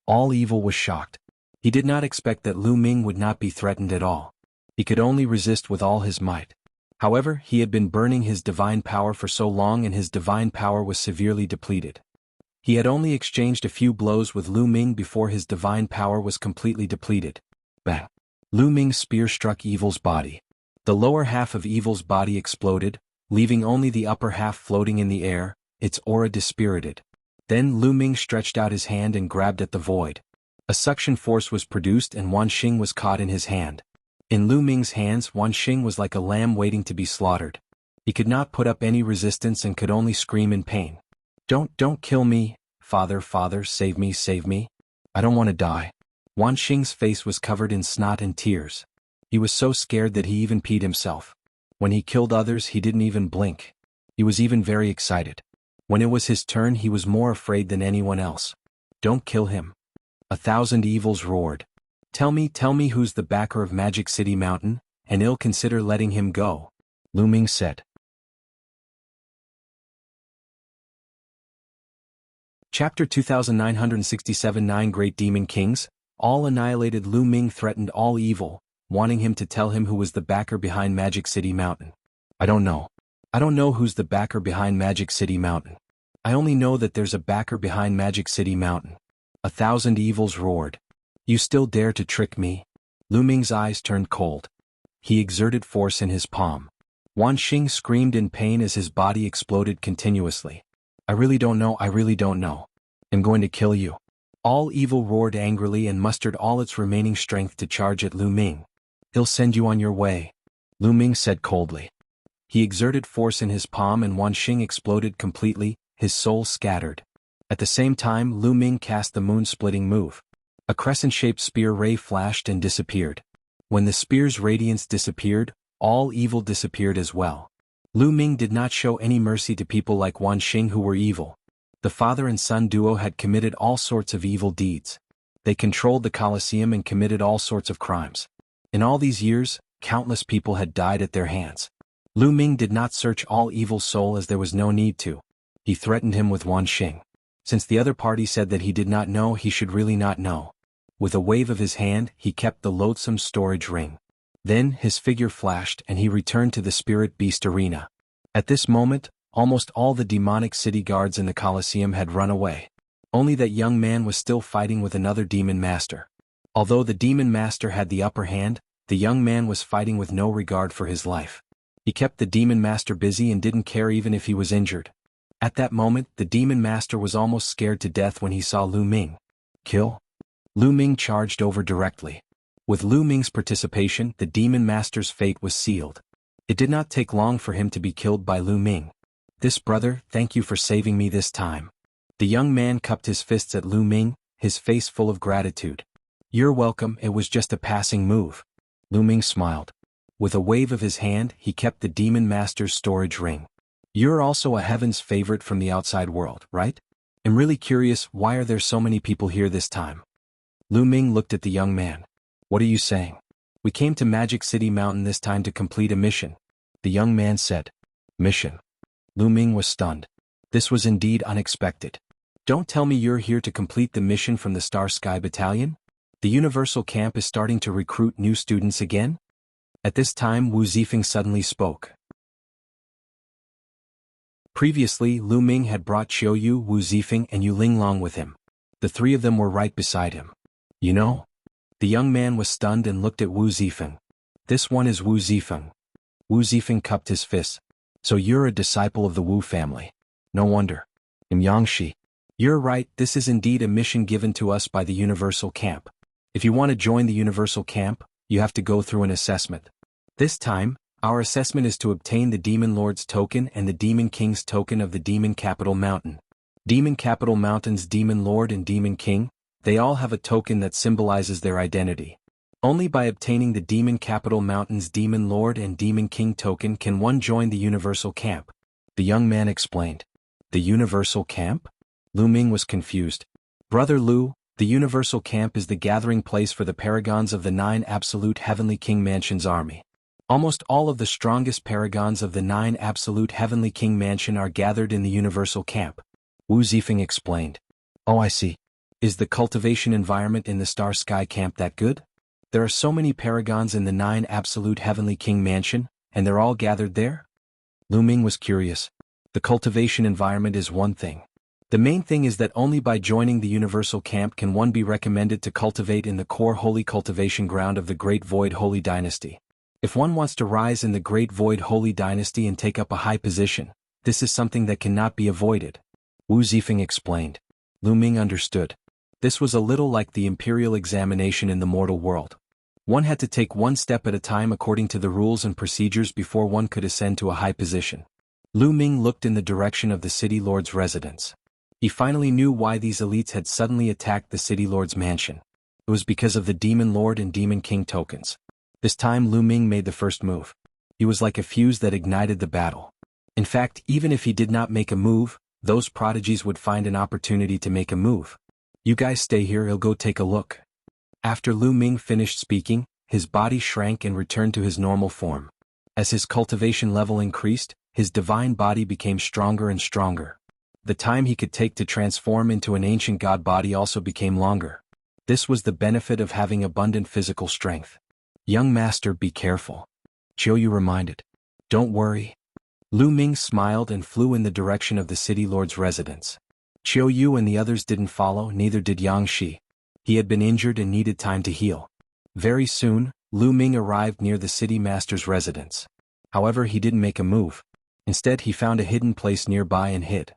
All Evil was shocked. He did not expect that Lu Ming would not be threatened at all. He could only resist with all his might. However, he had been burning his divine power for so long and his divine power was severely depleted. He had only exchanged a few blows with Lu Ming before his divine power was completely depleted. Bang! Lu Ming's spear struck Evil's body. The lower half of Evil's body exploded, leaving only the upper half floating in the air, its aura dispirited. Then Lu Ming stretched out his hand and grabbed at the void. A suction force was produced and Wan Xing was caught in his hand. In Lu Ming's hands, Wan Xing was like a lamb waiting to be slaughtered. He could not put up any resistance and could only scream in pain. Don't kill me, father, save me. I don't want to die. Wan Xing's face was covered in snot and tears. He was so scared that he even peed himself. When he killed others, he didn't even blink. He was even very excited. When it was his turn, he was more afraid than anyone else. Don't kill him. 1,000 evils roared. Tell me who's the backer of Magic City Mountain, and I'll consider letting him go, Lu Ming said. Chapter 2967 9 Great Demon Kings, all annihilated. Lu Ming threatened all evil, wanting him to tell him who was the backer behind Magic City Mountain. I don't know. I don't know who's the backer behind Magic City Mountain. I only know that there's a backer behind Magic City Mountain. 1,000 evils roared. You still dare to trick me? Lu Ming's eyes turned cold. He exerted force in his palm. Wan Xing screamed in pain as his body exploded continuously. I really don't know. I'm going to kill you. All evil roared angrily and mustered all its remaining strength to charge at Lu Ming. I'll send you on your way, Lu Ming said coldly. He exerted force in his palm and Wanxing exploded completely, his soul scattered. At the same time Lu Ming cast the moon-splitting move. A crescent-shaped spear ray flashed and disappeared. When the spear's radiance disappeared, all evil disappeared as well. Lu Ming did not show any mercy to people like Wanxing who were evil. The father and son duo had committed all sorts of evil deeds. They controlled the Colosseum and committed all sorts of crimes. In all these years, countless people had died at their hands. Lu Ming did not search all evil soul as there was no need to. He threatened him with Wanxing. Since the other party said that he did not know, he should really not know. With a wave of his hand, he kept the loathsome storage ring. Then his figure flashed and he returned to the spirit beast arena. At this moment, almost all the demonic city guards in the Colosseum had run away. Only that young man was still fighting with another demon master. Although the demon master had the upper hand, the young man was fighting with no regard for his life. He kept the demon master busy and didn't care even if he was injured. At that moment, the demon master was almost scared to death when he saw Lu Ming. Kill? Lu Ming charged over directly. With Lu Ming's participation, the demon master's fate was sealed. It did not take long for him to be killed by Lu Ming. This brother, thank you for saving me this time. The young man cupped his fists at Lu Ming, his face full of gratitude. You're welcome, it was just a passing move. Lu Ming smiled. With a wave of his hand, he kept the demon master's storage ring. You're also a heaven's favorite from the outside world, right? I'm really curious, why are there so many people here this time? Lu Ming looked at the young man. What are you saying? We came to Magic City Mountain this time to complete a mission. The young man said. Mission? Lu Ming was stunned. This was indeed unexpected. Don't tell me you're here to complete the mission from the Star Sky Battalion? The Universal Camp is starting to recruit new students again? At this time Wu Zifeng suddenly spoke. Previously Lu Ming had brought Qiuyu, Wu Zifeng and Yu Linglong with him. The three of them were right beside him. You know? The young man was stunned and looked at Wu Zifeng. This one is Wu Zifeng. Wu Zifeng cupped his fists. So you're a disciple of the Wu family. No wonder. Yangshi. You're right, this is indeed a mission given to us by the Universal Camp. If you want to join the Universal Camp, you have to go through an assessment. This time, our assessment is to obtain the Demon Lord's token and the Demon King's token of the Demon Capital Mountain. Demon Capital Mountain's Demon Lord and Demon King, they all have a token that symbolizes their identity. Only by obtaining the Demon Capital Mountain's Demon Lord and Demon King token can one join the Universal Camp. The young man explained. The Universal Camp? Lu Ming was confused. Brother Lu, the Universal Camp is the gathering place for the paragons of the 9 Absolute Heavenly King Mansion's army. Almost all of the strongest paragons of the 9 Absolute Heavenly King Mansion are gathered in the Universal Camp. Wu Zifeng explained. Oh, I see. Is the cultivation environment in the Star Sky Camp that good? There are so many paragons in the 9 Absolute Heavenly King Mansion, and they're all gathered there? Lu Ming was curious. The cultivation environment is one thing. The main thing is that only by joining the Universal Camp can one be recommended to cultivate in the core holy cultivation ground of the Great Void Holy Dynasty. If one wants to rise in the Great Void Holy Dynasty and take up a high position, this is something that cannot be avoided. Wu Zifeng explained. Lu Ming understood. This was a little like the Imperial examination in the mortal world. One had to take one step at a time according to the rules and procedures before one could ascend to a high position. Lu Ming looked in the direction of the City Lord's residence. He finally knew why these elites had suddenly attacked the City Lord's mansion. It was because of the Demon Lord and Demon King tokens. This time Lu Ming made the first move. He was like a fuse that ignited the battle. In fact, even if he did not make a move, those prodigies would find an opportunity to make a move. You guys stay here, I'll go take a look. After Lu Ming finished speaking, his body shrank and returned to his normal form. As his cultivation level increased, his divine body became stronger and stronger. The time he could take to transform into an ancient god body also became longer. This was the benefit of having abundant physical strength. Young master, be careful. Qiuyu reminded. Don't worry. Lu Ming smiled and flew in the direction of the City Lord's residence. Qiuyu and the others didn't follow, neither did Yangshi. He had been injured and needed time to heal. Very soon, Lu Ming arrived near the city master's residence. However, he didn't make a move. Instead, he found a hidden place nearby and hid.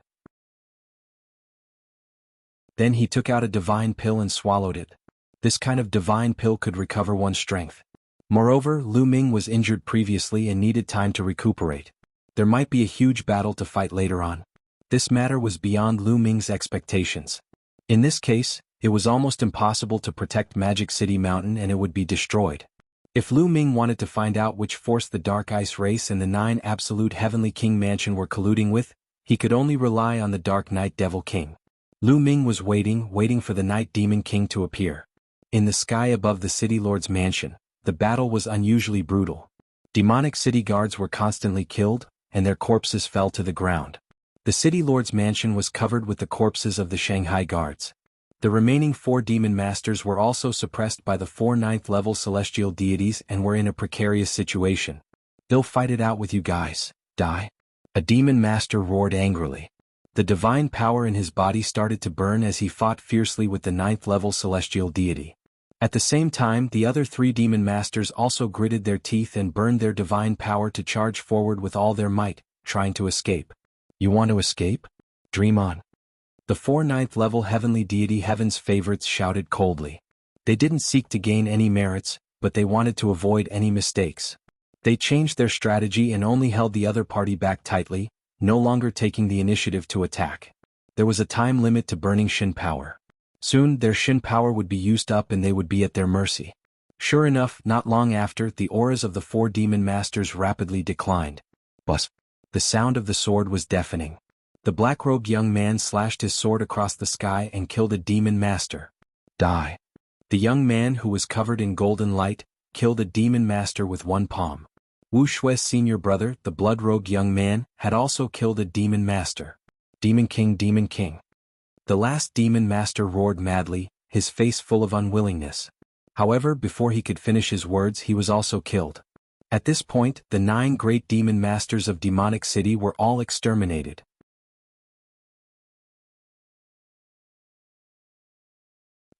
Then he took out a divine pill and swallowed it. This kind of divine pill could recover one's strength. Moreover, Lu Ming was injured previously and needed time to recuperate. There might be a huge battle to fight later on. This matter was beyond Lu Ming's expectations. In this case, it was almost impossible to protect Magic City Mountain and it would be destroyed. If Lu Ming wanted to find out which force the Dark Ice Race and the 9 Absolute Heavenly King Mansion were colluding with, he could only rely on the Dark Night Devil King. Lu Ming was waiting for the Night Demon King to appear. In the sky above the City Lord's mansion, the battle was unusually brutal. Demonic city guards were constantly killed, and their corpses fell to the ground. The City Lord's mansion was covered with the corpses of the Shanghai guards. The remaining 4 demon masters were also suppressed by the 4 9th-level celestial deities and were in a precarious situation. "They'll fight it out with you guys, die?" A demon master roared angrily. The divine power in his body started to burn as he fought fiercely with the 9th-level celestial deity. At the same time, the other 3 demon masters also gritted their teeth and burned their divine power to charge forward with all their might, trying to escape. "You want to escape? Dream on." The 4 9th-level heavenly deity Heaven's favorites shouted coldly. They didn't seek to gain any merits, but they wanted to avoid any mistakes. They changed their strategy and only held the other party back tightly, no longer taking the initiative to attack. There was a time limit to burning Shin power. Soon their Shin power would be used up and they would be at their mercy. Sure enough, not long after, the auras of the 4 demon masters rapidly declined. Buzz! The sound of the sword was deafening. The black-robed young man slashed his sword across the sky and killed a demon master. Die! The young man, who was covered in golden light, killed a demon master with one palm. Wu Shui's senior brother, the blood-robed young man, had also killed a demon master. Demon King, Demon King. The last demon master roared madly, his face full of unwillingness. However, before he could finish his words, he was also killed. At this point, the 9 great demon masters of Demonic City were all exterminated.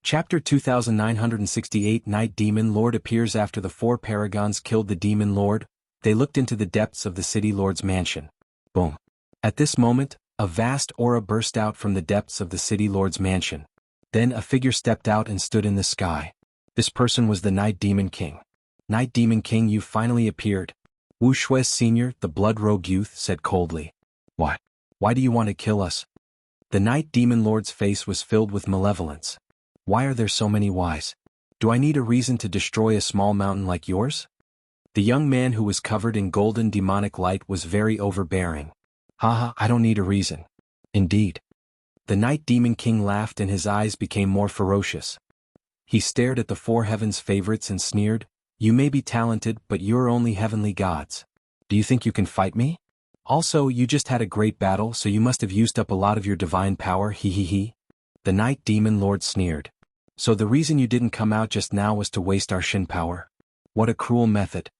Chapter 2968 Night Demon Lord appears after the 4 paragons killed the Demon Lord. They looked into the depths of the City Lord's mansion. Boom. At this moment, a vast aura burst out from the depths of the City Lord's mansion. Then a figure stepped out and stood in the sky. This person was the Night Demon King. "Night Demon King, you finally appeared." Wu Shui's senior, the blood-rogue youth, said coldly. "Why? Why do you want to kill us?" The Night Demon Lord's face was filled with malevolence. "Why are there so many whys? Do I need a reason to destroy a small mountain like yours?" The young man, who was covered in golden demonic light, was very overbearing. "Haha, I don't need a reason." "Indeed." The Night Demon King laughed and his eyes became more ferocious. He stared at the 4 heavens favorites and sneered, "You may be talented, but you're only heavenly gods. Do you think you can fight me? Also, you just had a great battle, so you must have used up a lot of your divine power, he. The Night Demon Lord sneered. "So the reason you didn't come out just now was to waste our Shin power? What a cruel method."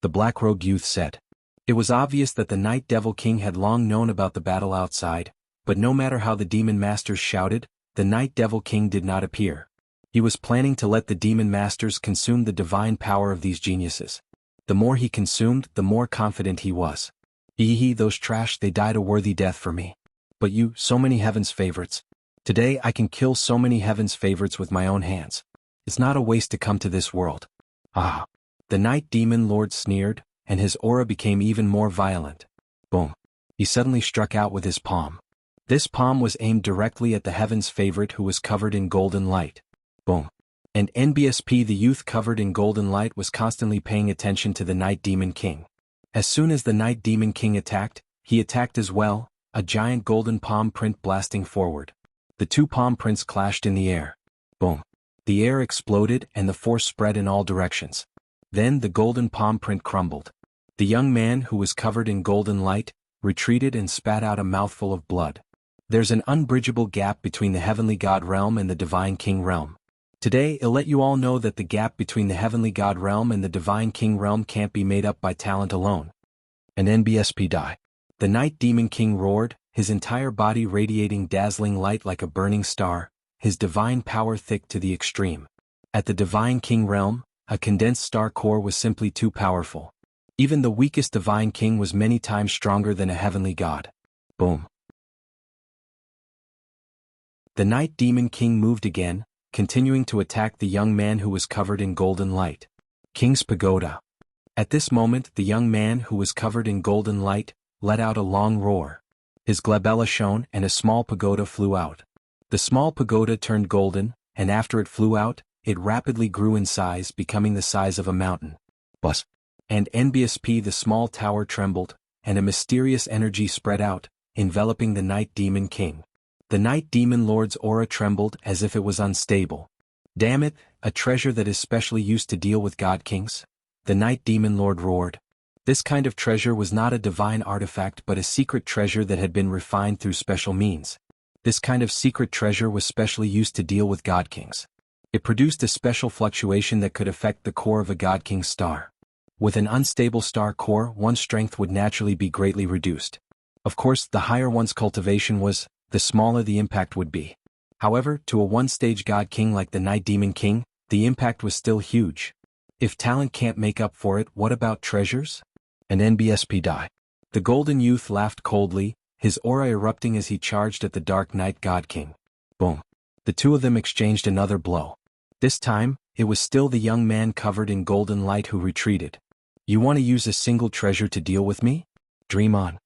The Black Rogue youth said. It was obvious that the Night Devil King had long known about the battle outside, but no matter how the demon masters shouted, the Night Devil King did not appear. He was planning to let the demon masters consume the divine power of these geniuses. The more he consumed, the more confident he was. Those trash, they died a worthy death for me. But you, so many heaven's favorites. Today I can kill so many heaven's favorites with my own hands. It's not a waste to come to this world. Ah. The Night Demon Lord sneered, and his aura became even more violent. Boom. He suddenly struck out with his palm. This palm was aimed directly at the heaven's favorite, who was covered in golden light. Boom. And NBSP, the youth covered in golden light, was constantly paying attention to the Night Demon King. As soon as the Night Demon King attacked, he attacked as well, a giant golden palm print blasting forward. The 2 palm prints clashed in the air. Boom. The air exploded and the force spread in all directions. Then the golden palm print crumbled. The young man, who was covered in golden light, retreated and spat out a mouthful of blood. There's an unbridgeable gap between the Heavenly God realm and the Divine King realm. Today I'll let you all know that the gap between the Heavenly God realm and the Divine King realm can't be made up by talent alone. An NBSP die. The Night Demon King roared, his entire body radiating dazzling light like a burning star, his divine power thick to the extreme. At the Divine King realm, a condensed star core was simply too powerful. Even the weakest Divine King was many times stronger than a heavenly god. Boom. The Night Demon King moved again, continuing to attack the young man who was covered in golden light. King's Pagoda. At this moment, the young man who was covered in golden light let out a long roar. His glabella shone and a small pagoda flew out. The small pagoda turned golden, and after it flew out, it rapidly grew in size, becoming the size of a mountain. Buzz. And NBSP, the small tower trembled, and a mysterious energy spread out, enveloping the Night Demon King. The Night Demon Lord's aura trembled as if it was unstable. Damn it, a treasure that is specially used to deal with God Kings? The Night Demon Lord roared. This kind of treasure was not a divine artifact but a secret treasure that had been refined through special means. This kind of secret treasure was specially used to deal with God Kings. It produced a special fluctuation that could affect the core of a God King's star. With an unstable star core, one's strength would naturally be greatly reduced. Of course, the higher one's cultivation was, the smaller the impact would be. However, to a one-stage God King like the Night Demon King, the impact was still huge. If talent can't make up for it, what about treasures? An NBSP die. The Golden Youth laughed coldly, his aura erupting as he charged at the Dark Knight God King. Boom. The two of them exchanged another blow. This time, it was still the young man covered in golden light who retreated. You want to use a single treasure to deal with me? Dream on.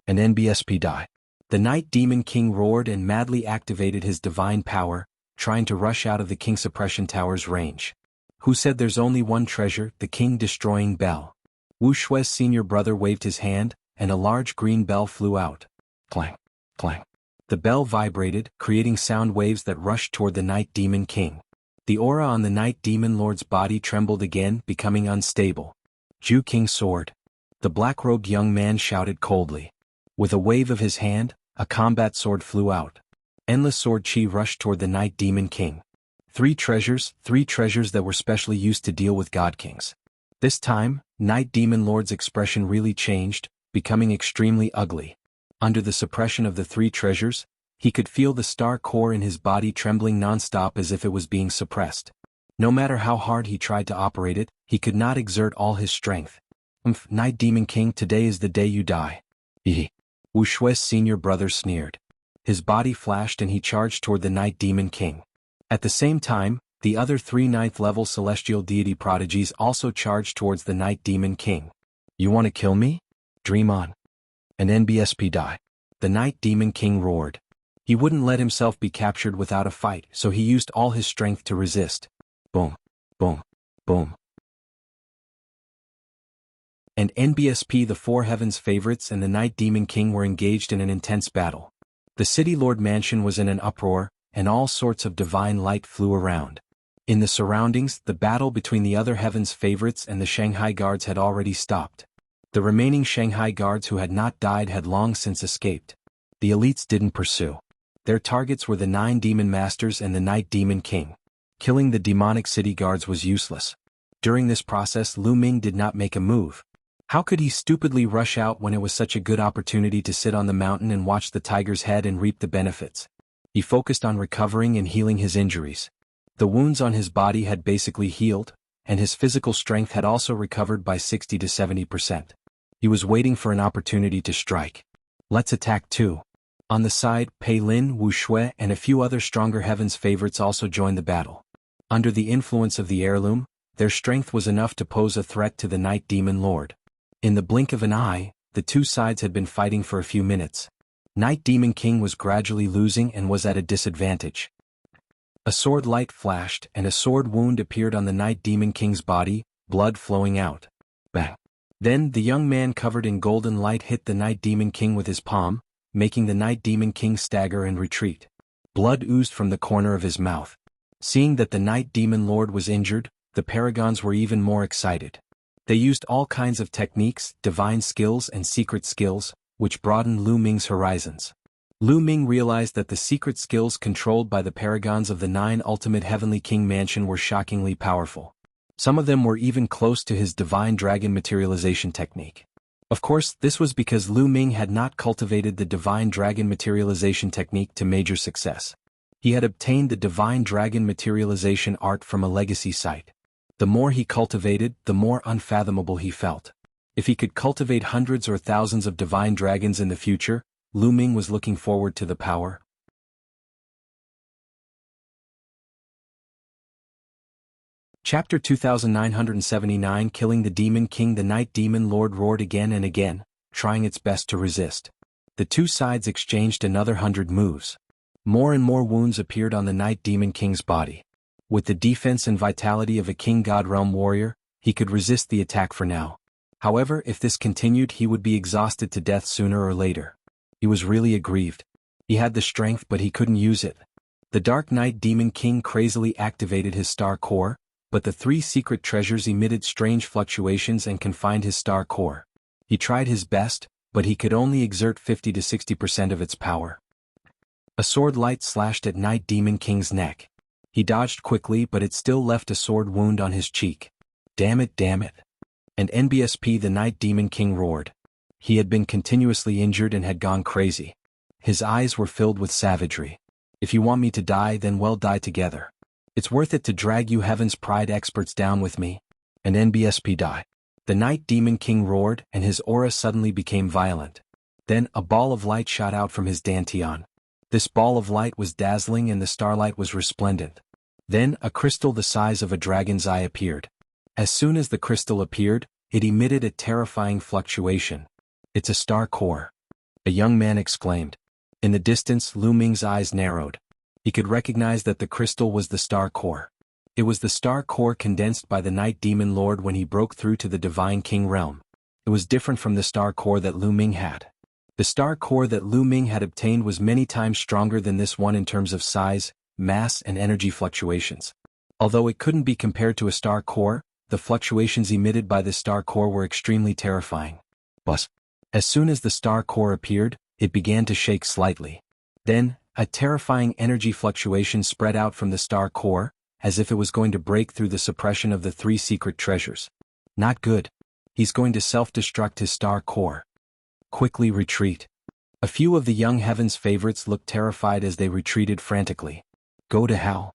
An NBSP die. The Night Demon King roared and madly activated his divine power, trying to rush out of the King Suppression Tower's range. Who said there's only one treasure? The King Destroying Bell. Wuxia's senior brother waved his hand, and a large green bell flew out. Clang, clang. The bell vibrated, creating sound waves that rushed toward the Night Demon King. The aura on the Night Demon Lord's body trembled again, becoming unstable. Ju King's sword. The black-robed young man shouted coldly. With a wave of his hand, a combat sword flew out. Endless sword chi rushed toward the Night Demon King. Three treasures that were specially used to deal with God Kings. This time, Night Demon Lord's expression really changed, becoming extremely ugly. Under the suppression of the three treasures, he could feel the star core in his body trembling non-stop as if it was being suppressed. No matter how hard he tried to operate it, he could not exert all his strength. Night Demon King, today is the day you die. Wuxia's senior brother sneered. His body flashed and he charged toward the Night Demon King. At the same time, the other three 9th-level celestial deity prodigies also charged towards the Night Demon King. You want to kill me? Dream on. An NBSP die. The Night Demon King roared. He wouldn't let himself be captured without a fight, so he used all his strength to resist. Boom, boom, boom. And NBSP, the Four Heavens favorites and the Night Demon King were engaged in an intense battle. The City Lord Mansion was in an uproar, and all sorts of divine light flew around. In the surroundings, the battle between the other Heavens favorites and the Shanghai Guards had already stopped. The remaining Shanghai Guards who had not died had long since escaped. The elites didn't pursue. Their targets were the 9 Demon Masters and the Night Demon King. Killing the demonic city guards was useless. During this process, Lu Ming did not make a move. How could he stupidly rush out when it was such a good opportunity to sit on the mountain and watch the tiger's head and reap the benefits? He focused on recovering and healing his injuries. The wounds on his body had basically healed, and his physical strength had also recovered by 60 to 70%. He was waiting for an opportunity to strike. Let's attack too. On the side, Pei Lin, Wuxia, and a few other stronger Heavens favorites also joined the battle. Under the influence of the heirloom, their strength was enough to pose a threat to the Night Demon Lord. In the blink of an eye, the two sides had been fighting for a few minutes. Night Demon King was gradually losing and was at a disadvantage. A sword light flashed and a sword wound appeared on the Night Demon King's body, blood flowing out. Bang! Then the young man covered in golden light hit the Night Demon King with his palm, making the Night Demon King stagger and retreat. Blood oozed from the corner of his mouth. Seeing that the Night Demon Lord was injured, the Paragons were even more excited. They used all kinds of techniques, divine skills and secret skills, which broadened Lu Ming's horizons. Lu Ming realized that the secret skills controlled by the Paragons of the 9 Ultimate Heavenly King Mansion were shockingly powerful. Some of them were even close to his divine dragon materialization technique. Of course, this was because Lu Ming had not cultivated the divine dragon materialization technique to major success. He had obtained the divine dragon materialization art from a legacy site. The more he cultivated, the more unfathomable he felt. If he could cultivate hundreds or thousands of divine dragons in the future, Lu Ming was looking forward to the power. Chapter 2979 Killing the Demon King. The Night Demon Lord roared again and again, trying its best to resist. The two sides exchanged another 100 moves. More and more wounds appeared on the Night Demon King's body. With the defense and vitality of a King God Realm warrior, he could resist the attack for now. However, if this continued, he would be exhausted to death sooner or later. He was really aggrieved. He had the strength, but he couldn't use it. The Dark Night Demon King crazily activated his star core, but the three secret treasures emitted strange fluctuations and confined his star core. He tried his best, but he could only exert 50 to 60% of its power. A sword light slashed at Night Demon King's neck. He dodged quickly, but it still left a sword wound on his cheek. Damn it, damn it. And NBSP, the Night Demon King, roared. He had been continuously injured and had gone crazy. His eyes were filled with savagery. If you want me to die, then we'll die together. It's worth it to drag you Heaven's Pride experts down with me. And NBSP die. The Night Demon King roared, and his aura suddenly became violent. Then, a ball of light shot out from his dantian. This ball of light was dazzling and the starlight was resplendent. Then, a crystal the size of a dragon's eye appeared. As soon as the crystal appeared, it emitted a terrifying fluctuation. It's a star core. A young man exclaimed. In the distance, Lu Ming's eyes narrowed. He could recognize that the crystal was the star core. It was the star core condensed by the Night Demon Lord when he broke through to the Divine King realm. It was different from the star core that Lu Ming had. The star core that Lu Ming had obtained was many times stronger than this one in terms of size, mass, and energy fluctuations. Although it couldn't be compared to a star core, the fluctuations emitted by the star core were extremely terrifying. But as soon as the star core appeared, it began to shake slightly. Then, a terrifying energy fluctuation spread out from the star core, as if it was going to break through the suppression of the three secret treasures. Not good. He's going to self-destruct his star core. Quickly retreat. A few of the young Heaven's favorites looked terrified as they retreated frantically. Go to hell.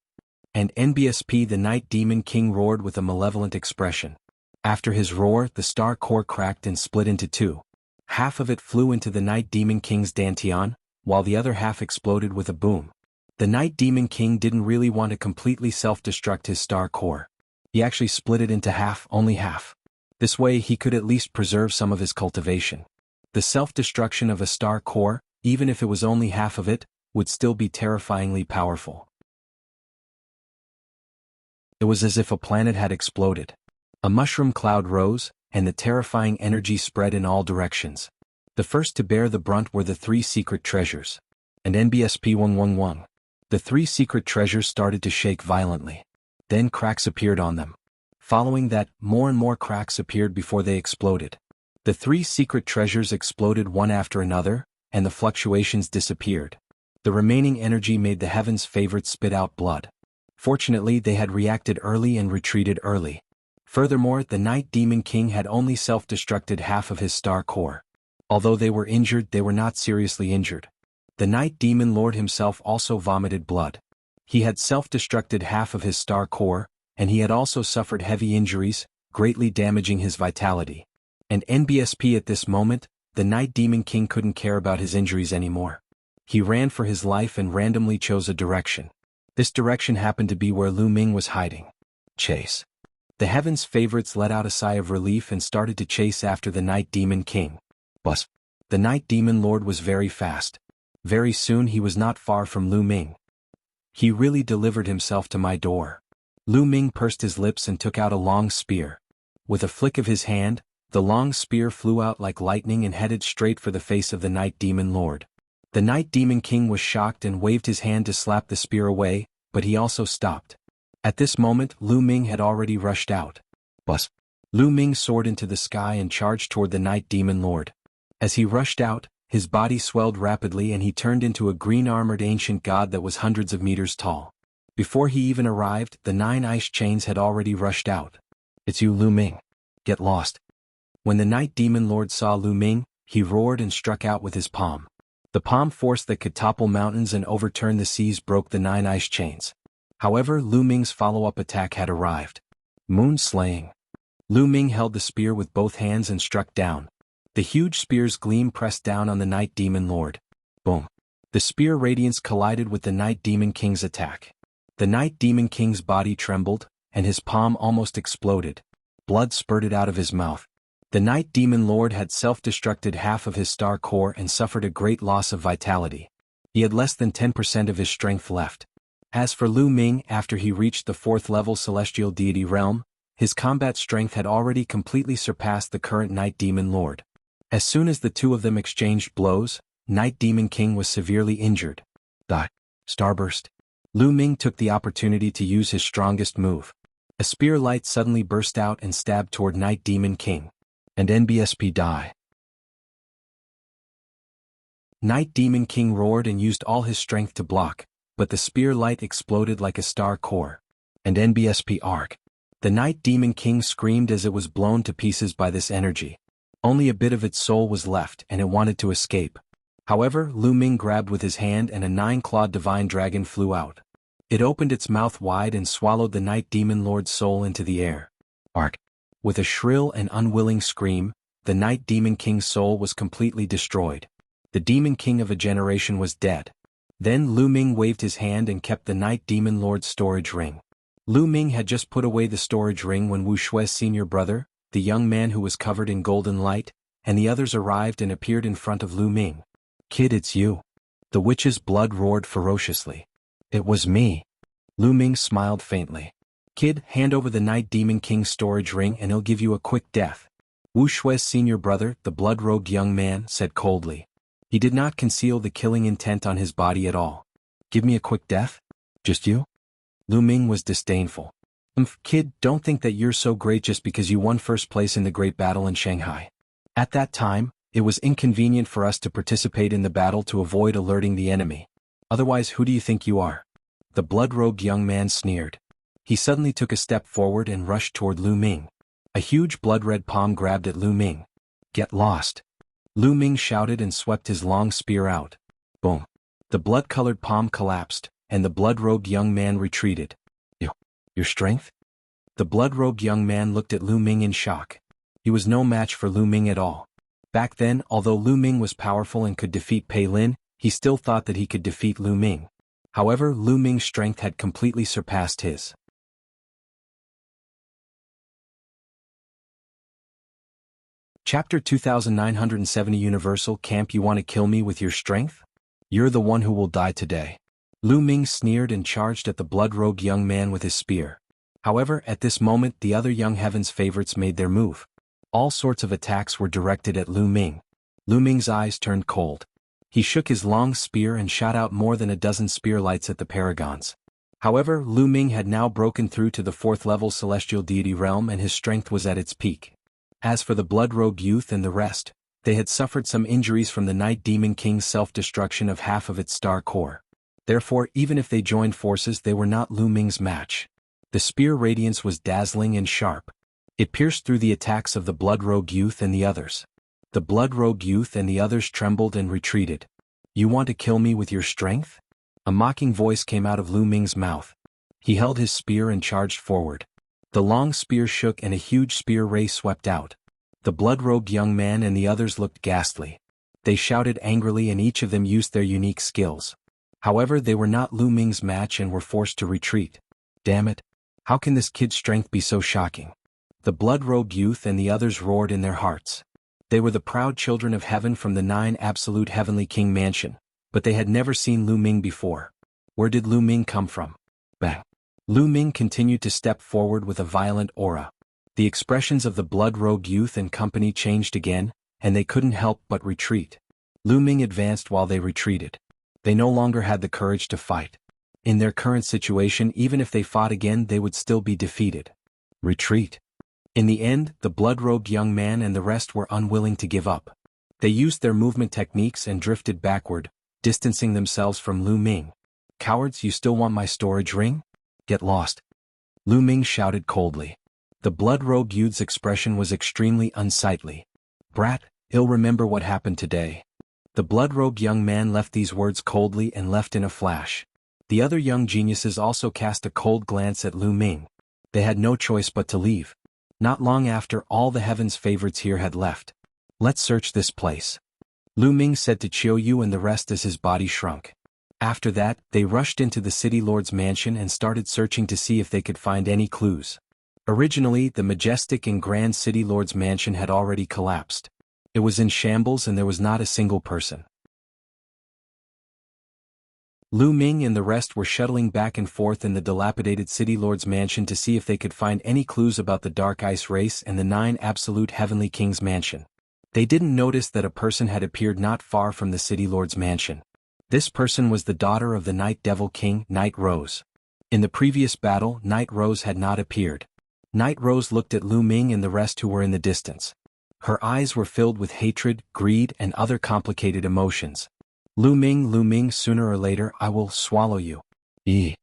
And NBSP, the Night Demon King, roared with a malevolent expression. After his roar, the star core cracked and split into two. Half of it flew into the Night Demon King's dantian, while the other half exploded with a boom. The Night Demon King didn't really want to completely self-destruct his star core. He actually split it into half, only half. This way he could at least preserve some of his cultivation. The self-destruction of a star core, even if it was only half of it, would still be terrifyingly powerful. It was as if a planet had exploded. A mushroom cloud rose, and the terrifying energy spread in all directions. The first to bear the brunt were the three secret treasures. And NBSP 111. The three secret treasures started to shake violently. Then cracks appeared on them. Following that, more and more cracks appeared before they exploded. The three secret treasures exploded one after another, and the fluctuations disappeared. The remaining energy made the Heaven's favorites spit out blood. Fortunately, they had reacted early and retreated early. Furthermore, the Night Demon King had only self-destructed half of his star core. Although they were injured, they were not seriously injured. The Night Demon Lord himself also vomited blood. He had self-destructed half of his star core, and he had also suffered heavy injuries, greatly damaging his vitality. And NBSP, at this moment, the Night Demon King couldn't care about his injuries anymore. He ran for his life and randomly chose a direction. This direction happened to be where Lu Ming was hiding. Chase. The Heaven's favorites let out a sigh of relief and started to chase after the Night Demon King. But the Night Demon Lord was very fast. Very soon he was not far from Lu Ming. He really delivered himself to my door. Lu Ming pursed his lips and took out a long spear. With a flick of his hand, the long spear flew out like lightning and headed straight for the face of the Night Demon Lord. The Night Demon King was shocked and waved his hand to slap the spear away, but he also stopped. At this moment, Lu Ming had already rushed out. But Lu Ming soared into the sky and charged toward the Night Demon Lord. As he rushed out, his body swelled rapidly and he turned into a green-armored ancient god that was hundreds of meters tall. Before he even arrived, the 9 ice chains had already rushed out. It's you, Lu Ming. Get lost. When the Night Demon Lord saw Lu Ming, he roared and struck out with his palm. The palm force that could topple mountains and overturn the seas broke the 9 ice chains. However, Lu Ming's follow-up attack had arrived. Moon slaying. Lu Ming held the spear with both hands and struck down. The huge spear's gleam pressed down on the Night Demon Lord. Boom. The spear radiance collided with the Night Demon King's attack. The Night Demon King's body trembled, and his palm almost exploded. Blood spurted out of his mouth. The Night Demon Lord had self-destructed half of his star core and suffered a great loss of vitality. He had less than 10% of his strength left. As for Lu Ming, after he reached the 4th level celestial deity realm, his combat strength had already completely surpassed the current Night Demon Lord. As soon as the two of them exchanged blows, Night Demon King was severely injured. The Starburst. Lu Ming took the opportunity to use his strongest move. A spear light suddenly burst out and stabbed toward Night Demon King. And NBSP die. Night Demon King roared and used all his strength to block, but the spear light exploded like a star core. And NBSP arc. The Night Demon King screamed as it was blown to pieces by this energy. Only a bit of its soul was left and it wanted to escape. However, Lu Ming grabbed with his hand and a 9-clawed divine dragon flew out. It opened its mouth wide and swallowed the Night Demon Lord's soul into the air. Arc. With a shrill and unwilling scream, the Night Demon King's soul was completely destroyed. The Demon King of a generation was dead. Then Lu Ming waved his hand and kept the Night Demon Lord's storage ring. Lu Ming had just put away the storage ring when Wuxia's senior brother, the young man who was covered in golden light, and the others arrived and appeared in front of Lu Ming. "Kid, it's you." The witch's blood roared ferociously. "It was me." Lu Ming smiled faintly. "Kid, hand over the Night Demon King's storage ring and he'll give you a quick death." Wu Shui's senior brother, the blood-robed young man, said coldly. He did not conceal the killing intent on his body at all. "Give me a quick death? Just you?" Lu Ming was disdainful. Kid, don't think that you're so great just because you won first place in the great battle in Shanghai. At that time, it was inconvenient for us to participate in the battle to avoid alerting the enemy. Otherwise, who do you think you are?" The blood-robed young man sneered. He suddenly took a step forward and rushed toward Lu Ming. A huge blood-red palm grabbed at Lu Ming. "Get lost!" Lu Ming shouted and swept his long spear out. Boom. The blood-colored palm collapsed, and the blood-robed young man retreated. Your strength?" The blood-robed young man looked at Lu Ming in shock. He was no match for Lu Ming at all. Back then, although Lu Ming was powerful and could defeat Pei Lin, he still thought that he could defeat Lu Ming. However, Lu Ming's strength had completely surpassed his. Chapter 2970 Universal Camp. You want to kill me with your strength? You're the one who will die today. Lu Ming sneered and charged at the blood-robed young man with his spear. However, at this moment the other young heaven's favorites made their move. All sorts of attacks were directed at Lu Ming. Lu Ming's eyes turned cold. He shook his long spear and shot out more than a dozen spear lights at the paragons. However, Lu Ming had now broken through to the 4th level celestial deity realm and his strength was at its peak. As for the blood-robed youth and the rest, they had suffered some injuries from the Night Demon King's self-destruction of half of its star core. Therefore, even if they joined forces, they were not Lu Ming's match. The spear radiance was dazzling and sharp. It pierced through the attacks of the blood-robed youth and the others. The blood-robed youth and the others trembled and retreated. "You want to kill me with your strength?" A mocking voice came out of Lu Ming's mouth. He held his spear and charged forward. The long spear shook and a huge spear ray swept out. The blood-robed young man and the others looked ghastly. They shouted angrily and each of them used their unique skills. However, they were not Lu Ming's match and were forced to retreat. Damn it! How can this kid's strength be so shocking? The blood-robed youth and the others roared in their hearts. They were the proud children of heaven from the 9 absolute heavenly king mansion, but they had never seen Lu Ming before. Where did Lu Ming come from? Bang! Lu Ming continued to step forward with a violent aura. The expressions of the blood-robed youth and company changed again, and they couldn't help but retreat. Lu Ming advanced while they retreated. They no longer had the courage to fight. In their current situation, even if they fought again, they would still be defeated. Retreat. In the end, the blood-robed young man and the rest were unwilling to give up. They used their movement techniques and drifted backward, distancing themselves from Lu Ming. "Cowards, you still want my storage ring? Get lost." Lu Ming shouted coldly. The blood-robed youth's expression was extremely unsightly. "Brat, he'll remember what happened today." The blood-robed young man left these words coldly and left in a flash. The other young geniuses also cast a cold glance at Lu Ming. They had no choice but to leave. Not long after, all the heaven's favorites here had left. "Let's search this place," Lu Ming said to Qiu Yu and the rest as his body shrunk. After that, they rushed into the city lord's mansion and started searching to see if they could find any clues. Originally, the majestic and grand city lord's mansion had already collapsed. It was in shambles and there was not a single person. Lu Ming and the rest were shuttling back and forth in the dilapidated city lord's mansion to see if they could find any clues about the Dark Ice race and the 9 absolute heavenly kings' mansion. They didn't notice that a person had appeared not far from the city lord's mansion. This person was the daughter of the Night Devil King, Night Rose. In the previous battle, Night Rose had not appeared. Night Rose looked at Lu Ming and the rest who were in the distance. Her eyes were filled with hatred, greed, and other complicated emotions. Lu Ming, sooner or later I will swallow you. A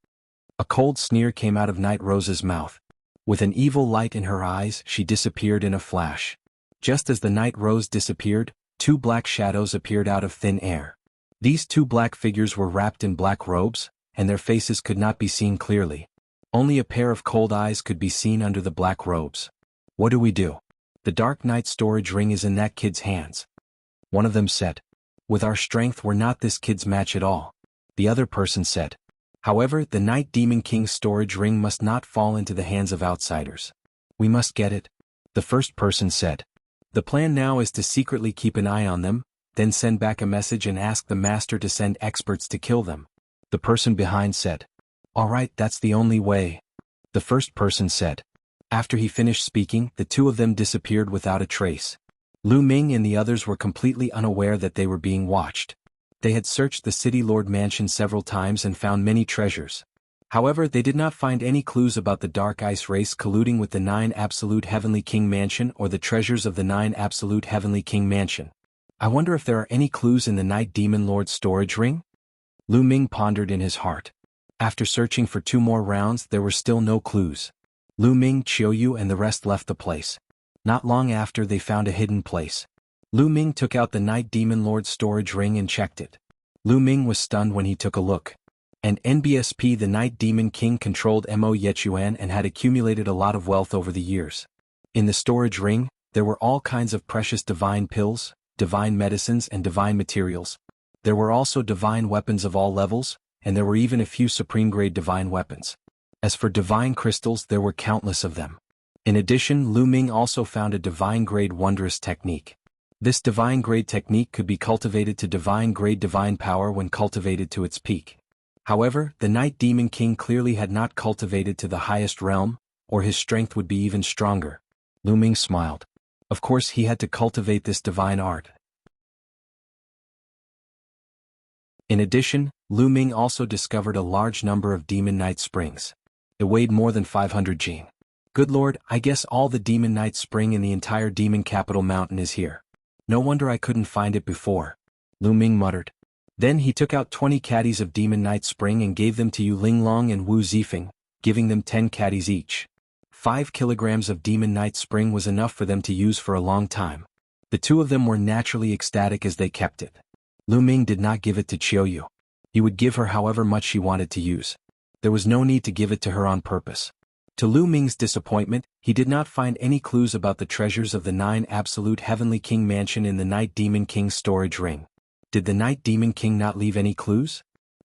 cold sneer came out of Night Rose's mouth. With an evil light in her eyes, she disappeared in a flash. Just as the Night Rose disappeared, 2 black shadows appeared out of thin air. These 2 black figures were wrapped in black robes, and their faces could not be seen clearly. Only a pair of cold eyes could be seen under the black robes. What do we do? The Dark Knight storage ring is in that kid's hands. One of them said. With our strength we're not this kid's match at all. The other person said. However, the Night Demon King's storage ring must not fall into the hands of outsiders. We must get it. The first person said. The plan now is to secretly keep an eye on them, then send back a message and ask the master to send experts to kill them. The person behind said. All right, that's the only way. The first person said. After he finished speaking, the 2 of them disappeared without a trace. Lu Ming and the others were completely unaware that they were being watched. They had searched the City Lord mansion several times and found many treasures. However, they did not find any clues about the Dark Ice race colluding with the 9 Absolute Heavenly King mansion or the treasures of the 9 Absolute Heavenly King mansion. I wonder if there are any clues in the Night Demon Lord's storage ring? Lu Ming pondered in his heart. After searching for 2 more rounds, there were still no clues. Lu Ming, Qiuyu and the rest left the place. Not long after, they found a hidden place. Lu Ming took out the Night Demon Lord's storage ring and checked it. Lu Ming was stunned when he took a look. And NBSP, the Night Demon King, controlled Mo Yechuan and had accumulated a lot of wealth over the years. In the storage ring, there were all kinds of precious divine pills, divine medicines and divine materials. There were also divine weapons of all levels, and there were even a few supreme-grade divine weapons. As for divine crystals, there were countless of them. In addition, Lu Ming also found a divine-grade wondrous technique. This divine-grade technique could be cultivated to divine-grade divine power when cultivated to its peak. However, the Night Demon King clearly had not cultivated to the highest realm, or his strength would be even stronger. Lu Ming smiled. Of course he had to cultivate this divine art. In addition, Lu Ming also discovered a large number of Demon Knight springs. It weighed more than 500 jin. Good lord, I guess all the Demon Knight spring in the entire demon capital mountain is here. No wonder I couldn't find it before. Lu Ming muttered. Then he took out 20 caddies of Demon Knight spring and gave them to Yu Linglong and Wu Zifeng, giving them 10 caddies each. 5 kilograms of Demon Knight spring was enough for them to use for a long time. The 2 of them were naturally ecstatic as they kept it. Lu Ming did not give it to Qiuyu. He would give her however much she wanted to use. There was no need to give it to her on purpose. To Lu Ming's disappointment, he did not find any clues about the treasures of the 9 Absolute Heavenly King mansion in the Night Demon King's storage ring. Did the Night Demon King not leave any clues?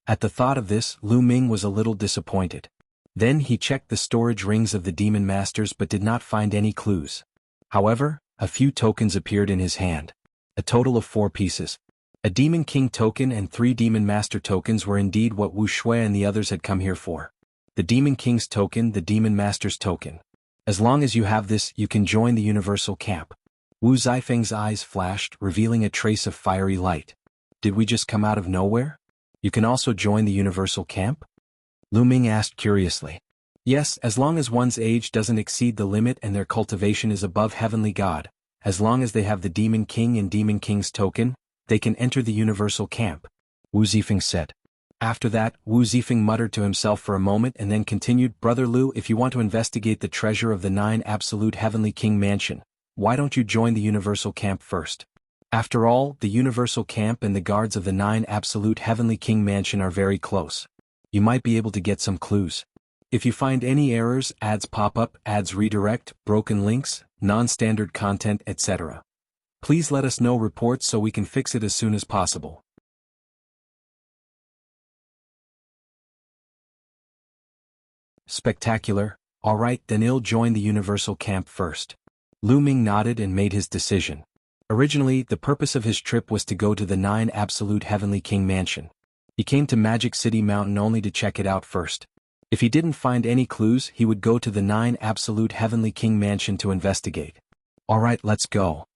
At the thought of this, Lu Ming was a little disappointed. Then he checked the storage rings of the Demon Masters but did not find any clues. However, a few tokens appeared in his hand. A total of 4 pieces. A Demon King token and 3 Demon Master tokens were indeed what Wuxia and the others had come here for. The Demon King's token, the Demon Master's token. As long as you have this, you can join the Universal Camp. Wu Zifeng's eyes flashed, revealing a trace of fiery light. Did we just come out of nowhere? You can also join the Universal Camp? Lu Ming asked curiously. Yes, as long as one's age doesn't exceed the limit and their cultivation is above Heavenly God, as long as they have the Demon King and Demon King's token, they can enter the Universal Camp, Wu Zifeng said. After that, Wu Zifeng muttered to himself for a moment and then continued, Brother Lu, if you want to investigate the treasure of the 9 Absolute Heavenly King mansion, why don't you join the Universal Camp first? After all, the Universal Camp and the guards of the 9 Absolute Heavenly King mansion are very close. You might be able to get some clues. If you find any errors, ads pop up, ads redirect, broken links, non-standard content, etc. Please let us know reports so we can fix it as soon as possible. Spectacular, Alright, then I'll join the Universal Camp first. Lu Ming nodded and made his decision. Originally, the purpose of his trip was to go to the 9 Absolute Heavenly King Mansion. He came to Magic City Mountain only to check it out first. If he didn't find any clues, he would go to the 9 Absolute Heavenly King Mansion to investigate. Alright, let's go,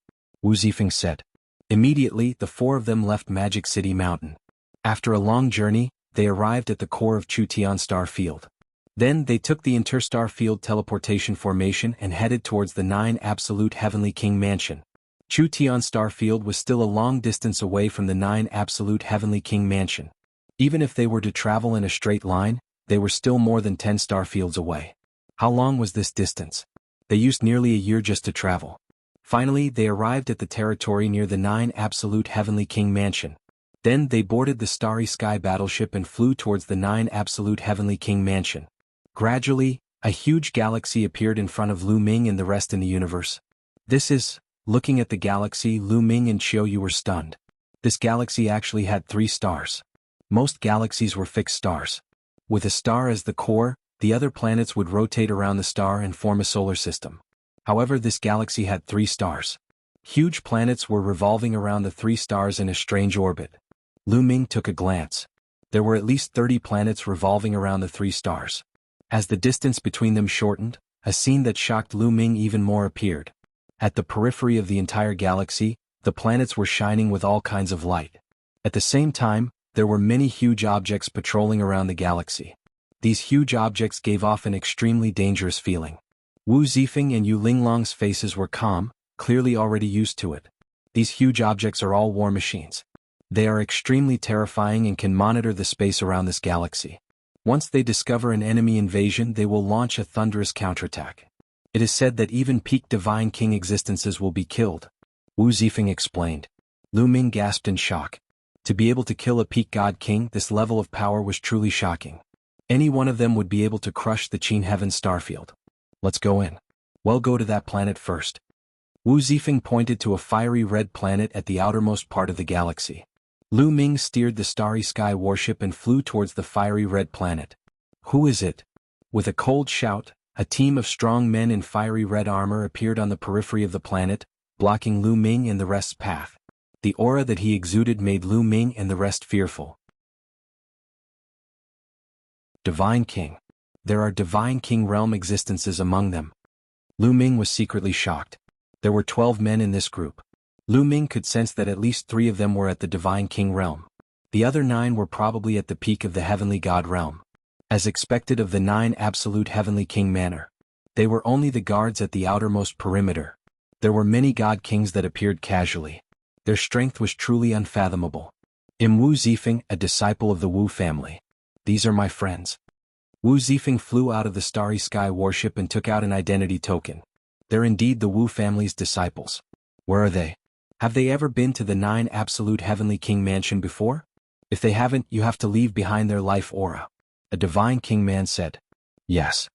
Wu Zifeng said. Immediately, the 4 of them left Magic City Mountain. After a long journey, they arrived at the core of Chutian Star Field. Then they took the Interstar Field teleportation formation and headed towards the 9 Absolute Heavenly King Mansion. Chutian Star Field was still a long distance away from the 9 Absolute Heavenly King Mansion. Even if they were to travel in a straight line, they were still more than 10 star fields away. How long was this distance? They used nearly a year just to travel. Finally, they arrived at the territory near the 9 Absolute Heavenly King Mansion. Then they boarded the Starry Sky battleship and flew towards the 9 Absolute Heavenly King Mansion. Gradually, a huge galaxy appeared in front of Lu Ming and the rest in the universe. Looking at the galaxy, Lu Ming and Qiuyu were stunned. This galaxy actually had 3 stars. Most galaxies were fixed stars. With a star as the core, the other planets would rotate around the star and form a solar system. However, this galaxy had 3 stars. Huge planets were revolving around the 3 stars in a strange orbit. Lu Ming took a glance. There were at least 30 planets revolving around the 3 stars. As the distance between them shortened, a scene that shocked Lu Ming even more appeared. At the periphery of the entire galaxy, the planets were shining with all kinds of light. At the same time, there were many huge objects patrolling around the galaxy. These huge objects gave off an extremely dangerous feeling. Wu Zifeng and Yu Linglong's faces were calm, clearly already used to it. These huge objects are all war machines. They are extremely terrifying and can monitor the space around this galaxy. Once they discover an enemy invasion, they will launch a thunderous counterattack. It is said that even peak Divine King existences will be killed, Wu Zifeng explained. Lu Ming gasped in shock. To be able to kill a peak God King, this level of power was truly shocking. Any one of them would be able to crush the Qin Heaven starfield. Let's go in. Well, go to that planet first. Wu Zifeng pointed to a fiery red planet at the outermost part of the galaxy. Lu Ming steered the Starry Sky warship and flew towards the fiery red planet. Who is it? With a cold shout, a team of strong men in fiery red armor appeared on the periphery of the planet, blocking Lu Ming and the rest's path. The aura that he exuded made Lu Ming and the rest fearful. Divine King. There are Divine King realm existences among them. Lu Ming was secretly shocked. There were 12 men in this group. Lu Ming could sense that at least 3 of them were at the Divine King realm. The other 9 were probably at the peak of the Heavenly God realm. As expected of the 9 Absolute Heavenly King Manor. They were only the guards at the outermost perimeter. There were many God Kings that appeared casually. Their strength was truly unfathomable. Wu Zifeng, a disciple of the Wu family. These are my friends. Wu Zifeng flew out of the Starry Sky warship and took out an identity token. They're indeed the Wu family's disciples. Where are they? Have they ever been to the 9 Absolute Heavenly King Mansion before? If they haven't, you have to leave behind their life aura. A Divine King man said. Yes.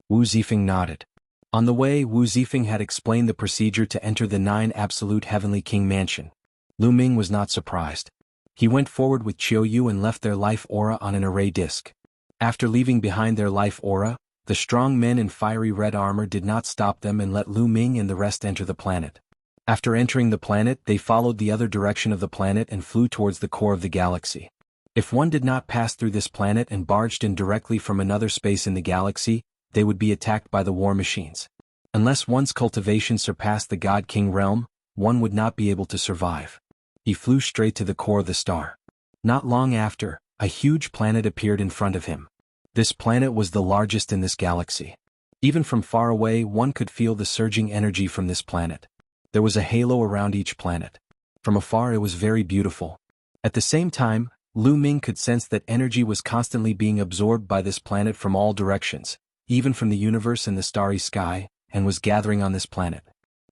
Wu Zifeng nodded. On the way, Wu Zifeng had explained the procedure to enter the 9 Absolute Heavenly King Mansion. Lu Ming was not surprised. He went forward with Qiuyu and left their life aura on an array disk. After leaving behind their life aura, the strong men in fiery red armor did not stop them and let Lu Ming and the rest enter the planet. After entering the planet, they followed the other direction of the planet and flew towards the core of the galaxy. If one did not pass through this planet and barged in directly from another space in the galaxy, they would be attacked by the war machines. Unless one's cultivation surpassed the God King realm, one would not be able to survive. He flew straight to the core of the star. Not long after, a huge planet appeared in front of him. This planet was the largest in this galaxy. Even from far away, one could feel the surging energy from this planet. There was a halo around each planet. From afar it was very beautiful. At the same time, Lu Ming could sense that energy was constantly being absorbed by this planet from all directions, even from the universe and the starry sky, and was gathering on this planet.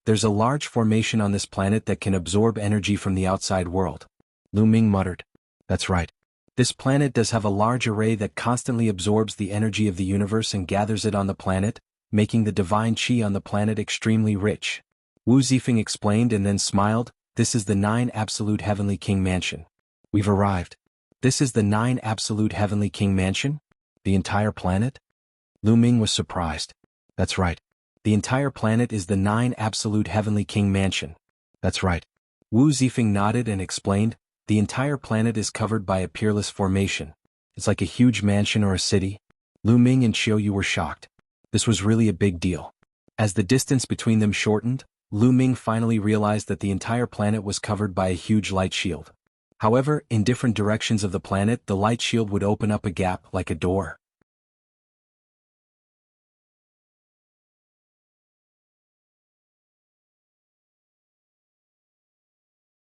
There's a large formation on this planet that can absorb energy from the outside world. Lu Ming muttered. That's right. This planet does have a large array that constantly absorbs the energy of the universe and gathers it on the planet, making the divine qi on the planet extremely rich. Wu Zifeng explained and then smiled. This is the 9 Absolute Heavenly King Mansion. We've arrived. This is the 9 Absolute Heavenly King Mansion? The entire planet? Lu Ming was surprised. That's right. The entire planet is the 9 Absolute Heavenly King Mansion. That's right. Wu Zifeng nodded and explained, the entire planet is covered by a peerless formation. It's like a huge mansion or a city. Lu Ming and Xiaoyu were shocked. This was really a big deal. As the distance between them shortened, Lu Ming finally realized that the entire planet was covered by a huge light shield. However, in different directions of the planet, the light shield would open up a gap like a door.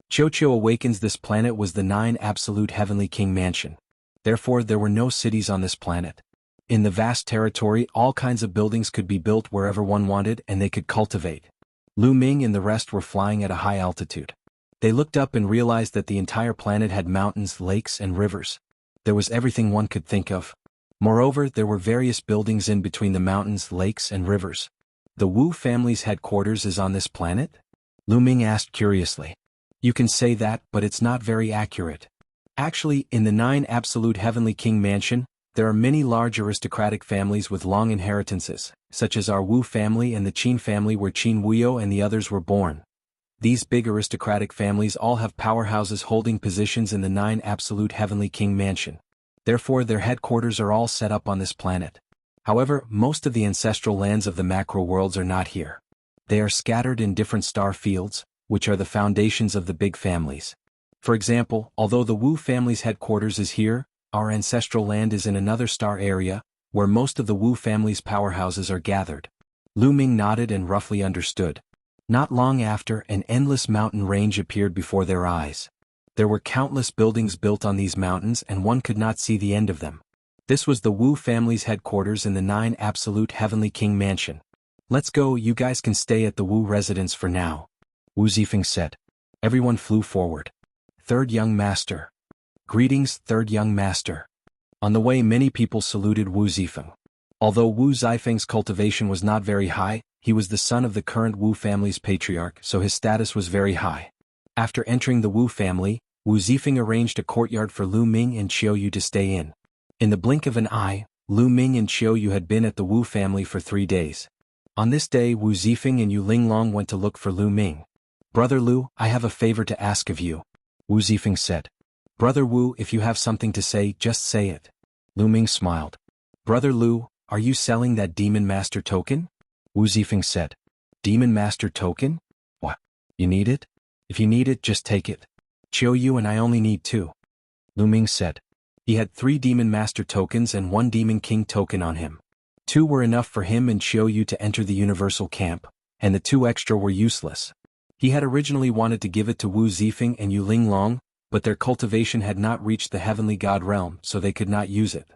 Chocho Awakens. This planet was the 9 Absolute Heavenly King Mansion. Therefore, there were no cities on this planet. In the vast territory, all kinds of buildings could be built wherever one wanted and they could cultivate. Lu Ming and the rest were flying at a high altitude. They looked up and realized that the entire planet had mountains, lakes, and rivers. There was everything one could think of. Moreover, there were various buildings in between the mountains, lakes, and rivers. The Wu family's headquarters is on this planet? Lu Ming asked curiously. You can say that, but it's not very accurate. Actually, in the 9 Absolute Heavenly King Mansion, there are many large aristocratic families with long inheritances, such as our Wu family and the Qin family where Qin Wuyo and the others were born. These big aristocratic families all have powerhouses holding positions in the 9 Absolute Heavenly King Mansion. Therefore, their headquarters are all set up on this planet. However, most of the ancestral lands of the macro worlds are not here. They are scattered in different star fields, which are the foundations of the big families. For example, although the Wu family's headquarters is here, our ancestral land is in another star area, where most of the Wu family's powerhouses are gathered. Lu Ming nodded and roughly understood. Not long after, an endless mountain range appeared before their eyes. There were countless buildings built on these mountains and one could not see the end of them. This was the Wu family's headquarters in the 9 Absolute Heavenly King Mansion. Let's go, you guys can stay at the Wu residence for now, Wu Zifeng said. Everyone flew forward. Third Young Master. Greetings, Third Young Master. On the way many people saluted Wu Zifeng. Although Wu Zifeng's cultivation was not very high, he was the son of the current Wu family's patriarch, so his status was very high. After entering the Wu family, Wu Zifeng arranged a courtyard for Lu Ming and Xiaoyu to stay in. In the blink of an eye, Lu Ming and Xiaoyu had been at the Wu family for 3 days. On this day, Wu Zifeng and Yu Linglong went to look for Lu Ming. Brother Lu, I have a favor to ask of you, Wu Zifeng said. Brother Wu, if you have something to say, just say it. Lu Ming smiled. Brother Lu, are you selling that Demon Master token? Wu Zifeng said. Demon Master token? What? You need it? If you need it, just take it. Xiaoyu and I only need 2. Lu Ming said. He had 3 Demon Master tokens and 1 Demon King token on him. 2 were enough for him and Xiaoyu to enter the Universal Camp, and the 2 extra were useless. He had originally wanted to give it to Wu Zifeng and Yu Linglong, but their cultivation had not reached the Heavenly God realm, so they could not use it.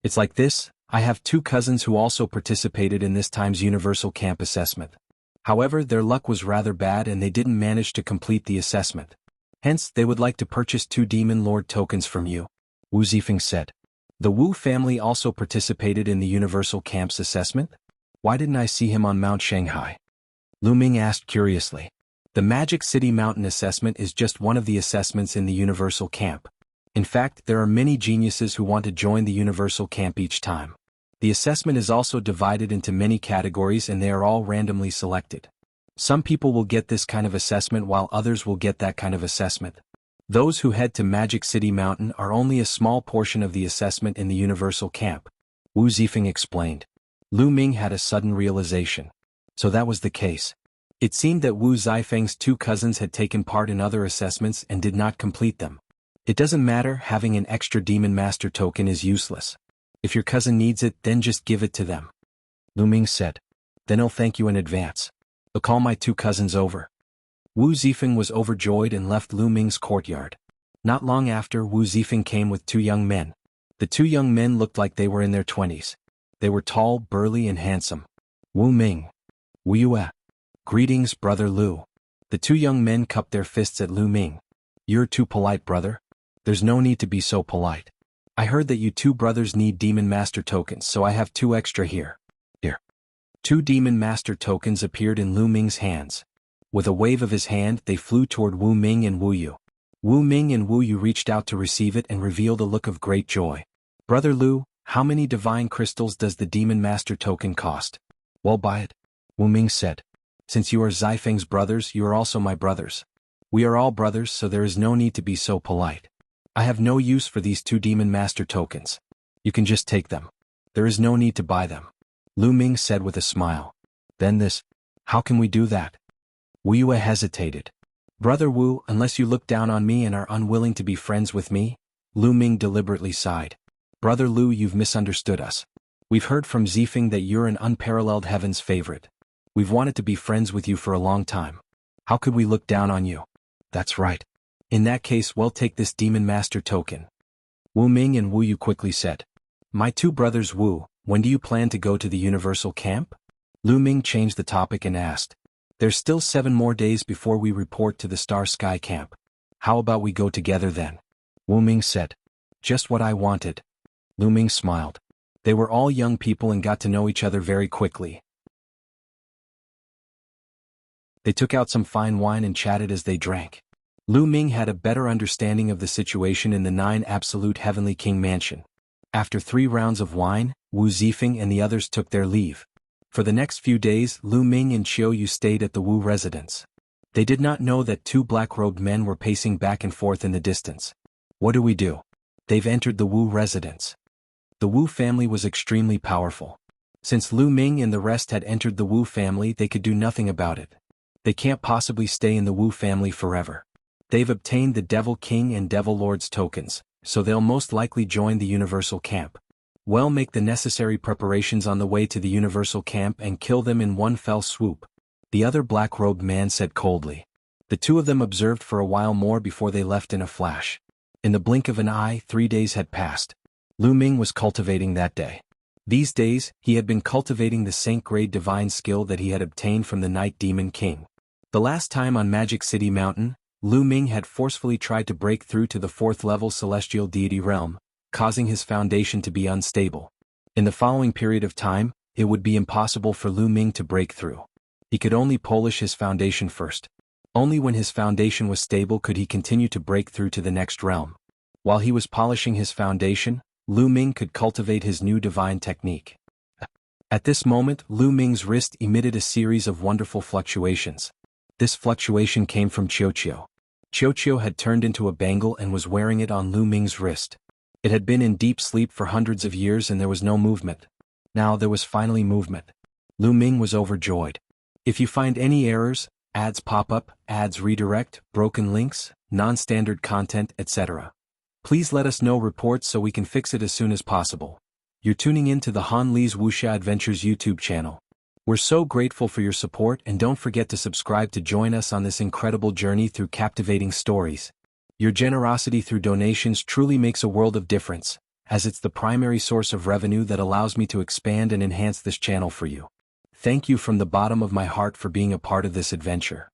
It's like this, I have 2 cousins who also participated in this time's Universal Camp assessment. However, their luck was rather bad and they didn't manage to complete the assessment. Hence, they would like to purchase 2 Demon Lord tokens from you, Wu Zifeng said. The Wu family also participated in the Universal Camp's assessment? Why didn't I see him on Mount Shanghai? Lu Ming asked curiously. The Magic City Mountain assessment is just one of the assessments in the Universal Camp. In fact, there are many geniuses who want to join the Universal Camp each time. The assessment is also divided into many categories and they are all randomly selected. Some people will get this kind of assessment while others will get that kind of assessment. Those who head to Magic City Mountain are only a small portion of the assessment in the Universal Camp, Wu Zifeng explained. Lu Ming had a sudden realization. So that was the case. It seemed that Wu Zifeng's 2 cousins had taken part in other assessments and did not complete them. It doesn't matter, having an extra Demon Master token is useless. If your cousin needs it, then just give it to them, Lu Ming said. Then I'll thank you in advance. I'll call my 2 cousins over. Wu Zifeng was overjoyed and left Lu Ming's courtyard. Not long after, Wu Zifeng came with 2 young men. The 2 young men looked like they were in their 20s. They were tall, burly and handsome. Wu Ming. Wu Yue. Greetings, Brother Lu. The 2 young men cupped their fists at Lu Ming. You're too polite, brother. There's no need to be so polite. I heard that you 2 brothers need Demon Master tokens, so I have 2 extra here. Here. 2 Demon Master tokens appeared in Lu Ming's hands. With a wave of his hand, they flew toward Wu Ming and Wu Yu. Wu Ming and Wu Yu reached out to receive it and revealed a look of great joy. Brother Lu, How many divine crystals does the Demon Master token cost? Well, buy it. Wu Ming said. Since you are Xifeng's brothers, you are also my brothers. We are all brothers, so there is no need to be so polite. I have no use for these 2 Demon Master tokens. You can just take them. There is no need to buy them. Lu Ming said with a smile. Then this, how can we do that? Wu Yue hesitated. Brother Wu, unless you look down on me and are unwilling to be friends with me? Lu Ming deliberately sighed. Brother Lu, you've misunderstood us. We've heard from Xifeng that you're an unparalleled heaven's favorite. We've wanted to be friends with you for a long time. How could we look down on you? That's right. In that case, well, take this Demon Master token. Wu Ming and Wu Yu quickly said. My 2 brothers Wu, when do you plan to go to the Universal Camp? Lu Ming changed the topic and asked. There's still 7 more days before we report to the Star Sky Camp. How about we go together then? Wu Ming said. Just what I wanted. Lu Ming smiled. They were all young people and got to know each other very quickly. They took out some fine wine and chatted as they drank. Lu Ming had a better understanding of the situation in the 9 Absolute Heavenly King Mansion. After 3 rounds of wine, Wu Xifeng and the others took their leave. For the next few days, Lu Ming and Qiu Yu stayed at the Wu residence. They did not know that 2 black-robed men were pacing back and forth in the distance. What do we do? They've entered the Wu residence. The Wu family was extremely powerful. Since Lu Ming and the rest had entered the Wu family, they could do nothing about it. They can't possibly stay in the Wu family forever. They've obtained the Devil King and Devil Lord's tokens, so they'll most likely join the Universal Camp. Well, make the necessary preparations on the way to the Universal Camp and kill them in one fell swoop. The other black-robed man said coldly. The 2 of them observed for a while more before they left in a flash. In the blink of an eye, 3 days had passed. Lu Ming was cultivating that day. These days, he had been cultivating the Saint-grade divine skill that he had obtained from the Night Demon King. The last time on Magic City Mountain, Lu Ming had forcefully tried to break through to the 4th-level Celestial Deity realm, causing his foundation to be unstable. In the following period of time, it would be impossible for Lu Ming to break through. He could only polish his foundation first. Only when his foundation was stable could he continue to break through to the next realm. While he was polishing his foundation, Lu Ming could cultivate his new divine technique. At this moment, Lu Ming's wrist emitted a series of wonderful fluctuations. This fluctuation came from Qiu. Qiu had turned into a bangle and was wearing it on Lu Ming's wrist. It had been in deep sleep for hundreds of years and there was no movement. Now there was finally movement. Lu Ming was overjoyed. If you find any errors, ads pop up, ads redirect, broken links, non-standard content, etc., please let us know reports so we can fix it as soon as possible. You're tuning in to the Han Li's Wuxia Adventures YouTube channel. We're so grateful for your support and don't forget to subscribe to join us on this incredible journey through captivating stories. Your generosity through donations truly makes a world of difference, as it's the primary source of revenue that allows me to expand and enhance this channel for you. Thank you from the bottom of my heart for being a part of this adventure.